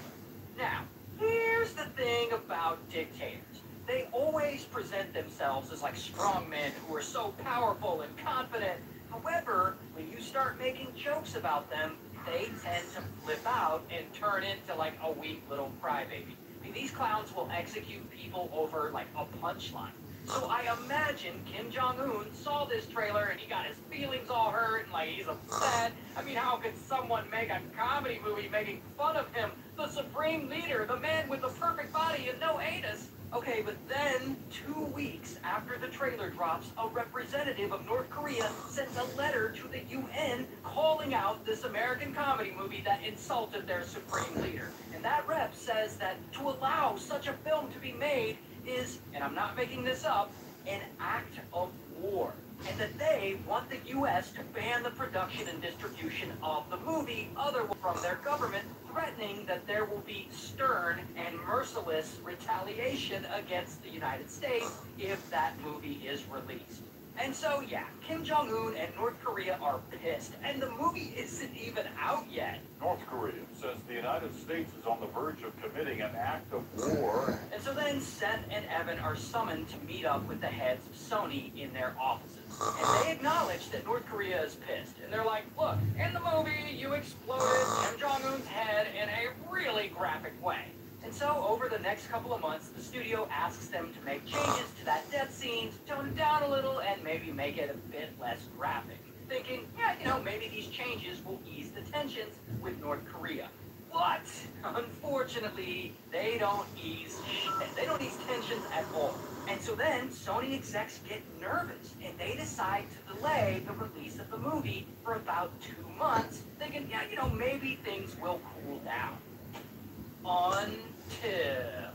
Now, here's the thing about dictators. They always present themselves as like strong men who are so powerful and confident. However, when you start making jokes about them, they tend to flip out and turn into like a weak little crybaby. I mean, these clowns will execute people over like a punchline. So I imagine Kim Jong-un saw this trailer and he got his feelings all hurt and like he's upset. I mean, how could someone make a comedy movie making fun of him, the supreme leader, the man with the perfect body and no anus? Okay, but then, 2 weeks after the trailer drops, a representative of North Korea sends a letter to the UN calling out this American comedy movie that insulted their supreme leader. And that rep says that to allow such a film to be made is, and I'm not making this up, an act of war. And that they want the U.S. to ban the production and distribution of the movie from their government, threatening that there will be stern and merciless retaliation against the United States if that movie is released. And so, yeah, Kim Jong-un and North Korea are pissed, and the movie isn't even out yet.
North Korea says the United States is on the verge of committing an act of war.
And so then Seth and Evan are summoned to meet up with the heads of Sony in their offices. And they acknowledge that North Korea is pissed. And they're like, look, in the movie, you exploded Kim Jong-un's head in a really graphic way. And so, over the next couple of months, the studio asks them to make changes to that death scene, to tone it down a little, and maybe make it a bit less graphic. Thinking, yeah, you know, maybe these changes will ease the tensions with North Korea. But, unfortunately, they don't ease shit. They don't ease tensions at all. And so then, Sony execs get nervous, and they decide to delay the release of the movie for about 2 months, thinking, yeah, you know, maybe things will cool down. Until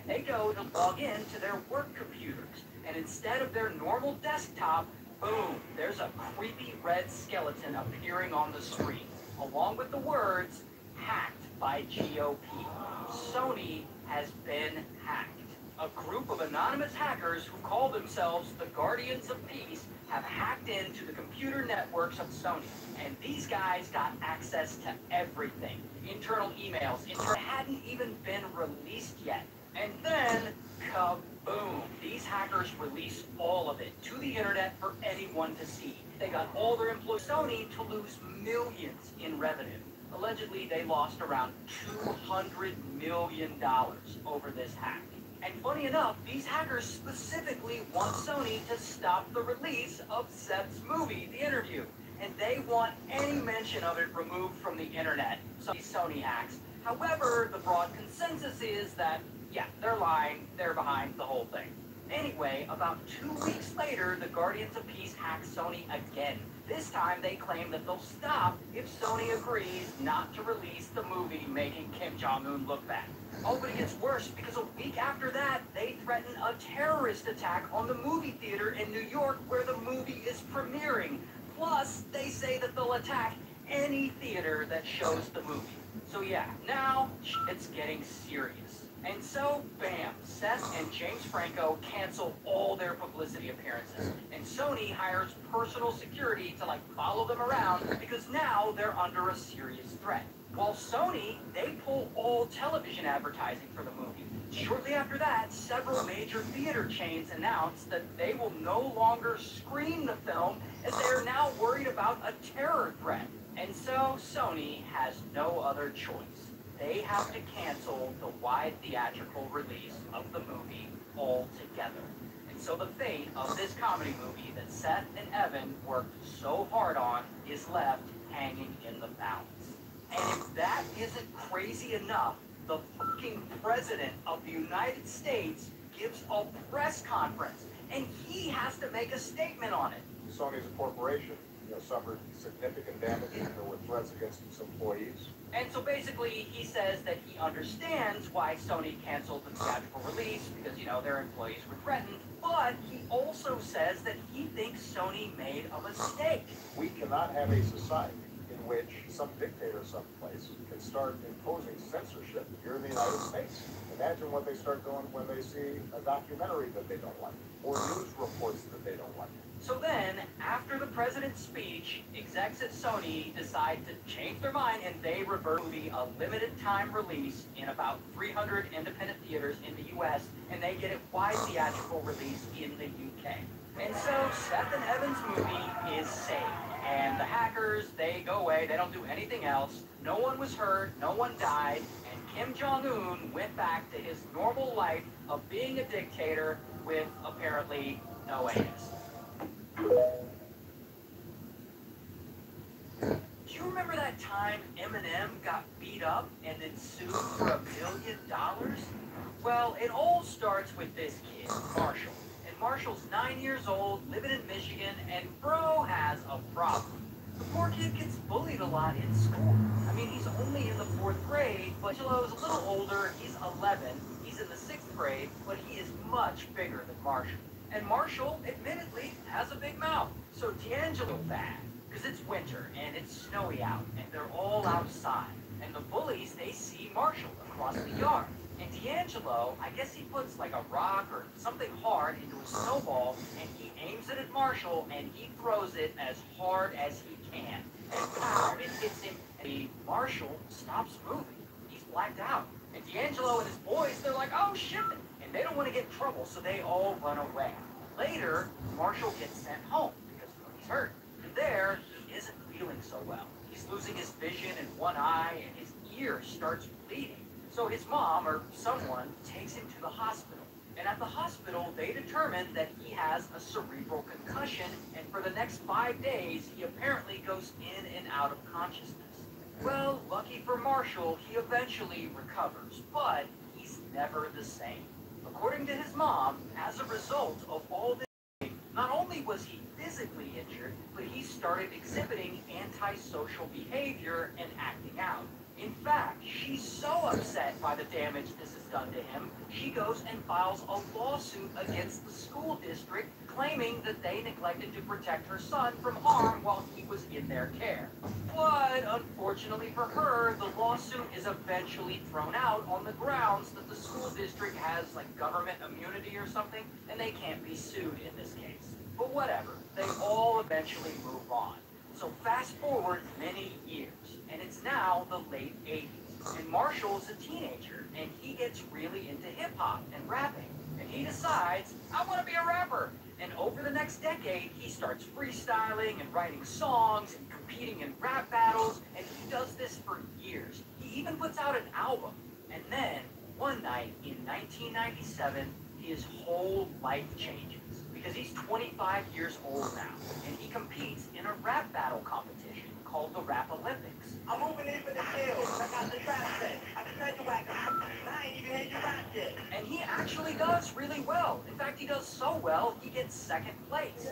they go to log in to their work computers, and instead of their normal desktop, boom, there's a creepy red skeleton appearing on the screen, along with the words, hacked by GOP. Sony has been hacked. A group of anonymous hackers who call themselves the Guardians of Peace have hacked into the computer networks of Sony. And these guys got access to everything. Internal emails, hadn't even been released yet. And then, kaboom! These hackers released all of it to the internet for anyone to see. They got all their employees, Sony, to lose millions in revenue. Allegedly, they lost around $200 million over this hack. And funny enough, these hackers specifically want Sony to stop the release of Seth's movie, The Interview. And they want any mention of it removed from the internet. So these Sony hacks. However, the broad consensus is that, yeah, they're lying, they're behind the whole thing. Anyway, about 2 weeks later, the Guardians of Peace hack Sony again. This time, they claim that they'll stop if Sony agrees not to release the movie making Kim Jong-un look bad. Oh, but it gets worse, because a week after that, they threaten a terrorist attack on the movie theater in New York where the movie is premiering. Plus, they say that they'll attack any theater that shows the movie. So yeah, now it's getting serious. And so, bam, Seth and James Franco cancel all their publicity appearances. And Sony hires personal security to, follow them around because now they're under a serious threat. While Sony, they pull all television advertising for the movie. Shortly after that, several major theater chains announced that they will no longer screen the film as they are now worried about a terror threat. And so, Sony has no other choice. They have to cancel the wide theatrical release of the movie altogether. And so the fate of this comedy movie that Seth and Evan worked so hard on is left hanging in the balance. And if that isn't crazy enough, the fucking president of the United States gives a press conference, and he has to make a statement on it.
Sony's a corporation, suffered significant damage. There were threats against its employees.
And so basically, he says that he understands why Sony canceled the theatrical release because, their employees were threatened. But he also says that he thinks Sony made a mistake.
We cannot have a society in which some dictator someplace can start imposing censorship here in the United States. Imagine what they start doing when they see a documentary that they don't like, or news reports that they don't like.
So then, after the president's speech, execs at Sony decide to change their mind and they revert to a limited time release in about 300 independent theaters in the US, and they get a wide theatrical release in the UK. And so Seth and Evan's movie is saved. And the hackers, they go away, they don't do anything else. No one was hurt, no one died, and Kim Jong-un went back to his normal life of being a dictator with apparently no anus. Do you remember that time Eminem got beat up and then sued for $1 million? Well, it all starts with this kid, Marshall. And Marshall's 9 years old, living in Michigan, and bro has a problem. The poor kid gets bullied a lot in school. I mean, he's only in the 4th grade, but Angelo's a little older, he's 11, he's in the 6th grade, but he is much bigger than Marshall. And Marshall, admittedly, has a big mouth. So D'Angelo bad, because it's winter and it's snowy out, and they're all outside. And the bullies, they see Marshall across the yard. And D'Angelo, I guess he puts a rock or something hard into a snowball, and he aims it at Marshall, and he throws it as hard as he can. And pow, it hits him, and Marshall stops moving. He's blacked out. And D'Angelo and his boys, they're like, oh shit! And they don't want to get in trouble, so they all run away. Later, Marshall gets sent home because he's hurt. And there, he isn't feeling so well. He's losing his vision in one eye, and his ear starts bleeding. So his mom, or someone, takes him to the hospital. And at the hospital, they determine that he has a cerebral concussion, and for the next 5 days, he apparently goes in and out of consciousness. Well, lucky for Marshall, he eventually recovers, but he's never the same. According to his mom, as a result of all this, not only was he physically injured, but he started exhibiting antisocial behavior and acting out. In fact, she's so upset by the damage this has done to him, she goes and files a lawsuit against the school district, claiming that they neglected to protect her son from harm while he was in their care. But unfortunately for her, the lawsuit is eventually thrown out on the grounds that the school district has like government immunity or something, and they can't be sued in this case. But whatever, they all eventually move on. So fast forward many years, and it's now the late 80s, and Marshall's a teenager, and he gets really into hip-hop and rapping, and he decides, I want to be a rapper. And over the next decade, he starts freestyling and writing songs and competing in rap battles, and he does this for years. He even puts out an album. And then, one night in 1997, his whole life changes. Because he's 25 years old now, and he competes in a rap battle competition called the Rap Olympics.
I'm moving in for the hills. I got the trap set. I can tell you whack. I ain't even heard you rap yet.
And he actually does really well. In fact, he does so well, he gets second place.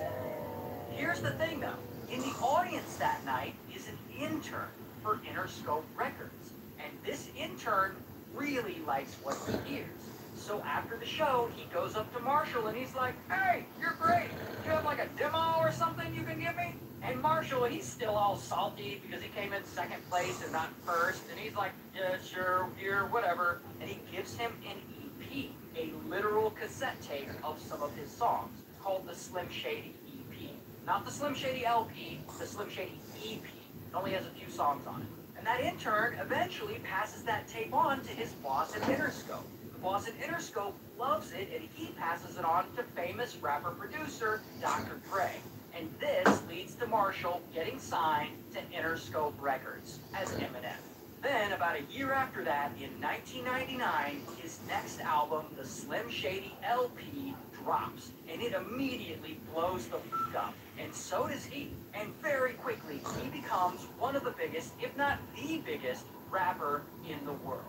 Here's the thing, though. In the audience that night is an intern for Interscope Records. And this intern really likes what he hears. So after the show, he goes up to Marshall and he's like, hey, you're great. Do you have like a demo or something you can give me? And Marshall, he's still all salty because he came in second place and not first. And he's like, yeah, sure, here, whatever. And he gives him an EP, a literal cassette tape of some of his songs called the Slim Shady EP. Not the Slim Shady LP, the Slim Shady EP. It only has a few songs on it. And that intern eventually passes that tape on to his boss at Interscope. The boss at Interscope loves it, and he passes it on to famous rapper-producer Dr. Dre. And this leads to Marshall getting signed to Interscope Records as Eminem. Then, about a year after that, in 1999, his next album, the Slim Shady LP, drops. And it immediately blows the f*** up. And so does he. And very quickly, he becomes one of the biggest, if not the biggest, rapper in the world.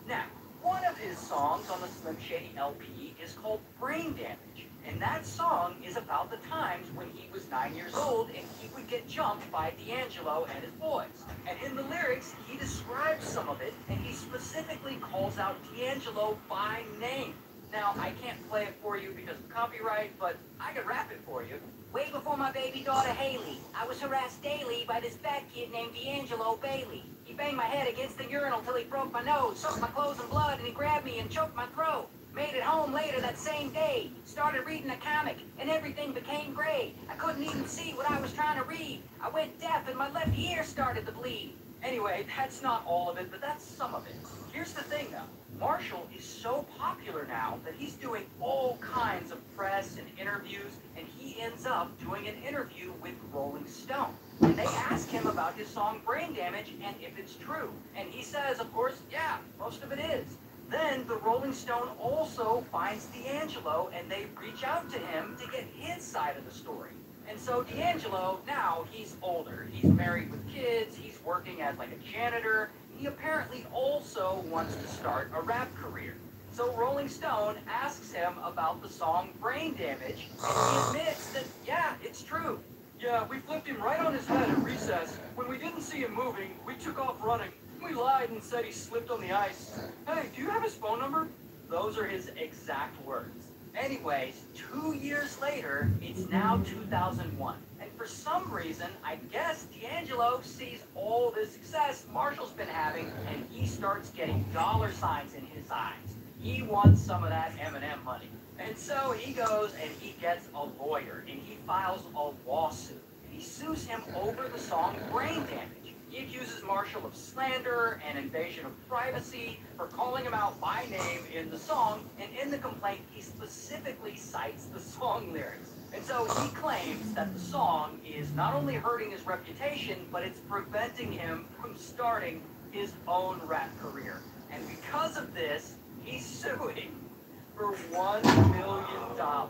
Now, one of his songs on the Slim Shady LP is called Brain Damage. And that song is about the times when he was 9 years old and he would get jumped by D'Angelo and his boys. And in the lyrics, he describes some of it, and he specifically calls out D'Angelo by name. Now, I can't play it for you because of copyright, but I can rap it for you.
Way before my baby daughter Haley, I was harassed daily by this fat kid named D'Angelo Bailey. He banged my head against the urinal till he broke my nose, soaked my clothes in blood, and he grabbed me and choked my throat. Made it home later that same day, started reading a comic, and everything became gray. I couldn't even see what I was trying to read. I went deaf and my left ear started to bleed.
Anyway, that's not all of it, but that's some of it. Here's the thing, though. Marshall is so popular now that he's doing all kinds of press and interviews, and he ends up doing an interview with Rolling Stone. And they ask him about his song Brain Damage and if it's true. And he says, of course, yeah, most of it is. Then the Rolling Stone also finds D'Angelo, and they reach out to him to get his side of the story. And so D'Angelo, now he's older. He's married with kids. He's working as like a janitor. He apparently also wants to start a rap career. So Rolling Stone asks him about the song Brain Damage, and he admits that, yeah, it's true. Yeah, we flipped him right on his head at recess. When we didn't see him moving, we took off running. We lied and said he slipped on the ice. Hey, do you have his phone number? Those are his exact words. Anyways, 2 years later, it's now 2001. And for some reason, I guess D'Angelo sees all the success Marshall's been having, and he starts getting dollar signs in his eyes. He wants some of that Eminem money. And so he goes and he gets a lawyer, and he files a lawsuit. And he sues him over the song Brain Damage. He accuses Marshall of slander and invasion of privacy for calling him out by name in the song, and in the complaint, he specifically cites the song lyrics. And so he claims that the song is not only hurting his reputation, but it's preventing him from starting his own rap career. And because of this, he's suing for $1 million.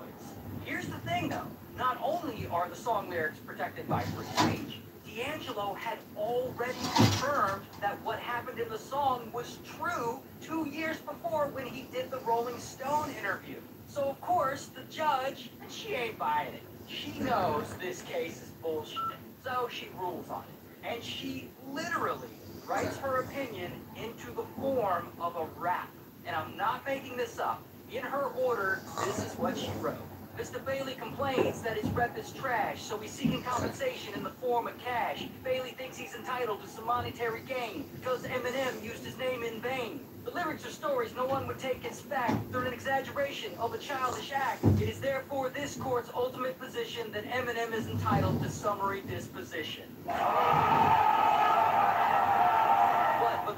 Here's the thing, though. Not only are the song lyrics protected by free speech, D'Angelo had already confirmed that what happened in the song was true 2 years before when he did the Rolling Stone interview. So, of course, the judge, she ain't buying it. She knows this case is bullshit. So she rules on it. And she literally
writes her opinion into the form of a rap. And I'm not making this up. In her order, this is what she wrote. Mr. Bailey complains that his rep is trash, so he's seeking compensation in the form of cash. Bailey thinks he's entitled to some monetary gain because Eminem used his name in vain. The lyrics are stories no one would take as fact. They're an exaggeration of a childish act. It is therefore this court's ultimate position that Eminem is entitled to summary disposition. But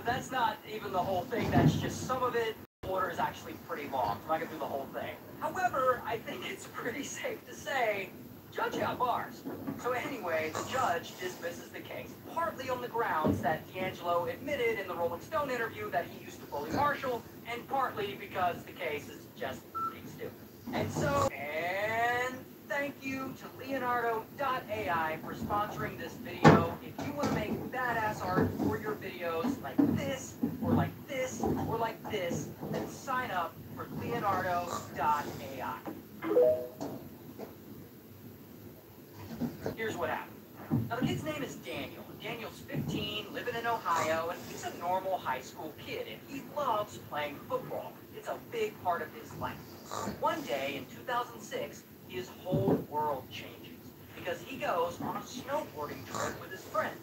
that's not even the whole thing. That's just some of it. The order is actually pretty long. I'm not going to do the whole thing. However, I think it's pretty safe to say Judge got bars. So anyway, the judge dismisses the case, partly on the grounds that D'Angelo admitted in the Rolling Stone interview that he used to bully Marshall, and partly because the case is just being stupid. And so, and thank you to Leonardo.ai for sponsoring this video. If you want to make badass art for your videos like this, or like this, or like this, then sign up for Leonardo.ai. Here's what happened. Now, the kid's name is Daniel. Daniel's 15, living in Ohio, and he's a normal high school kid, and he loves playing football. It's a big part of his life. One day in 2006, his whole world changes because he goes on a snowboarding trip with his friends.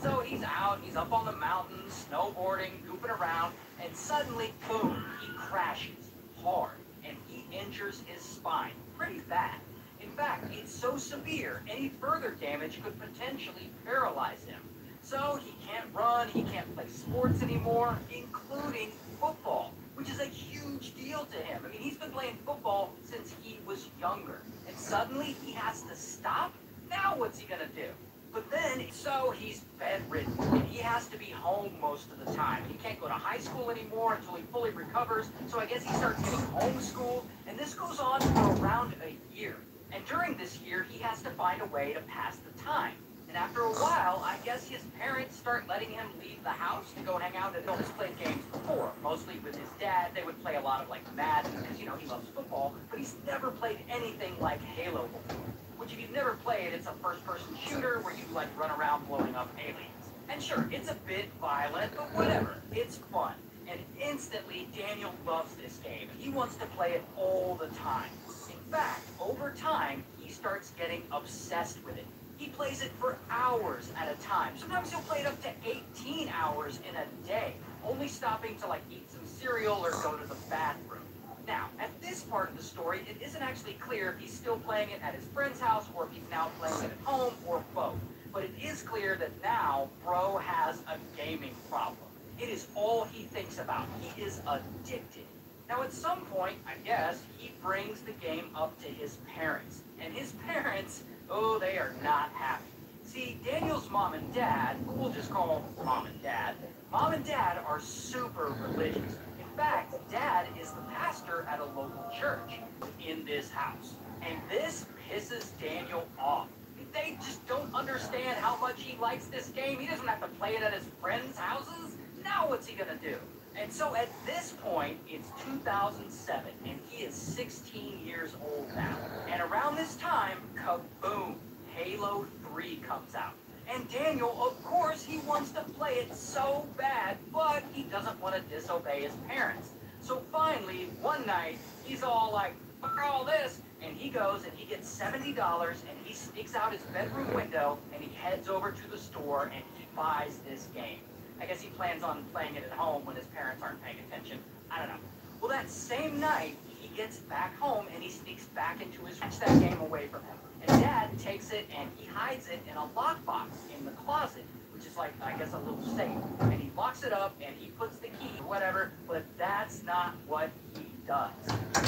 So he's out, he's up on the mountains, snowboarding, goofing around, and suddenly, boom, he crashes hard, and he injures his spine pretty bad. In fact, it's so severe, any further damage could potentially paralyze him. So he can't run, he can't play sports anymore, including football, which is a huge deal to him. I mean, he's been playing football since he was younger. And suddenly he has to stop? Now what's he gonna do? But then, so he's bedridden, and he has to be home most of the time. He can't go to high school anymore until he fully recovers, so I guess he starts getting homeschooled, and this goes on for around a year. And during this year, he has to find a way to pass the time. And after a while, I guess his parents start letting him leave the house to go hang out. And he's played games before, mostly with his dad. They would play a lot of like Madden because, you know, he loves football. But he's never played anything like Halo before. Which, if you've never played, it's a first-person shooter where you like run around blowing up aliens. And sure, it's a bit violent, but whatever. It's fun. And instantly, Daniel loves this game. He wants to play it all the time. In fact, over time, he starts getting obsessed with it. He plays it for hours at a time. Sometimes he'll play it up to 18 hours in a day, only stopping to like eat some cereal or go to the bathroom. Now, at this part of the story, it isn't actually clear if he's still playing it at his friend's house or if he's now playing it at home or both. But it is clear that now Bro has a gaming problem. It is all he thinks about. He is addicted. Now, at some point, I guess, he brings the game up to his parents. And his parents, oh, they are not happy. See, Daniel's mom and dad, who we'll just call mom and dad are super religious. In fact, dad is the pastor at a local church in this house. And this pisses Daniel off. They just don't understand how much he likes this game. He doesn't have to play it at his friends' houses. Now what's he gonna do? And so at this point, it's 2007, and he is 16 years old now. And around this time, kaboom, Halo 3 comes out. And Daniel, of course, he wants to play it so bad, but he doesn't want to disobey his parents. So finally, one night, he's all like, fuck all this, and he goes and he gets $70, and he sneaks out his bedroom window, and he heads over to the store, and he buys this game. I guess he plans on playing it at home when his parents aren't paying attention. I don't know. Well, that same night, he gets back home and he sneaks back into his that game away from him. And Dad takes it and he hides it in a lockbox in the closet, which is like, I guess, a little safe. And he locks it up and he puts the key, whatever, but that's not what he does.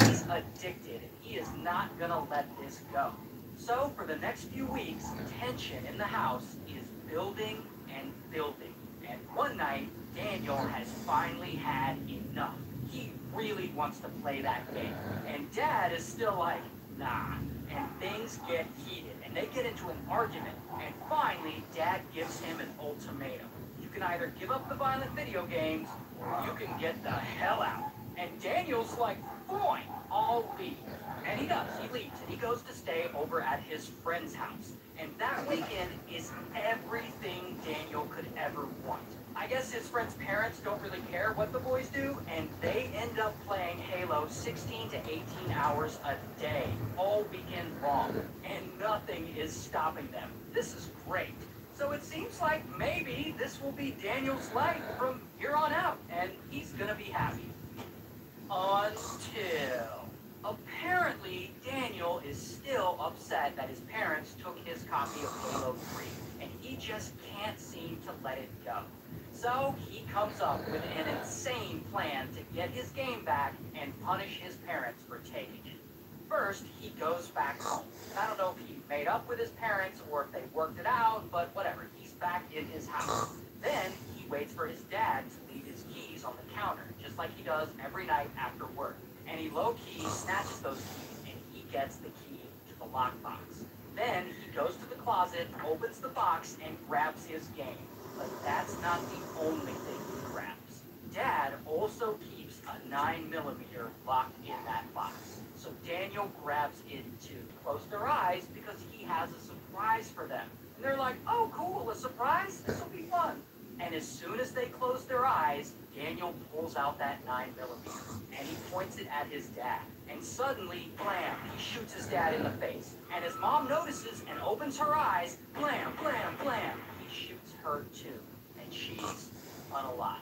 He's addicted and he is not gonna let this go. So for the next few weeks, tension in the house is building and building. And one night, Daniel has finally had enough. He really wants to play that game. And Dad is still like, nah. And things get heated, and they get into an argument. And finally, Dad gives him an ultimatum. You can either give up the violent video games, or you can get the hell out. And Daniel's like, fine, I'll leave. And he does. He leaves, and he goes to stay over at his friend's house. And that weekend is everything Daniel could ever want.
I guess his friend's parents don't really care what the boys do, and they end up playing Halo 16 to 18 hours a day, all weekend long, and nothing is stopping them. This is great. So it seems like maybe this will be Daniel's life from here on out, and he's gonna be happy. Until... apparently, Daniel is still upset that his parents took his copy of Halo 3, and he just can't seem to let it go. So he comes up with an insane plan to get his game back and punish his parents for taking it. First, he goes back home. I don't know if he made up with his parents or if they worked it out, but whatever, he's back in his house. Then he waits for his dad to leave his keys on the counter, just like he does every night after work. And he low-key snatches those keys and he gets the key to the lockbox. Then he goes to the closet, opens the box, and grabs his game. But that's not the only thing he grabs. Dad also keeps a 9mm locked in that box. So Daniel grabs it to close their eyes because he has a surprise for them. And they're like, oh cool, a surprise? This will be fun. And as soon as they close their eyes, Daniel pulls out that 9mm and he points it at his dad. And suddenly, blam, he shoots his dad in the face. And his mom notices and opens her eyes, blam, blam, blam. He shoots her too. And she's unalive.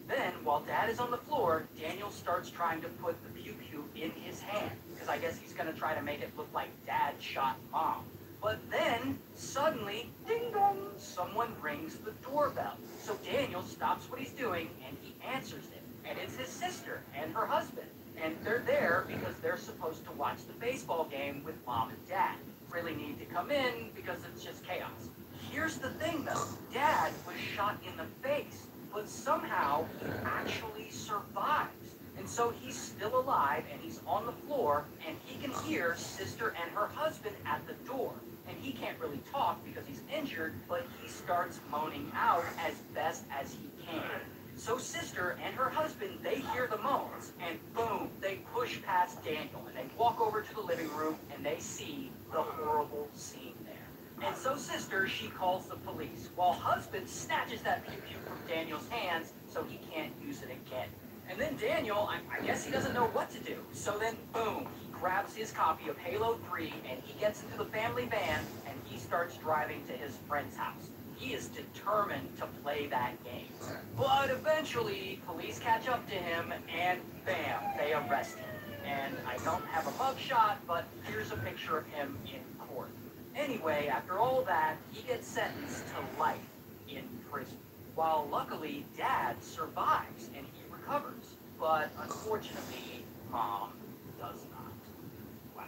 Then, while Dad is on the floor, Daniel starts trying to put the pew-pew in his hand. Because I guess he's going to try to make it look like Dad shot Mom. But then, suddenly, ding-dong, someone rings the doorbell. So Daniel stops what he's doing and he answers it. And it's his sister and her husband. And they're there because they're supposed to watch the baseball game with Mom and Dad. Really need to come in because it's just chaos. Here's the thing though, Dad was shot in the face, but somehow he actually survives. And so he's still alive and he's on the floor and he can hear sister and her husband at the door. And he can't really talk because he's injured, but he starts moaning out as best as he can. So sister and her husband, they hear the moans, and boom, they push past Daniel, and they walk over to the living room, and they see the horrible scene there. And so sister, she calls the police, while husband snatches that pew-pew from Daniel's hands so he can't use it again. And then Daniel, I guess he doesn't know what to do. So then, boom, he grabs his copy of Halo 3, and he gets into the family van, and he starts driving to his friend's house. He is determined to play that game. But eventually, police catch up to him, and bam, they arrest him. And I don't have a mugshot, but here's a picture of him in court. Anyway, after all that, he gets sentenced to life in prison. While luckily, Dad survives, and he recovers. But unfortunately, Mom does not.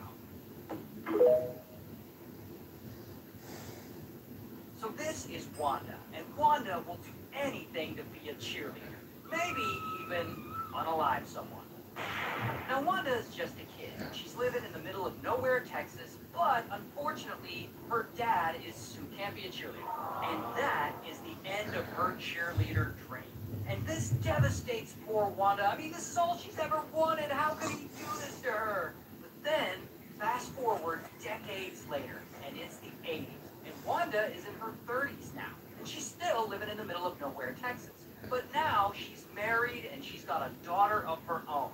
Wow. So this is Wanda, and Wanda will do anything to be a cheerleader. Maybe even unalive someone. Now Wanda is just a kid. She's living in the middle of nowhere, Texas, but unfortunately, her dad can't be a cheerleader. And that is the end of her cheerleader dream. And this devastates poor Wanda. I mean, this is all she's ever wanted. How could he do this to her? But then, fast forward decades later, and it's the 80s. And Wanda is in her 30s now, and she's still living in the middle of nowhere, Texas. But now she's married and she's got a daughter of her own.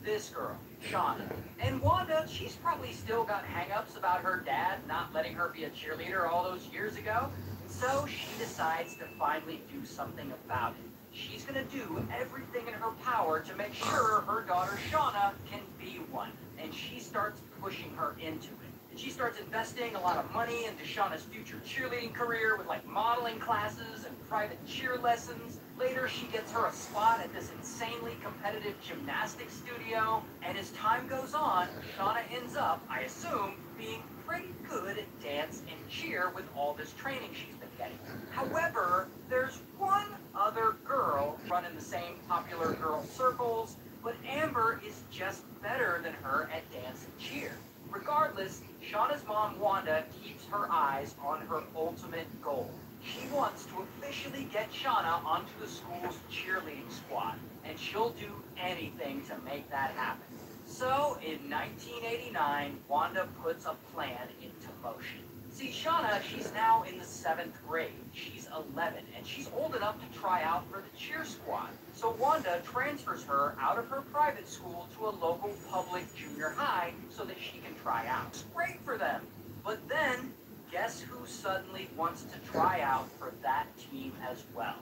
This girl, Shauna. And Wanda, she's probably still got hang-ups about her dad not letting her be a cheerleader all those years ago. And so she decides to finally do something about it. She's gonna do everything in her power to make sure her daughter Shauna can be one. And she starts pushing her into it. And she starts investing a lot of money into Shauna's future cheerleading career with like modeling classes and private cheer lessons. Later, she gets her a spot at this insanely competitive gymnastics studio. And as time goes on, Shauna ends up, I assume, being pretty good at dance and cheer with all this training she's been getting. However, there's one other girl running the same popular girl circles, but Amber is just better than her at dance and cheer. Regardless, Shauna's mom, Wanda, keeps her eyes on her ultimate goal. She wants to officially get Shauna onto the school's cheerleading squad, and she'll do anything to make that happen. So, in 1989, Wanda puts a plan into motion. See, Shauna, she's now in the 7th grade. She's 11, and she's old enough to try out for the cheer squad. So Wanda transfers her out of her private school to a local public junior high so that she can try out. It's great for them. But then, guess who suddenly wants to try out for that team as well?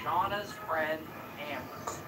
Shauna's friend, Amber.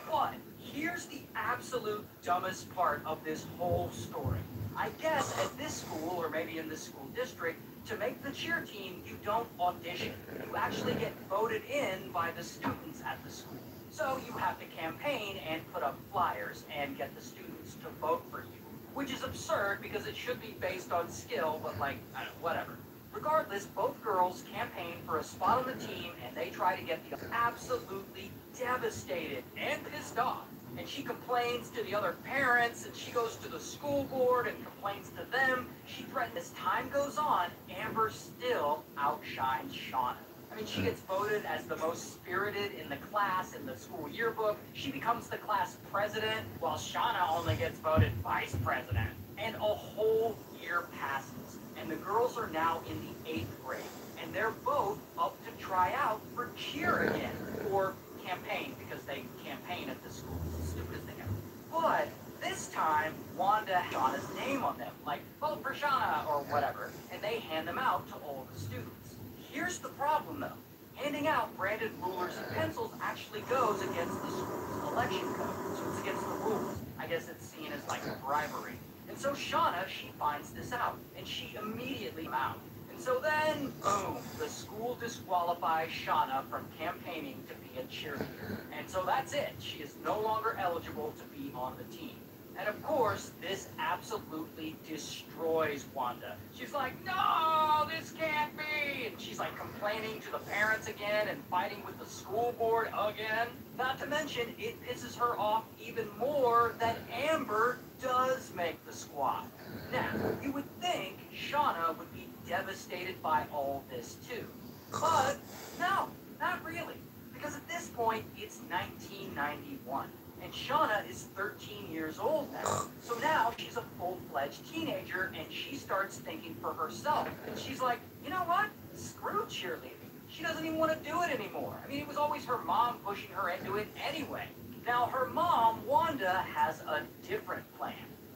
But here's the absolute dumbest part of this whole story. I guess at this school, or maybe in this school district, to make the cheer team, you don't audition. You actually get voted in by the students at the school. So you have to campaign and put up flyers and get the students to vote for you. Which is absurd because it should be based on skill, but like, I don't know, whatever. Regardless, both girls campaign for a spot on the team and they try to get the absolutely devastated and pissed off. And she complains to the other parents, and she goes to the school board and complains to them. She threatens. As time goes on, Amber still outshines Shauna. I mean, she gets voted as the most spirited in the class in the school yearbook. She becomes the class president, while Shauna only gets voted vice president. And a whole year passes, and the girls are now in the 8th grade, and they're both up to try out for cheer again, or campaign, because they campaign at the school. It's the stupidest thing ever. But this time, Wanda has Shauna's name on them, like, vote for Shauna, or whatever, and they hand them out to all the students. Here's the problem, though. Handing out branded rulers and pencils actually goes against the school's election code, so it's against the rules. I guess it's seen as, like, bribery. And so Shauna, she finds this out, and she immediately out. And so then, boom, the school disqualifies Shauna from campaigning to be a cheerleader. And so that's it. She is no longer eligible to be on the team. And of course, this absolutely destroys Wanda. She's like, no, this can't be. And she's like complaining to the parents again and fighting with the school board again. Not to mention, it pisses her off even more that Amber does make the squad. Now, you would think Shauna would be devastated by all this too. But no, not really. Because at this point, it's 1991. And Shauna is 13 years old now. So now she's a full-fledged teenager, and she starts thinking for herself. And she's like, you know what? Screw cheerleading. She doesn't even want to do it anymore. I mean, it was always her mom pushing her into it anyway. Now, her mom, Wanda, has a different plan.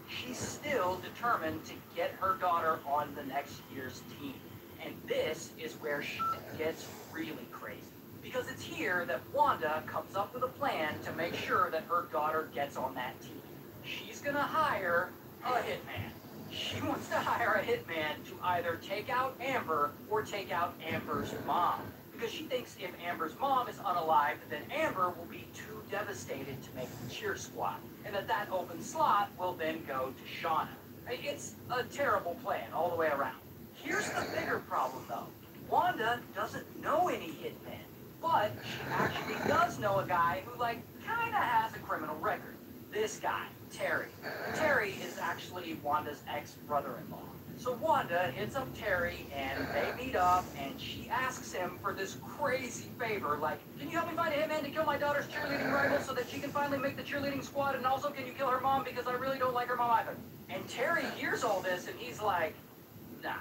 She's still determined to get her daughter on the next year's team. And this is where shit gets really crazy. Because it's here that Wanda comes up with a plan to make sure that her daughter gets on that team. She's gonna hire a hitman. She wants to hire a hitman to either take out Amber or take out Amber's mom. Because she thinks if Amber's mom is unalived, then Amber will be too devastated to make the cheer squad. And that open slot will then go to Shauna. It's a terrible plan all the way around. Here's the bigger problem though. Wanda doesn't know any hitmen. But she actually does know a guy who, like, kinda has a criminal record. This guy, Terry. Terry is actually Wanda's ex-brother-in-law. So Wanda hits up Terry, and they meet up, and she asks him for this crazy favor, like, can you help me find a hitman to kill my daughter's cheerleading rival so that she can finally make the cheerleading squad, and also can you kill her mom because I really don't like her mom either? And Terry hears all this, and he's like, nah.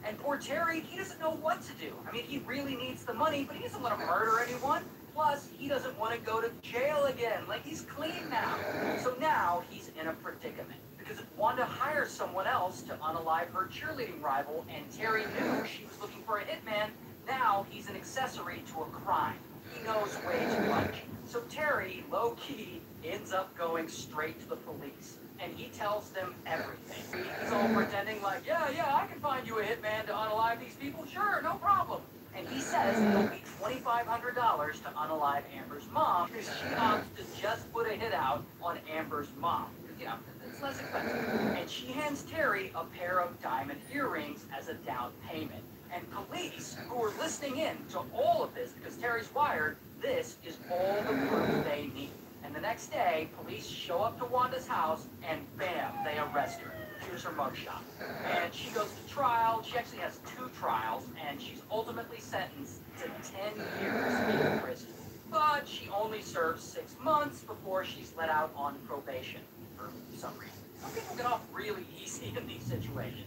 And poor Terry, he doesn't know what to do. I mean, he really needs the money, but he doesn't want to murder anyone. Plus, he doesn't want to go to jail again. Like, he's clean now. So now he's in a predicament. Because if Wanda hires someone else to unalive her cheerleading rival, and Terry knew she was looking for a hitman, now he's an accessory to a crime. He knows way too much. So Terry, low-key, ends up going straight to the police. And he tells them everything. He's all pretending like, yeah, I can find you a hitman to unalive these people. Sure, no problem. And he says it'll be $2,500 to unalive Amber's mom because she opts to just put a hit out on Amber's mom. You know, it's less expensive. And she hands Terry a pair of diamond earrings as a down payment. And police, who are listening in to all of this because Terry's wired, this is all the proof they need. And the next day, police show up to Wanda's house, and bam, they arrest her. Here's her mugshot. And she goes to trial. She actually has 2 trials, and she's ultimately sentenced to 10 years in prison. But she only serves 6 months before she's let out on probation for some reason. Some people get off really easy in these situations.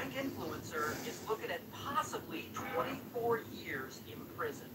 prank influencer is looking at possibly 24 years in prison.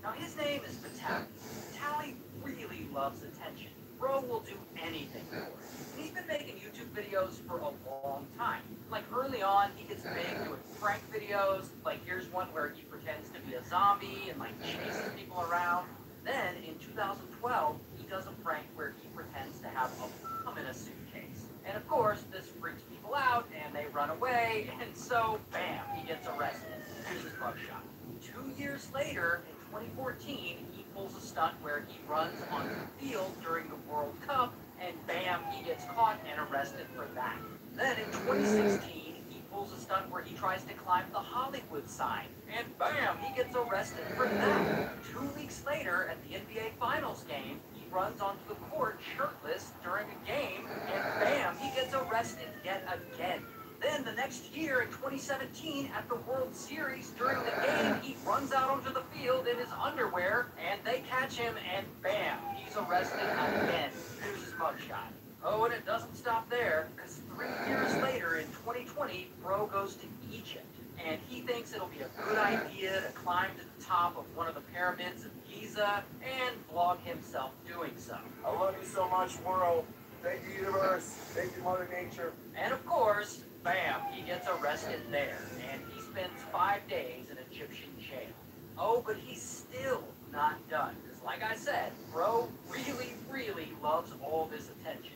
Now, his name is Vastailen. Vastailen really loves attention. Bro will do anything for it. And he's been making YouTube videos for a long time. Like early on, he gets big doing prank videos. Like here's one where he pretends to be a zombie and like chases people around. Then in 2012, he does a prank where he pretends to have a bomb in a suitcase. And of course, this freaks people out and they run away. And so, bam, he gets arrested. Here's his mugshot. 2 years later, in 2014, he pulls a stunt where he runs onto the field during the World Cup, and bam, he gets caught and arrested for that. Then in 2016, he pulls a stunt where he tries to climb the Hollywood sign, and bam, he gets arrested for that. 2 weeks later, at the NBA Finals game, he runs onto the court shirtless during a game, and bam, he gets arrested yet again. Then the next year, in 2017, at the World Series, during the game, he runs out onto the field in his underwear, and they catch him, and bam, he's arrested again. Here's his mugshot. Oh, and it doesn't stop there, because 3 years later, in 2020, Bro goes to Egypt, and he thinks it'll be a good idea to climb to the top of one of the pyramids of Giza and vlog himself doing so.
I love you so much, world. Thank you, universe. Thank you, Mother Nature.
And of course, bam, he gets arrested there, and he spends 5 days in Egyptian jail. Oh, but he's still not done, because like I said, Bro really, really loves all this attention.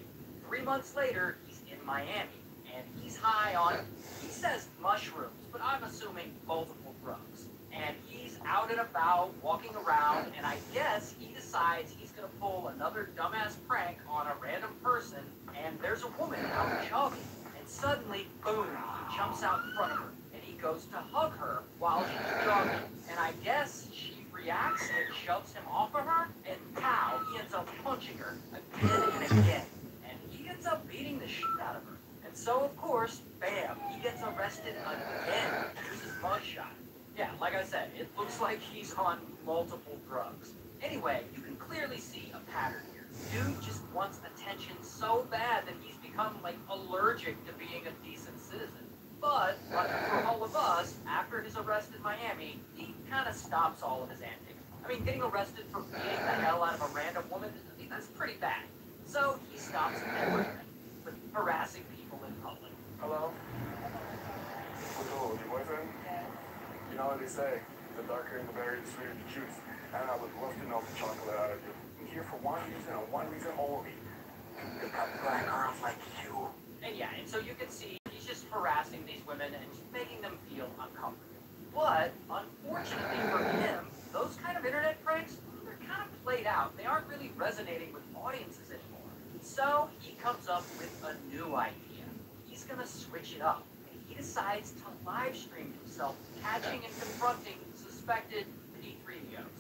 3 months later, he's in Miami, and he's high on, he says mushrooms, but I'm assuming multiple drugs. And he's out and about, walking around, and I guess he decides he's going to pull another dumbass prank on a random person, and there's a woman out jogging. Suddenly, boom, he jumps out in front of her, and he goes to hug her while she's jogging. And I guess she reacts and shoves him off of her, and pow, he ends up punching her again and again. And he ends up beating the shit out of her. And so, of course, bam, he gets arrested again. Here's his mugshot. Yeah, like I said, it looks like he's on multiple drugs. Anyway, you can clearly see a pattern here. Dude just wants attention so bad that he's become like allergic to being a decent citizen. But lucky for all of us, after his arrest in Miami, he kind of stops all of his antics. I mean, getting arrested for beating the hell out of a random woman, that's pretty bad. So he stops everything, with harassing people in public.
Hello? What's cool? Your boyfriend? You know what they say, the darker the berry, the sweeter the juice. And I would love to know the chocolate out of you. I'm here for one reason and one reason only. To cut black girls like you.
And yeah, and so you can see he's just harassing these women and just making them feel uncomfortable. But unfortunately for him, those kind of internet pranks, they're kind of played out. They aren't really resonating with audiences anymore. So he comes up with a new idea. He's gonna switch it up. And he decides to live stream himself catching and confronting suspected P3os.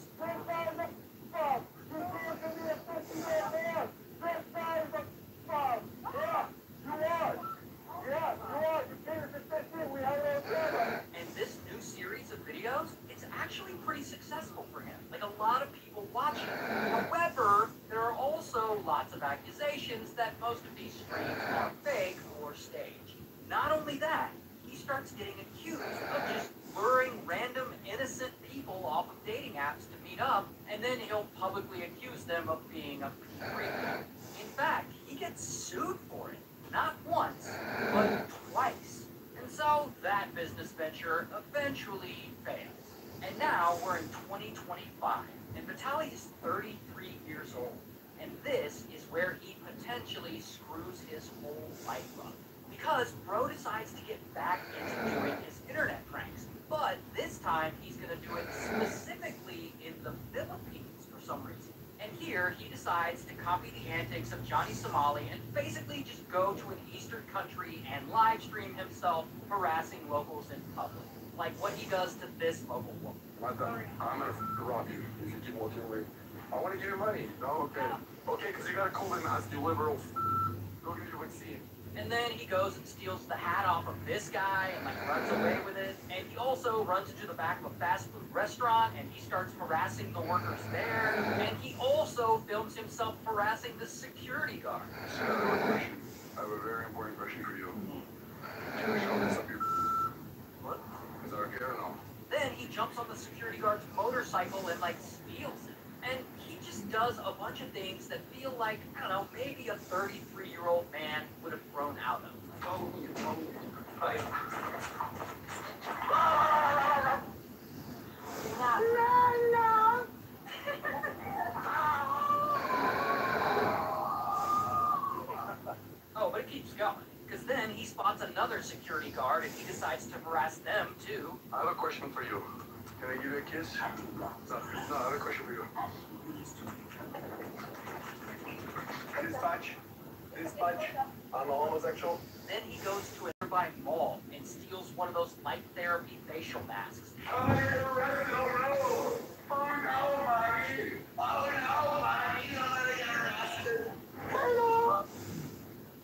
And this new series of videos, it's actually pretty successful for him. Like a lot of people watch it. However, there are also lots of accusations that most of these streams are fake or staged. Not only that, he starts getting accused of just luring random innocent people off of dating apps to meet up, and then he'll publicly accuse them of being a P3. In fact, he gets sued for it. Not once, but twice. And so that business venture eventually fails. And now we're in 2025, and Vastailen is 33 years old. And this is where he potentially screws his whole life up. Because Bro decides to get back into doing his internet pranks. But this time, he's going to do it specifically in the Philippines for some reason. And here, he decides to copy the antics of Johnny Somali and basically just go to an Eastern country and live stream himself harassing locals in public. Like what he does to this local woman.
Madam, I'm gonna rob you if you keep walking away. I want to give you money. No, okay. Okay, because you got a cold and nasty liberal. Go get your vaccine.
And then he goes and steals the hat off of this guy and like runs away with it. And he also runs into the back of a fast food restaurant and he starts harassing the workers there. And he also films himself harassing the security guard.
I have a very important question for you. Can I show this up your dark hair and all.
Then he jumps on the security guard's motorcycle and like steals it. And he just does a bunch of things that feel like, I don't know, maybe a 33-year-old man would have grown out of. Oh, but it keeps going. Because then he spots another security guard and he decides to harass them too.
I have a question for you. Can I give you a kiss? No, I have a question for you. Dispatch. I'm a homosexual.
Then he goes to a nearby mall and steals one of those light therapy facial masks.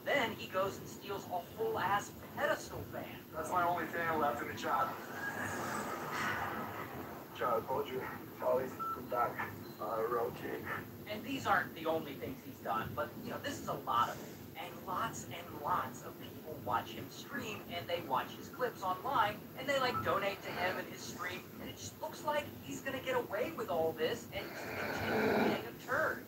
Then he goes and steals a whole ass pedestal fan.
That's my only fan left in the chat. Chat, I told you. Charlie's back. Okay.
And these aren't the only things he's done, but you know, this is a lot of it. And lots of people watch him stream, and they watch his clips online, and they like donate to him and his stream, and it just looks like he's gonna get away with all this and just continue being a turd.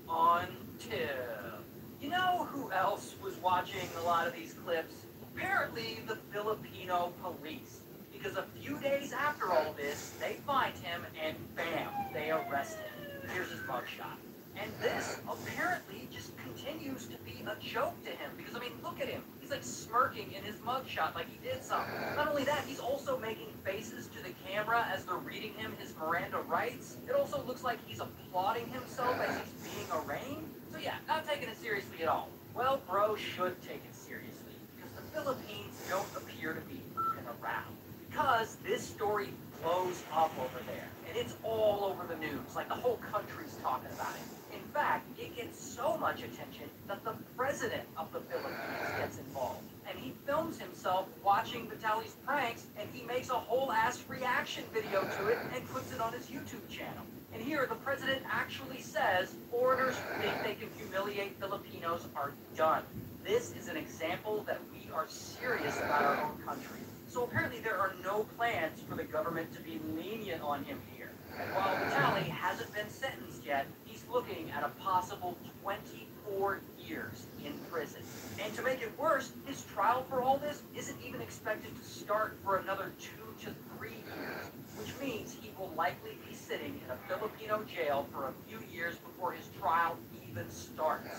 Until... You know who else was watching a lot of these clips? Apparently the Filipino police. Because a few days after all this, they find him and bam, they arrest him. Here's his mugshot. And this apparently just continues to be a joke to him. Because, I mean, look at him. He's like smirking in his mugshot like he did something. Not only that, he's also making faces to the camera as they're reading him his Miranda rights. It also looks like he's applauding himself as he's being arraigned. So yeah, not taking it seriously at all. Well, bro should take it seriously. Because the Philippines don't appear to be moving around. Because this story blows up over there. And it's all over the news. Like the whole country's talking about it. In fact, it gets so much attention that the president of the Philippines gets involved. And he films himself watching Vitaly's pranks, and he makes a whole ass reaction video to it and puts it on his YouTube channel. And here, the president actually says, foreigners who think they can humiliate Filipinos are done. This is an example that we are serious about our own country. So apparently there are no plans for the government to be lenient on him here. And while Vitaly hasn't been sentenced yet, he's looking at a possible 24 years in prison. And to make it worse, his trial for all this isn't even expected to start for another 2 to 3 years, which means he will likely be sitting in a Filipino jail for a few years before his trial even starts.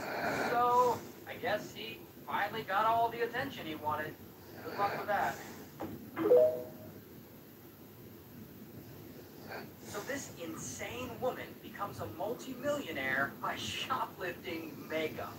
So, I guess he finally got all the attention he wanted. Good luck with that. So this insane woman becomes a multi-millionaire by shoplifting makeup.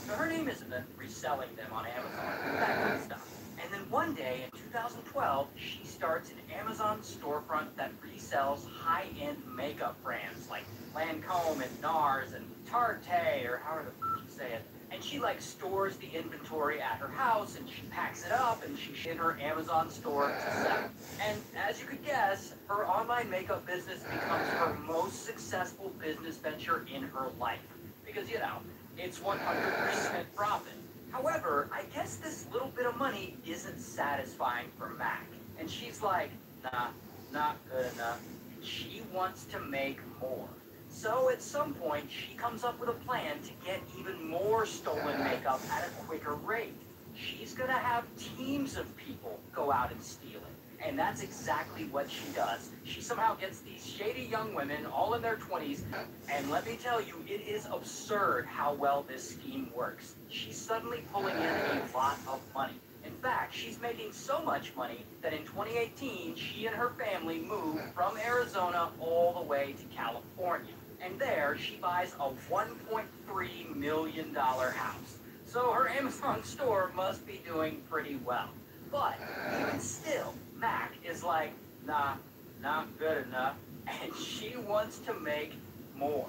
So her name isn't reselling them on Amazon, that kind of stuff. And then one day in 2012, she starts an Amazon storefront that resells high-end makeup brands like Lancome and NARS and Tarte, or however the f*** you say it. And she like stores the inventory at her house, and she packs it up, and she's in her Amazon store to sell. And as you could guess, her online makeup business becomes her most successful business venture in her life. Because, you know, it's 100% profit. However, I guess this little bit of money isn't satisfying for Mac. And she's like, nah, not good enough. She wants to make more. So at some point, she comes up with a plan to get even more stolen makeup at a quicker rate. She's gonna have teams of people go out and steal it. And that's exactly what she does. She somehow gets these shady young women, all in their 20s, and let me tell you, it is absurd how well this scheme works. She's suddenly pulling in a lot of money. In fact, she's making so much money that in 2018, she and her family moved from Arizona all the way to California. And there, she buys a $1.3 million house. So her Amazon store must be doing pretty well. But even still, Mac is like, nah, not good enough, and she wants to make more.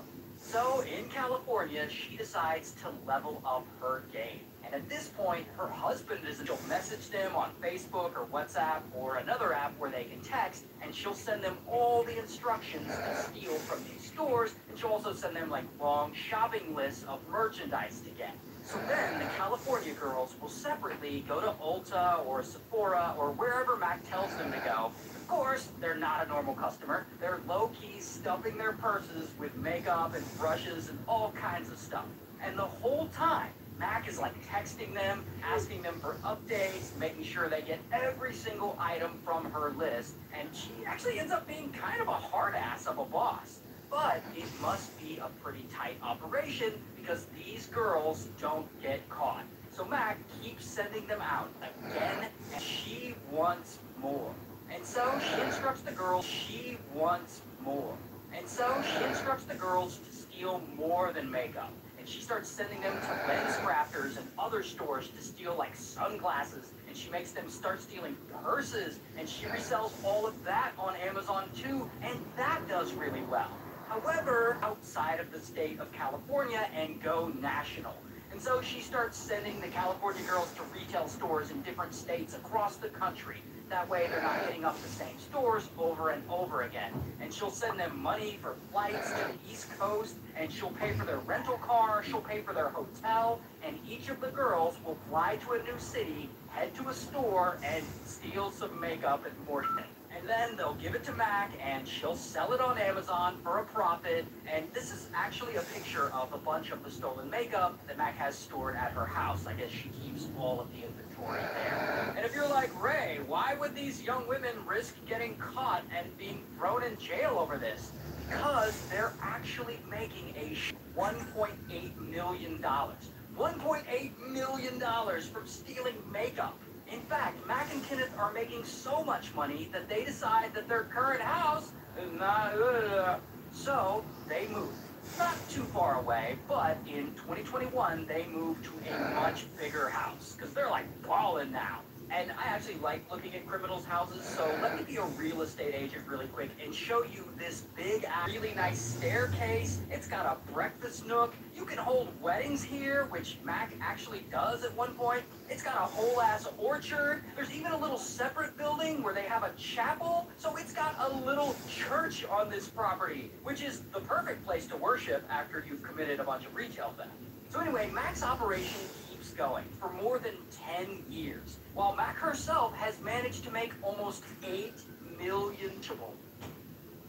So in California, she decides to level up her game. And at this point, her husband she'll message them on Facebook or WhatsApp or another app where they can text, and she'll send them all the instructions to steal from these stores, and she'll also send them like long shopping lists of merchandise to get. So then the California girls will separately go to Ulta or Sephora or wherever Mac tells them to go. Of course, they're not a normal customer. They're low-key stuffing their purses with makeup and brushes and all kinds of stuff. And the whole time, Mac is like texting them, asking them for updates, making sure they get every single item from her list. And she actually ends up being kind of a hard ass of a boss. But it must be a pretty tight operation because these girls don't get caught. So Mac keeps sending them out again, and she wants more. And so she instructs the girls, she wants more. And so she instructs the girls to steal more than makeup. And she starts sending them to lens crafters and other stores to steal like sunglasses. And she makes them start stealing purses. And she resells all of that on Amazon too. And that does really well. However, outside of the state of California and go national. And so she starts sending the California girls to retail stores in different states across the country. That way they're not hitting up the same stores over and over again. And she'll send them money for flights to the East Coast, and she'll pay for their rental car, she'll pay for their hotel, and each of the girls will fly to a new city, head to a store, and steal some makeup and more things. And then they'll give it to Mac, and she'll sell it on Amazon for a profit. And this is actually a picture of a bunch of the stolen makeup that Mac has stored at her house. I guess she keeps all of the inventory there. And if you're like, Ray, why would these young women risk getting caught and being thrown in jail over this? Because they're actually making a $1.8 million. $1.8 million from stealing makeup. In fact, Mac and Kenneth are making so much money that they decide that their current house is not good. So they move. Not too far away, but in 2021, they moved to a much bigger house because they're like balling now. And I actually like looking at criminals' houses, so let me be a real estate agent really quick and show you this big, really nice staircase. It's got a breakfast nook. You can hold weddings here, which Mac actually does at one point. It's got a whole-ass orchard. There's even a little separate building where they have a chapel. So it's got a little church on this property, which is the perfect place to worship after you've committed a bunch of retail theft. So anyway, Mac's operation keeps going for more than 10 years, while Mac herself has managed to make almost $8 million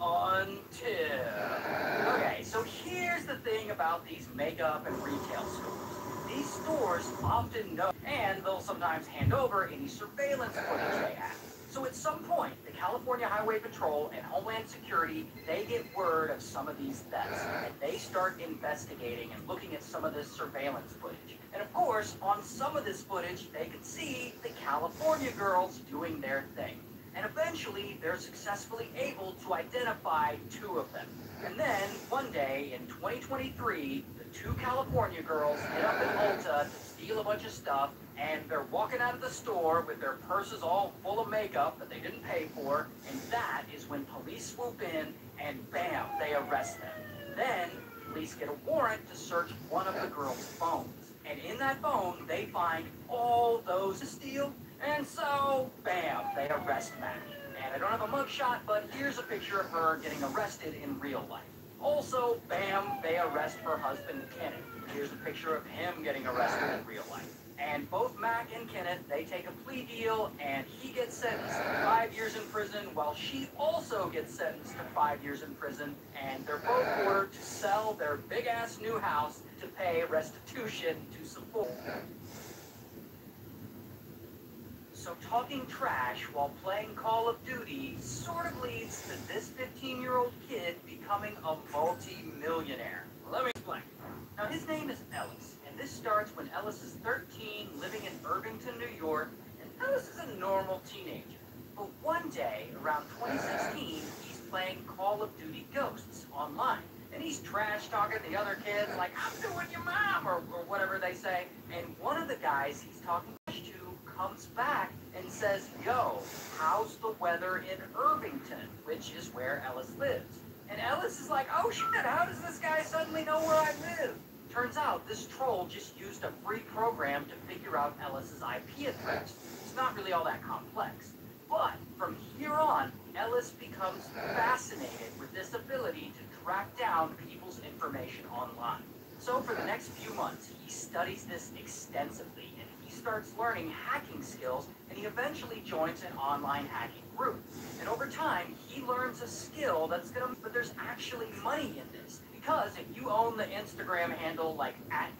until... Okay, so here's the thing about these makeup and retail stores. These stores often know, and they'll sometimes hand over any surveillance footage they have. So at some point, the California Highway Patrol and Homeland Security, they get word of some of these thefts, and they start investigating and looking at some of this surveillance footage. And of course, on some of this footage, they can see the California girls doing their thing. And eventually, they're successfully able to identify 2 of them. And then, one day in 2023, the 2 California girls hit up in Ulta to steal a bunch of stuff, and they're walking out of the store with their purses all full of makeup that they didn't pay for, and that is when police swoop in, and bam, they arrest them. Then, police get a warrant to search one of the girls' phones. And in that phone, they find all those to steal, and so, bam, they arrest Mac. And I don't have a mugshot, but here's a picture of her getting arrested in real life. Also, bam, they arrest her husband, Kenneth. Here's a picture of him getting arrested in real life. And both Mac and Kenneth, they take a plea deal, and he gets sentenced to 5 years in prison, while she also gets sentenced to 5 years in prison, and they're both ordered to sell their big-ass new house to pay restitution to support. So talking trash while playing Call of Duty sort of leads to this 15-year-old kid becoming a multi-millionaire. Let me explain. Now, his name is Ellis, and this starts when Ellis is 13, living in Irvington, New York, and Ellis is a normal teenager. But one day, around 2016, he's playing Call of Duty Ghosts online. And he's trash-talking the other kids like, I'm doing your mom, or whatever they say. And one of the guys he's talking to comes back and says, yo, how's the weather in Irvington, which is where Ellis lives?
And Ellis is like, oh shit, how does this guy suddenly know where I live? Turns out this troll just used a free program to figure out Ellis's IP address. It's not really all that complex. But from here on, Ellis becomes fascinated with this ability to track down people's information online. So for the next few months, he studies this extensively, and he starts learning hacking skills, and he eventually joins an online hacking group. And over time, he learns a skill that's gonna, but there's actually money in this. Because if you own the Instagram handle like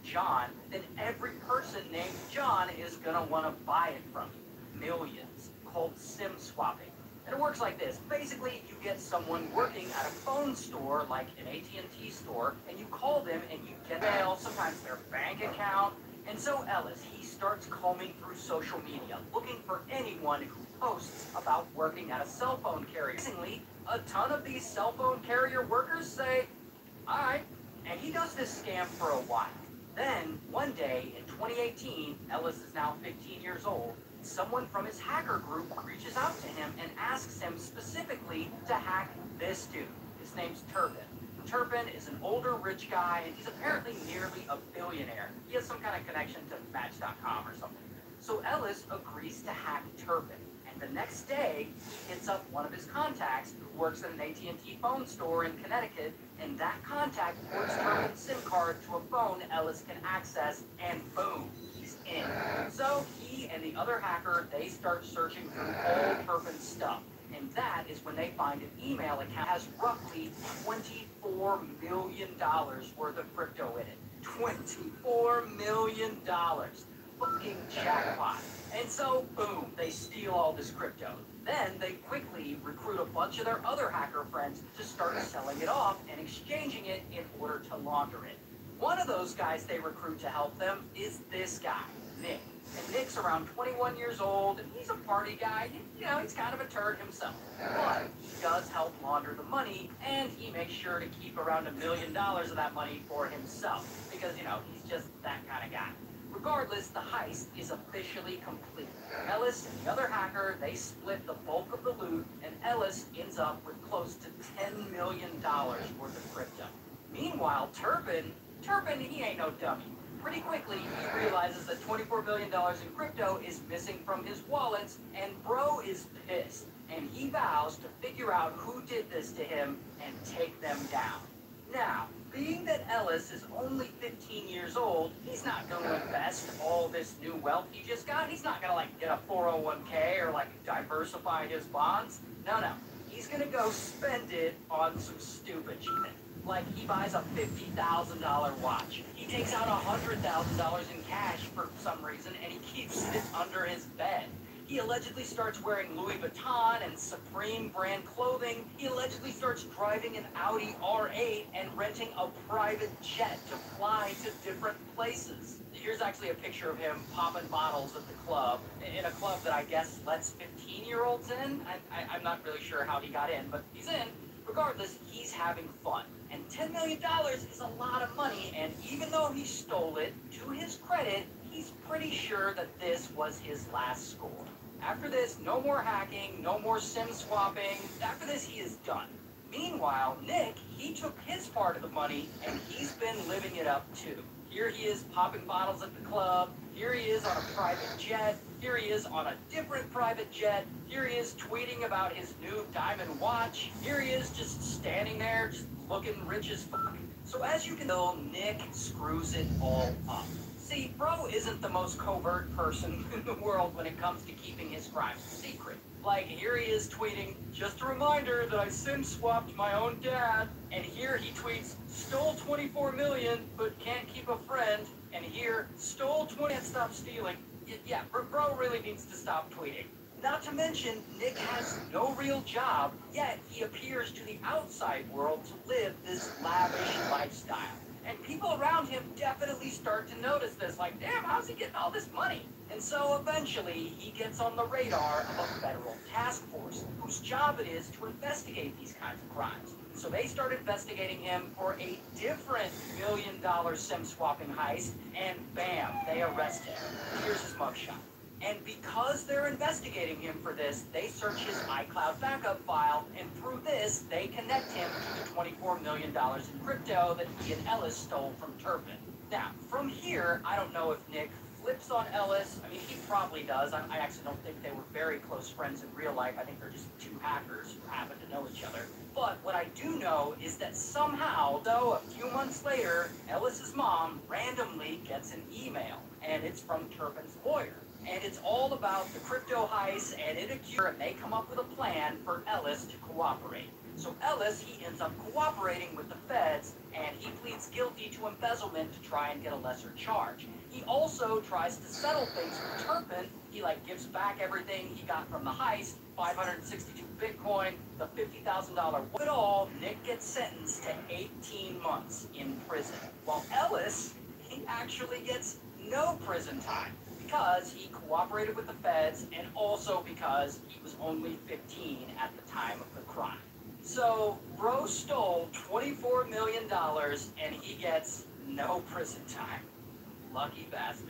@Jaan, then every person named John is gonna wanna buy it from you. Millions, called SIM swapping. And it works like this. Basically, you get someone working at a phone store, like an AT&T store, and you call them and you get mail, sometimes their bank account. And so Ellis, he starts combing through social media, looking for anyone who posts about working at a cell phone carrier. Increasingly, a ton of these cell phone carrier workers say, all right. And he does this scam for a while. Then, one day in 2018, Ellis is now 15 years old, someone from his hacker group reaches out to him and asks him specifically to hack this dude. His name's Turpin. Turpin is an older rich guy, and he's apparently nearly a billionaire. He has some kind of connection to Match.com or something. So Ellis agrees to hack Turpin. And the next day, he hits up one of his contacts who works at an AT&T phone store in Connecticut, and that contact ports Turpin's SIM card to a phone Ellis can access, and boom, he's in. So he and the other hacker, they start searching through all Turpin's stuff. And that is when they find an email account that has roughly $24 million worth of crypto in it. $24 million. Fucking jackpot. And so, boom, they steal all this crypto. Then they quickly recruit a bunch of their other hacker friends to start selling it off and exchanging it in order to launder it. One of those guys they recruit to help them is this guy, Nick. And Nick's around 21 years old, and he's a party guy. You know, he's kind of a turd himself. But he does help launder the money, and he makes sure to keep around $1 million of that money for himself. Because, you know, he's just that kind of guy. Regardless, the heist is officially complete. Ellis and the other hacker, they split the bulk of the loot, and Ellis ends up with close to $10 million worth of crypto. Meanwhile, Turpin, he ain't no dummy. Pretty quickly, he realizes that $24 million in crypto is missing from his wallets, and bro is pissed. And he vows to figure out who did this to him and take them down. Now, being that Ellis is only 15 years old, he's not going to invest all this new wealth he just got. He's not going to, like, get a 401k or, like, diversify his bonds. No. He's going to go spend it on some stupid shit. Like, he buys a $50,000 watch. He takes out $100,000 in cash for some reason, and he keeps it under his bed. He allegedly starts wearing Louis Vuitton and Supreme brand clothing. He allegedly starts driving an Audi R8 and renting a private jet to fly to different places. Here's actually a picture of him popping bottles at the club, in a club that I guess lets 15-year-olds in. I'm not really sure how he got in, but he's in. Regardless, he's having fun. And $10 million is a lot of money, and even though he stole it, to his credit, he's pretty sure that this was his last score. After this, no more hacking, no more SIM swapping. After this, he is done. Meanwhile, Nick, he took his part of the money, and he's been living it up too. Here he is popping bottles at the club. Here he is on a private jet. Here he is on a different private jet. Here he is tweeting about his new diamond watch. Here he is just standing there, just looking rich as fuck. So as you can tell, Nick screws it all up. See, bro isn't the most covert person in the world when it comes to keeping his crimes secret. Like, here he is tweeting, just a reminder that I SIM swapped my own dad. And here he tweets, stole 24 million, but can't keep a friend. And here, stole 20, can't stop stealing. Yeah, bro really needs to stop tweeting. Not to mention, Nick has no real job, yet he appears to the outside world to live this lavish lifestyle. And people around him definitely start to notice this, like, damn, how's he getting all this money? And so eventually, he gets on the radar of a federal task force, whose job it is to investigate these kinds of crimes. So they start investigating him for a different $1 million SIM swapping heist, and bam, they arrest him. Here's his mugshot.
And because they're investigating him for this, they search his iCloud backup file, and through this, they connect him to the $24 million in crypto that he and Ellis stole from Turpin. Now, from here, I don't know if Nick flips on Ellis. I mean, he probably does. I actually don't think they were very close friends in real life. I think they're just two hackers who happen to know each other. But what I do know is that somehow, though, a few months later, Ellis's mom randomly gets an email, and it's from Turpin's lawyer. And it's all about the crypto heist, and they come up with a plan for Ellis to cooperate. So Ellis, he ends up cooperating with the feds, and he pleads guilty to embezzlement to try and get a lesser charge. He also tries to settle things with Turpin. He gives back everything he got from the heist, 562 Bitcoin, the $50,000. With it all, Nick gets sentenced to 18 months in prison, while Ellis, he actually gets no prison time, because he cooperated with the feds and also because he was only 15 at the time of the crime. So, bro stole $24 million and he gets no prison time. Lucky bastard.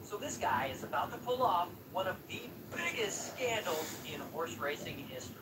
So this guy is about to pull off one of the biggest scandals in horse racing history.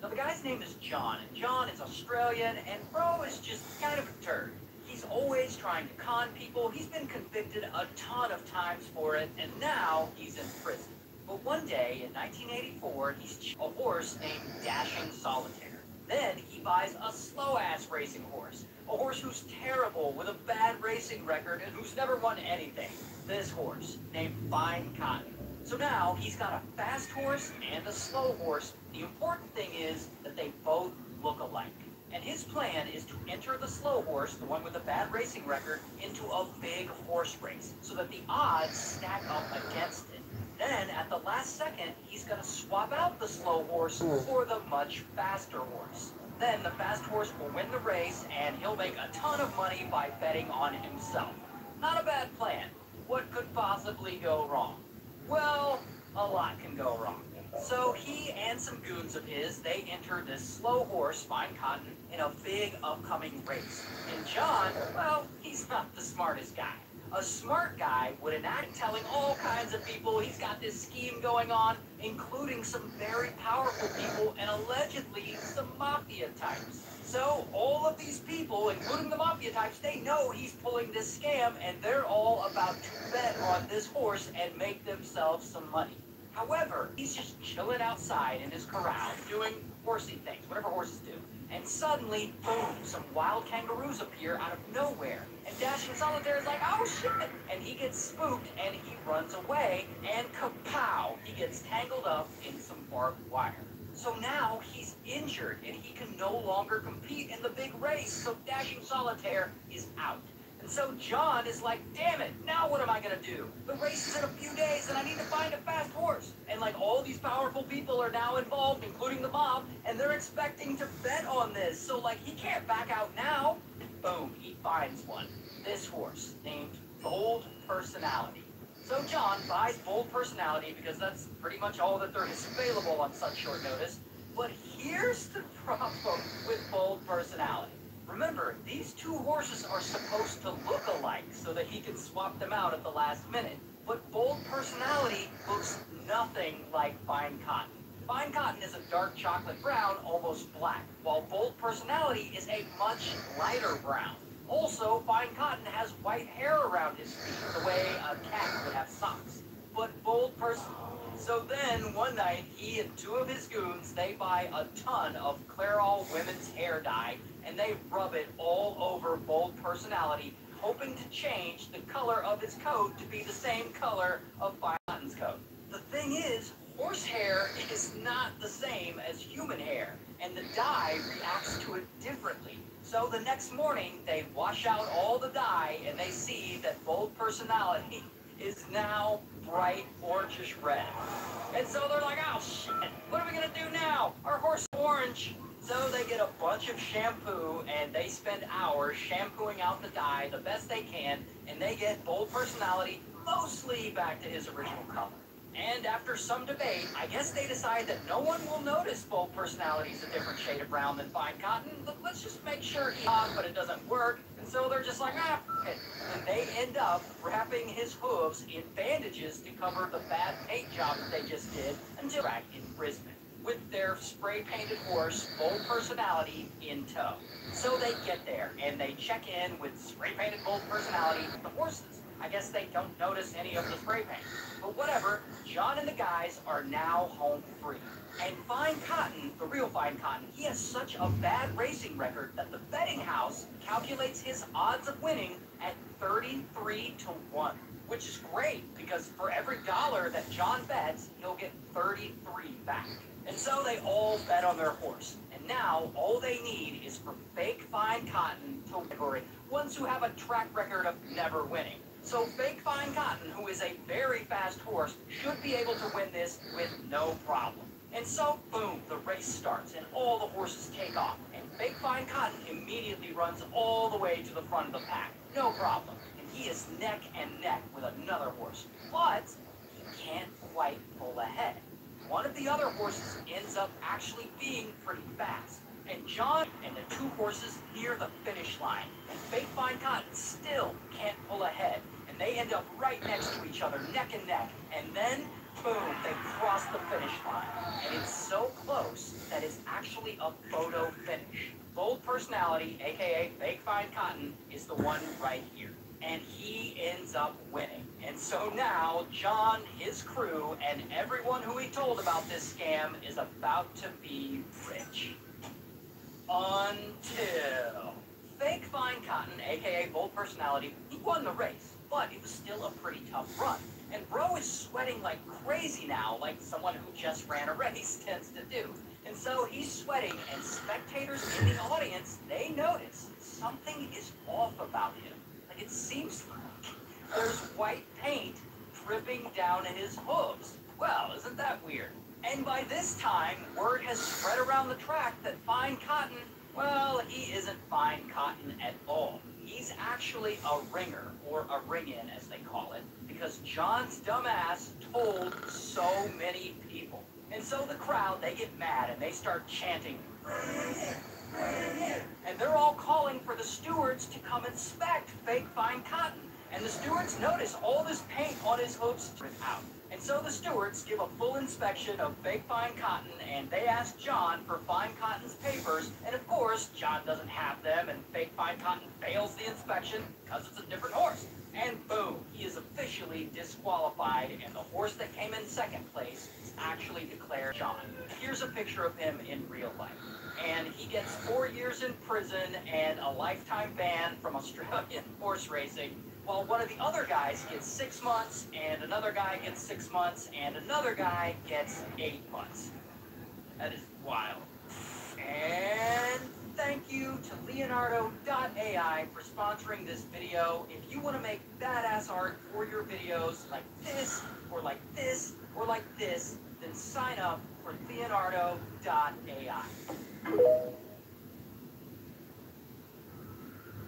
Now the guy's name is John, and John is Australian, and bro is just kind of a turd. He's always trying to con people. He's been convicted a ton of times for it, and now he's in prison. But one day, in 1984, he's a horse named Dashing Solitaire. Then he buys a slow-ass racing horse. A horse who's terrible, with a bad racing record, and who's never won anything. This horse, named Fine Cotton. So now, he's got a fast horse and a slow horse. The important thing is that they both look alike. And his plan is to enter the slow horse, the one with the bad racing record, into a big horse race, so that the odds stack up against it. Then, at the last second, he's going to swap out the slow horse for the much faster horse. Then the fast horse will win the race, and he'll make a ton of money by betting on himself. Not a bad plan. What could possibly go wrong? Well, a lot can go wrong. So he and some goons of his, they enter this slow horse, Fine Cotton, in a big upcoming race. And John, well, he's not the smartest guy. A smart guy would enact telling all kinds of people he's got this scheme going on, including some very powerful people and allegedly some mafia types. So all of these people, including the mafia types, they know he's pulling this scam, and they're all about to bet on this horse and make themselves some money. However, he's just chilling outside in his corral, doing horsey things, whatever horses do. And suddenly, boom, some wild kangaroos appear out of nowhere. And Dashing Solitaire is like, oh shit! And he gets spooked and he runs away, and kapow! He gets tangled up in some barbed wire. So now he's injured and he can no longer compete in the big race, so Dashing Solitaire is out. And so John is like, damn it, now what am I gonna do? The race is in a few days and I need to find a fast horse. And all these powerful people are now involved, including the mob, and they're expecting to bet on this. So he can't back out now. Boom, he finds one. This horse, named Bold Personality. So John buys Bold Personality because that's pretty much all that there is available on such short notice. But here's the problem with Bold Personality. Remember, these two horses are supposed to look alike so that he can swap them out at the last minute. But Bold Personality looks nothing like Fine Cotton. Fine Cotton is a dark chocolate brown, almost black, while Bold Personality is a much lighter brown. Also, Fine Cotton has white hair around his feet, the way a cat would have socks. But Bold So then, one night, he and two of his goons, they buy a ton of Clairol women's hair dye, and they rub it all over Bold Personality, hoping to change the color of his coat to be the same color of Fine Cotton's coat. The thing is, horse hair is not the same as human hair, and the dye reacts to it differently. So the next morning, they wash out all the dye, and they see that Bold Personality is now bright orangish red. And so they're like, oh shit, what are we gonna do now? Our horse is orange. So they get a bunch of shampoo, and they spend hours shampooing out the dye the best they can, and they get Bold Personality mostly back to his original color. And after some debate, I guess they decide that no one will notice Bold Personality is a different shade of brown than Fine Cotton. Let's just make sure he's on, but it doesn't work. And so they're just like, ah, f it. And they end up wrapping his hooves in bandages to cover the bad paint job that they just did until back in Brisbane, with their spray-painted horse, bold personality, in tow. So they get there, and they check in with spray-painted bold personality, the horses. I guess they don't notice any of the spray paint. But whatever, John and the guys are now home free. And Fine Cotton, the real Fine Cotton, he has such a bad racing record that the betting house calculates his odds of winning at 33 to 1. Which is great, because for every $1 that John bets, he'll get 33 back. And so they all bet on their horse. And now, all they need is for fake Fine Cotton to win, ones who have a track record of never winning. So fake Fine Cotton, who is a very fast horse, should be able to win this with no problem. And so, boom, the race starts, and all the horses take off. And fake Fine Cotton immediately runs all the way to the front of the pack. No problem. And he is neck and neck with another horse. But he can't quite pull ahead. One of the other horses ends up actually being pretty fast. And John and the two horses near the finish line. And fake Fine Cotton still can't pull ahead. And they end up right next to each other, neck and neck. And then, boom, they cross the finish line. And it's so close that it's actually a photo finish. Bold personality, aka fake Fine Cotton, is the one right here. And he ends up winning. And so now, John, his crew, and everyone who he told about this scam is about to be rich. Until fake Fine Cotton, aka bold personality, he won the race, but it was still a pretty tough run. And bro is sweating like crazy now, like someone who just ran a race tends to do. And so he's sweating, and spectators in the audience, they notice something is off about him. Like it seems like there's white paint dripping down his hooves. Well, isn't that weird? And by this time, word has spread around the track that Fine Cotton, well, he isn't Fine Cotton at all. He's actually a ringer, or a ring-in as they call it, because John's dumbass told so many people. And so the crowd, they get mad and they start chanting, and they're all calling for the stewards to come inspect fake Fine Cotton. And the stewards notice all this paint on his hooves out. And so the stewards give a full inspection of fake Fine Cotton, and they ask John for Fine Cotton's papers, and of course, John doesn't have them, and fake Fine Cotton fails the inspection because it's a different horse. And boom, he is officially disqualified, and the horse that came in second place is actually declared John. Here's a picture of him in real life. And he gets 4 years in prison and a lifetime ban from Australian horse racing, while one of the other guys gets 6 months, and another guy gets 6 months, and another guy gets 8 months. That is wild. And thank you to Leonardo.ai for sponsoring this video. If you want to make badass art for your videos like this, or like this, or like this, then sign up for Leonardo.ai.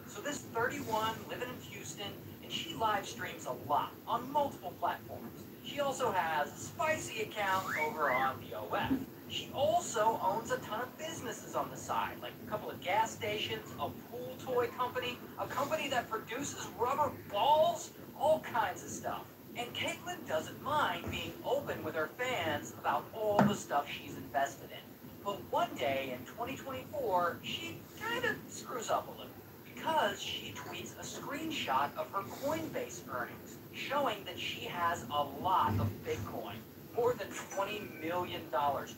So this 31 living in Houston, and she live streams a lot on multiple platforms. She also has a spicy account over on the OF. She also owns a ton of businesses on the side, like a couple of gas stations, a pool toy company, a company that produces rubber balls, all kinds of stuff. And Caitlin doesn't mind being open with her fans about all the stuff she's invested in. But one day in 2024, she kind of screws up a little, because she tweets a screenshot of her Coinbase earnings, showing that she has a lot of Bitcoin, more than $20 million worth.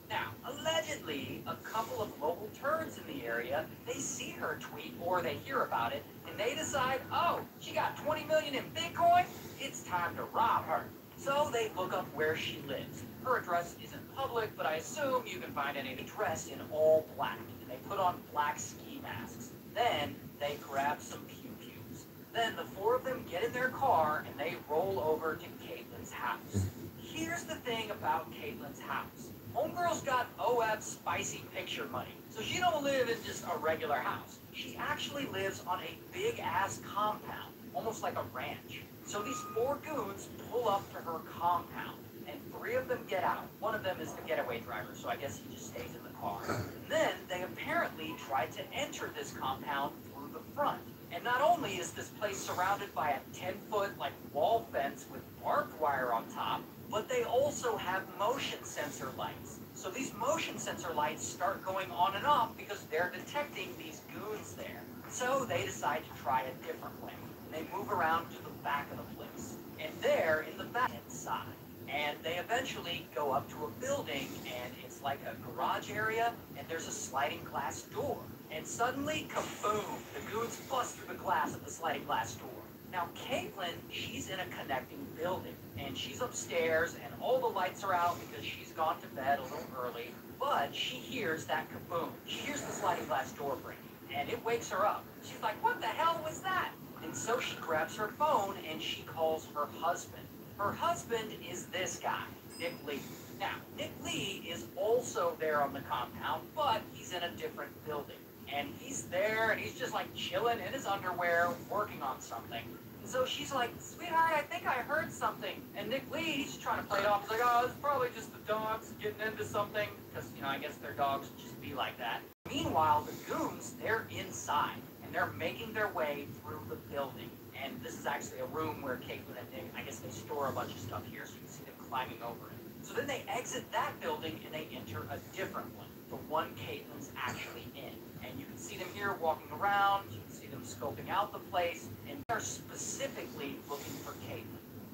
Now, allegedly, a couple of local turds in the area, they see her tweet or they hear about it, and they decide, oh, she got 20 million in Bitcoin? It's time to rob her. So they look up where she lives. Her address isn't public, but I assume you can find any dressed in all black, and they put on black ski masks. Then they grab some pew-pews. Then the four of them get in their car and they roll over to Caitlin's house. Here's the thing about Caitlin's house. Homegirl's got OF spicy picture money, so she don't live in just a regular house. She actually lives on a big-ass compound, almost like a ranch. So these four goons pull up to her compound, and three of them get out. One of them is the getaway driver, so I guess he just stays in the car. And then they apparently try to enter this compound through the front. And not only is this place surrounded by a 10-foot like wall fence with barbed wire on top, but they also have motion sensor lights. So these motion sensor lights start going on and off because they're detecting these goons there. So they decide to try a different way. And they move around to the back of the place. And there in the back side. And they eventually go up to a building, and it's like a garage area, and there's a sliding glass door. And suddenly, kaboom, the goons bust through the glass of the sliding glass door. Now, Caitlin, she's in a connecting building, and she's upstairs, and all the lights are out because she's gone to bed a little early, but she hears that kaboom. She hears the sliding glass door breaking, and it wakes her up. She's like, what the hell was that? And so she grabs her phone, and she calls her husband. Her husband is this guy, Nick Lee. Now, Nick Lee is also there on the compound, but he's in a different building. And he's there, and he's just like chilling in his underwear, working on something. And so she's like, sweetheart, I think I heard something. And Nick Lee, he's trying to play it off. He's like, oh, it's probably just the dogs getting into something. Because, you know, I guess their dogs just be like that. Meanwhile, the goons, they're inside, and they're making their way through the building. And this is actually a room where Caitlin and Nick, I guess they store a bunch of stuff here, so you can see them climbing over it. So then they exit that building, and they enter a different one, the one Caitlin's actually in. And you can see them here walking around, you can see them scoping out the place, and they're specifically looking for Caitlin.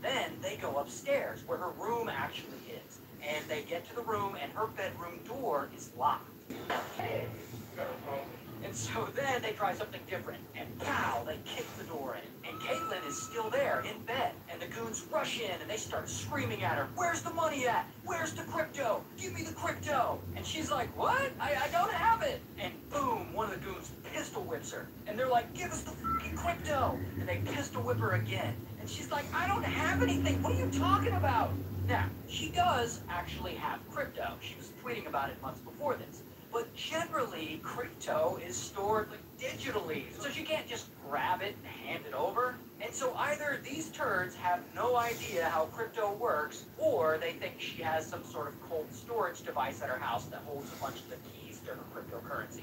Then they go upstairs, where her room actually is. And they get to the room, and her bedroom door is locked. And so then they try something different, and pow, they kick the door in. And Caitlin is still there, in bed, and the goons rush in, and they start screaming at her, where's the money at? Where's the crypto? Give me the crypto! And she's like, what? I don't have it! And boom, one of the goons pistol whips her. And they're like, give us the fucking crypto! And they pistol whip her again. And she's like, I don't have anything! What are you talking about? Now, she does actually have crypto. She was tweeting about it months before this. But generally, crypto is stored like digitally, so she can't just grab it and hand it over. And so either these turds have no idea how crypto works, or they think she has some sort of cold storage device at her house that holds a bunch of the keys to her cryptocurrency.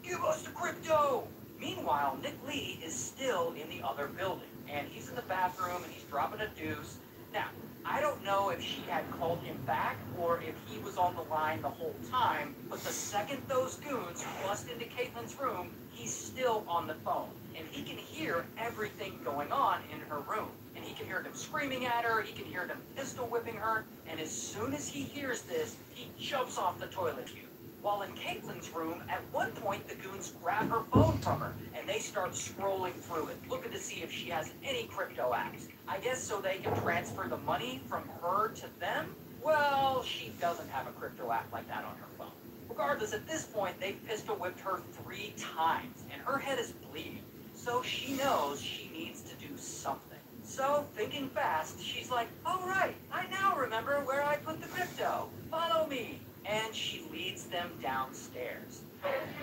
Give us the crypto! Meanwhile, Nick Lee is still in the other building, and he's in the bathroom, and he's dropping a deuce. Now, I don't know if she had called him back or if he was on the line the whole time, but the second those goons bust into Caitlin's room, he's still on the phone. And he can hear everything going on in her room. And he can hear them screaming at her, he can hear them pistol whipping her, and as soon as he hears this, he jumps off the toilet tube. While in Caitlin's room, at one point the goons grab her phone from her, and they start scrolling through it, looking to see if she has any crypto apps. I guess so they can transfer the money from her to them? Well, she doesn't have a crypto app like that on her phone. Regardless, at this point, they pistol whipped her 3 times, and her head is bleeding. So she knows she needs to do something. So, thinking fast, she's like, all right, I now remember where I put the crypto. Follow me. And she leads them downstairs.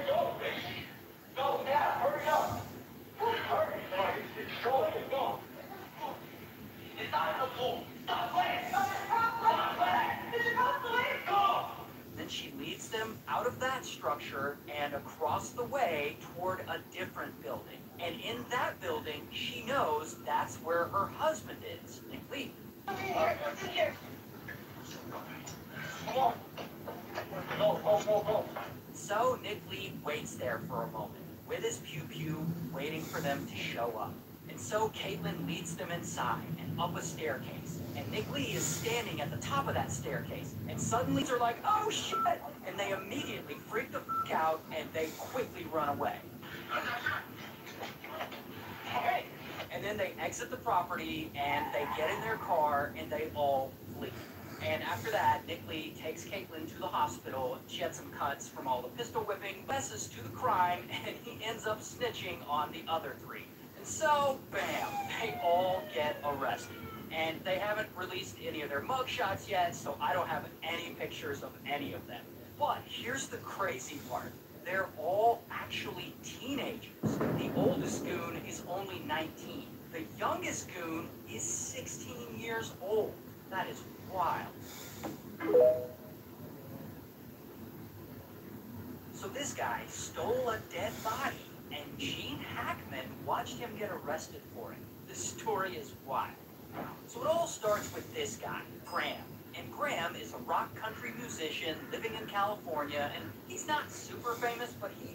Go, baby. Go now. Hurry up. Hurry. Go. It's not the pool. Stop playing. Stop playing. It's about to leave. Go.
Then she leads them out of that structure and across the way toward a different building. And in that building, she knows that's where her husband is, Nick Lee.
Here. Come on. Go.
So Nick Lee waits there for a moment, with his pew-pew, waiting for them to show up. And so Caitlin leads them inside and up a staircase. And Nick Lee is standing at the top of that staircase. And suddenly they're like, oh shit! And they immediately freak the fuck out and they quickly run away. And then they exit the property and they get in their car and they all flee. And after that, Nick Lee takes Caitlin to the hospital. She had some cuts from all the pistol whipping, confesses to the crime, and he ends up snitching on the other 3. And so, bam, they all get arrested. And they haven't released any of their mugshots yet, so I don't have any pictures of any of them. But here's the crazy part. They're all actually teenagers. The oldest goon is only 19. The youngest goon is 16 years old. That is wild. So this guy stole stole a dead body, and Gene Hackman watched him get arrested for it. The story is wild. So it all starts with this guy, Graham. And Graham is a rock country musician living in California, and he's not super famous, but he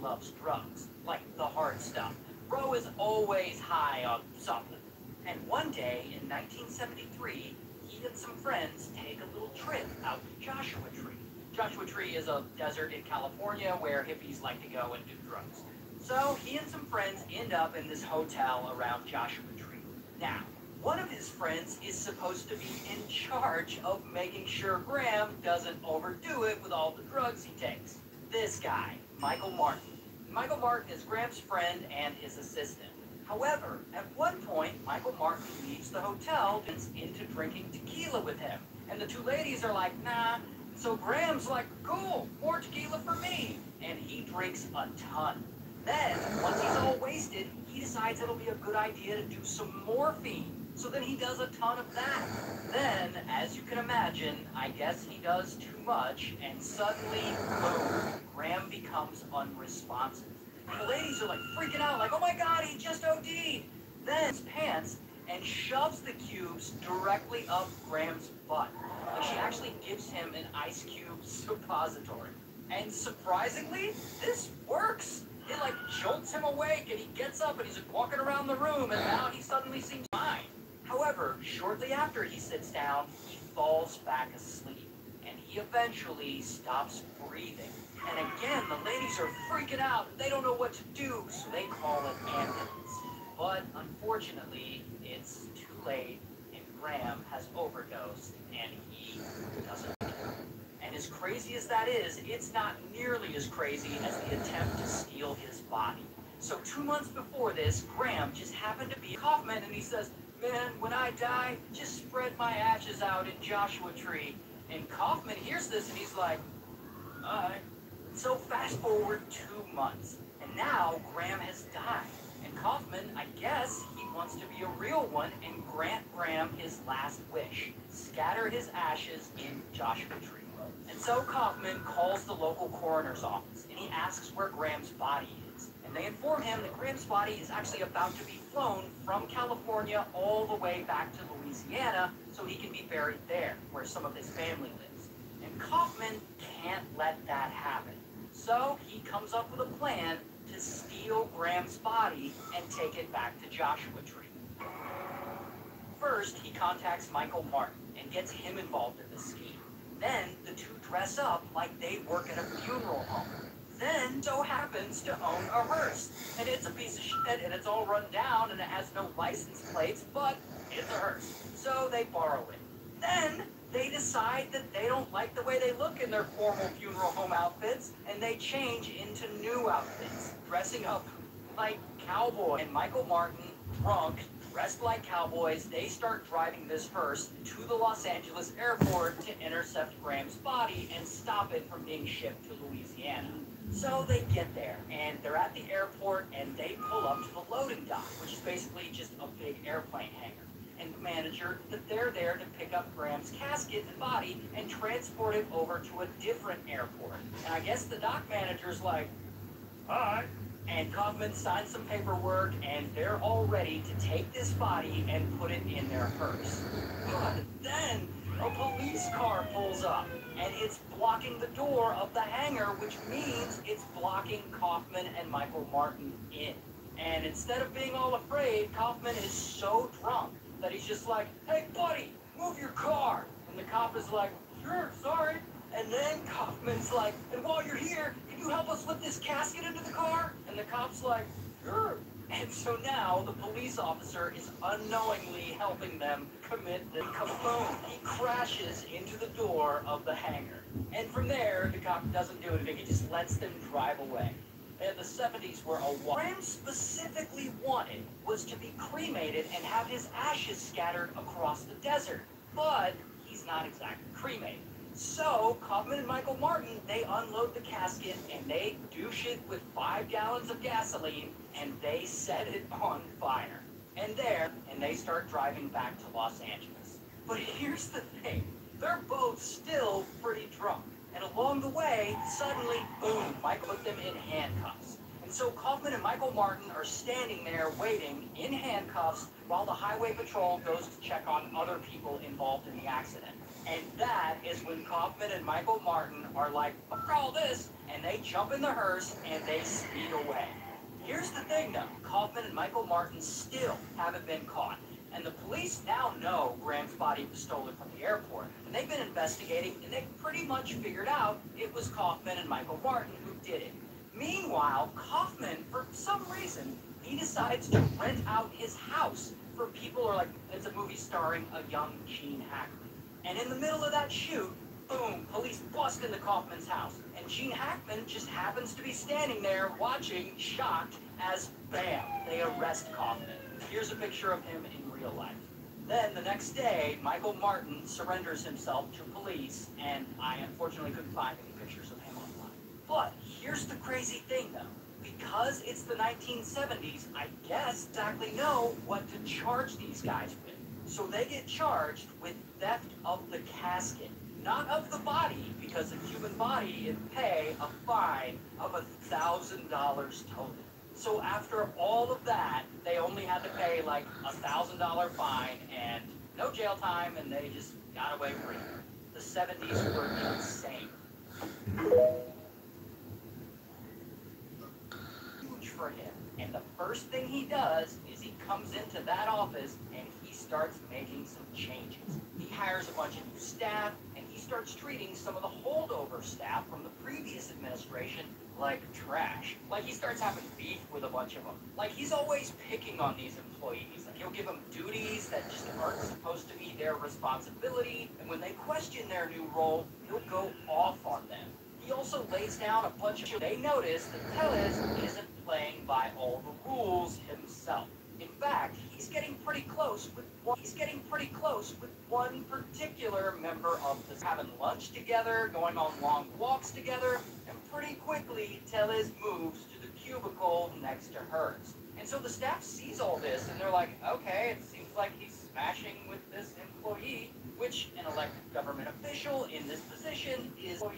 loves drugs, like the hard stuff. Bro is always high on something. And one day in 1973, he and some friends take a little trip out to Joshua Tree. Joshua Tree is a desert in California where hippies like to go and do drugs. So he and some friends end up in this hotel around Joshua Tree. Now, one of his friends is supposed to be in charge of making sure Graham doesn't overdo it with all the drugs he takes. This guy, Michael Martin. Michael Martin is Graham's friend and his assistant. However, at one point, Michael Martin leaves the hotel and is into drinking tequila with him. And the two ladies are like, nah. So Graham's like, cool, more tequila for me. And he drinks a ton. Then, once he's all wasted, he decides it'll be a good idea to do some morphine. So then he does a ton of that. Then, as you can imagine, I guess he does too much, and suddenly, boom, Graham becomes unresponsive. And the ladies are like freaking out, like, oh my god, he just OD'd. Then his pants and shoves the cubes directly up Graham's butt. Like she actually gives him an ice cube suppository. And surprisingly, this works. It like jolts him awake and he gets up and he's like walking around the room and now he suddenly seems fine. However, shortly after he sits down, he falls back asleep and he eventually stops breathing. And again, the ladies are freaking out. They don't know what to do, so they call an ambulance. But unfortunately, it's too late and Graham has overdosed and he doesn't make it. And as crazy as that is, it's not nearly as crazy as the attempt to steal his body. So 2 months before this, Graham just happened to be Kaufman and he says, man, when I die, just spread my ashes out in Joshua Tree. And Kaufman hears this and he's like, alright. So fast forward 2 months, and now Graham has died. And Kaufman, I guess, he wants to be a real one and grant Graham his last wish. Scatter his ashes in Joshua Tree. And so Kaufman calls the local coroner's office and he asks where Graham's body is. And they inform him that Graham's body is actually about to be flown from California all the way back to Louisiana so he can be buried there, where some of his family lives. And Kaufman can't let that happen. So he comes up with a plan to steal Graham's body and take it back to Joshua Tree. First, he contacts Michael Martin and gets him involved in the scheme. Then the two dress up like they work at a funeral home. Then so happens to own a hearse. And it's a piece of shit and it's all run down and it has no license plates, but it's a hearse. So they borrow it. Then they decide that they don't like the way they look in their formal funeral home outfits and they change into new outfits, dressing up like cowboys. And Michael Martin, drunk, dressed like cowboys, they start driving this hearse to the Los Angeles airport to intercept Graham's body and stop it from being shipped to Louisiana. So they get there, and they're at the airport, and they pull up to the loading dock, which is basically just a big airplane hangar. And the manager, that they're there to pick up Graham's casket and body and transport it over to a different airport. And I guess the dock manager's like, hi. And Kaufman signs some paperwork, and they're all ready to take this body and put it in their hearse. But then a police car pulls up, and it's blocking the door of the hangar, which means it's blocking Kaufman and Michael Martin in. And instead of being all afraid, Kaufman is so drunk that he's just like, hey buddy, move your car. And the cop is like, sure, sorry. And then Kaufman's like, and while you're here, can you help us lift this casket into the car? And the cop's like, sure. And so now the police officer is unknowingly helping them commit the kaboom. He crashes into the door of the hangar. And from there, the cop doesn't do anything. He just lets them drive away. And the 70s were what Graham specifically wanted was to be cremated and have his ashes scattered across the desert. But he's not exactly cremated. So, Kaufman and Michael Martin, they unload the casket and they douche it with 5 gallons of gasoline and they set it on fire. And they start driving back to Los Angeles. But here's the thing, they're both still pretty drunk. And along the way, suddenly, boom, Michael put them in handcuffs. And so Kaufman and Michael Martin are standing there waiting in handcuffs while the highway patrol goes to check on other people involved in the accident. And that is when Kaufman and Michael Martin are like, fuck all this, and they jump in the hearse and they speed away. Here's the thing though, Kaufman and Michael Martin still haven't been caught. And the police now know Graham's body was stolen from the airport. And they've been investigating and they've pretty much figured out it was Kaufman and Michael Martin who did it. Meanwhile, Kaufman, for some reason, he decides to rent out his house for people who are like, it's a movie starring a young Gene Hackman. And in the middle of that shoot, boom, police bust into Kaufman's house. And Gene Hackman just happens to be standing there watching, shocked, as bam, they arrest Kaufman. Here's a picture of him in real life. Then the next day, Michael Martin surrenders himself to police, and I unfortunately couldn't find any pictures of him online. But here's the crazy thing though. Because it's the 1970s, I guess exactly know what to charge these guys with. So they get charged with theft of the casket, not of the body, because a human body would pay a fine of $1,000 total. So after all of that, they only had to pay like $1,000 fine and no jail time, and they just got away free. The 70s were insane. Huge for him. And the first thing he does is he comes into that office and he starts making some changes. He hires a bunch of new staff and he starts treating some of the holdover staff from the previous administration like trash. Like he starts having beef with a bunch of them. Like he's always picking on these employees. Like he'll give them duties that just aren't supposed to be their responsibility. And when they question their new role, he'll go off on them. He also lays down a bunch of... They notice that Tellez isn't playing by all the rules himself. In fact, he's getting pretty close with one particular member of the... Having lunch together, going on long walks together, and pretty quickly Tellez moves to the cubicle next to hers. And so the staff sees all this and they're like, okay, it seems like he's smashing with this employee, which an elected government official in this position is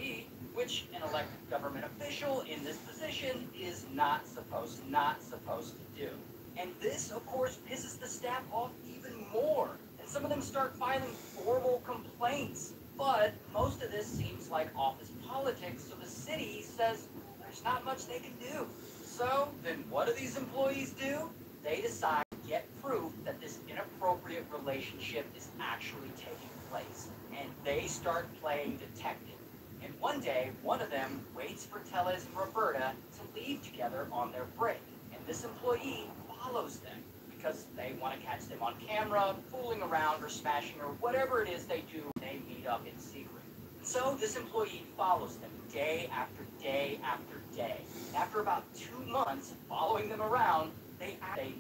not supposed to do. And this, of course, pisses the staff off even more. And some of them start filing formal complaints. But most of this seems like office politics, so the city says there's not much they can do. So then what do these employees do? They decide to get proof that this inappropriate relationship is actually taking place. And they start playing detective. And one day, one of them waits for Tellez and Roberta to leave together on their break. And this employee follows them because they want to catch them on camera, fooling around or smashing or whatever it is they do. They meet up in secret. So this employee follows them day after day after day. After about 2 months following them around, they need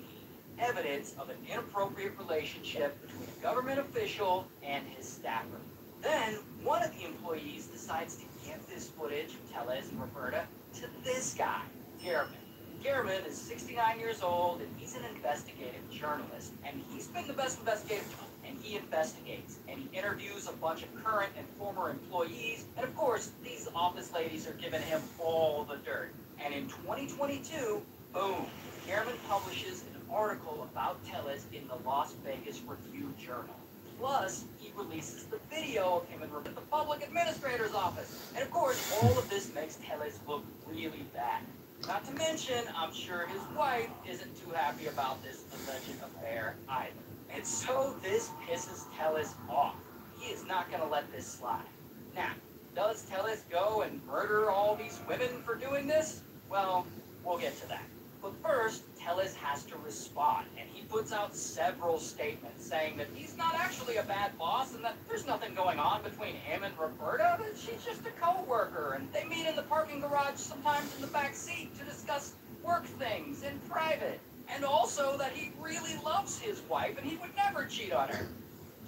evidence of an inappropriate relationship between a government official and his staffer. Then one of the employees decides to give this footage of Tellez and Roberta to this guy, Garman. Garman is 69 years old and he's an investigative journalist. And he's been the best investigative journalist. And he investigates. And he interviews a bunch of current and former employees. And of course, these office ladies are giving him all the dirt. And in 2022, boom, Garman publishes an article about Tellez in the Las Vegas Review-Journal. Plus, he releases the video of him in the public administrator's office. And of course, all of this makes Tellez look really bad. Not to mention, I'm sure his wife isn't too happy about this alleged affair either. And so this pisses Tellez off. He is not going to let this slide. Now, does Tellez go and murder all these women for doing this? Well, we'll get to that. But first, Tellez has to respond, and he puts out several statements saying that he's not actually a bad boss and that there's nothing going on between him and Roberta, that she's just a co-worker, and they meet in the parking garage sometimes in the back seat to discuss work things in private, and also that he really loves his wife and he would never cheat on her.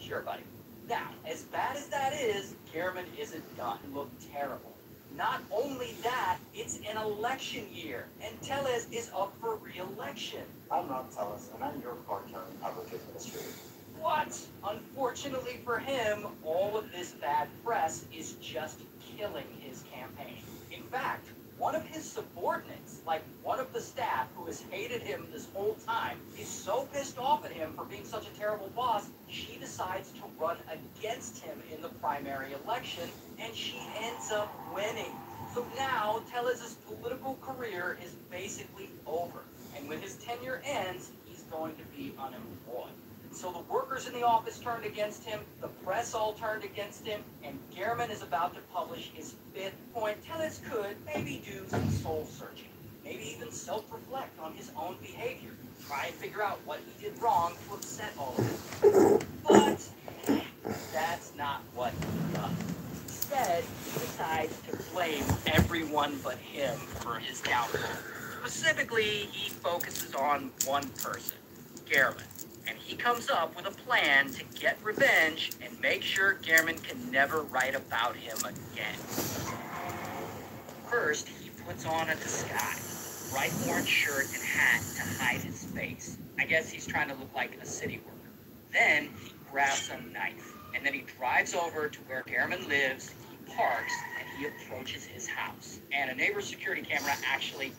Sure, buddy. Now, as bad as that is, Garman isn't done. It looked terrible. Not only that, it's an election year, and Tellez is up for re-election.
I'm not Tellez, and I'm your part-time public administrator.
What? Unfortunately for him, all of this bad press is just killing his campaign. In fact, one of his subordinates, like one of the staff who has hated him this whole time, is so pissed off at him for being such a terrible boss, she decides to run against him in the primary election, and she ends up winning. So now, Tellez's political career is basically over. And when his tenure ends, he's going to be unemployed. So the workers in the office turned against him, the press all turned against him, and Gehrman is about to publish his 5th point. Tellez could maybe do some soul searching, maybe even self-reflect on his own behavior, try and figure out what he did wrong to upset all of them. But that's not what he does. Instead, he decides to blame everyone but him for his downfall. Specifically, he focuses on one person, Gehrman. And he comes up with a plan to get revenge and make sure Gehrman can never write about him again. First, he puts on a disguise, bright orange shirt and hat to hide his face. I guess he's trying to look like a city worker. Then he grabs a knife, and then he drives over to where Gehrman lives, he parks, and he approaches his house. And a neighbor's security camera actually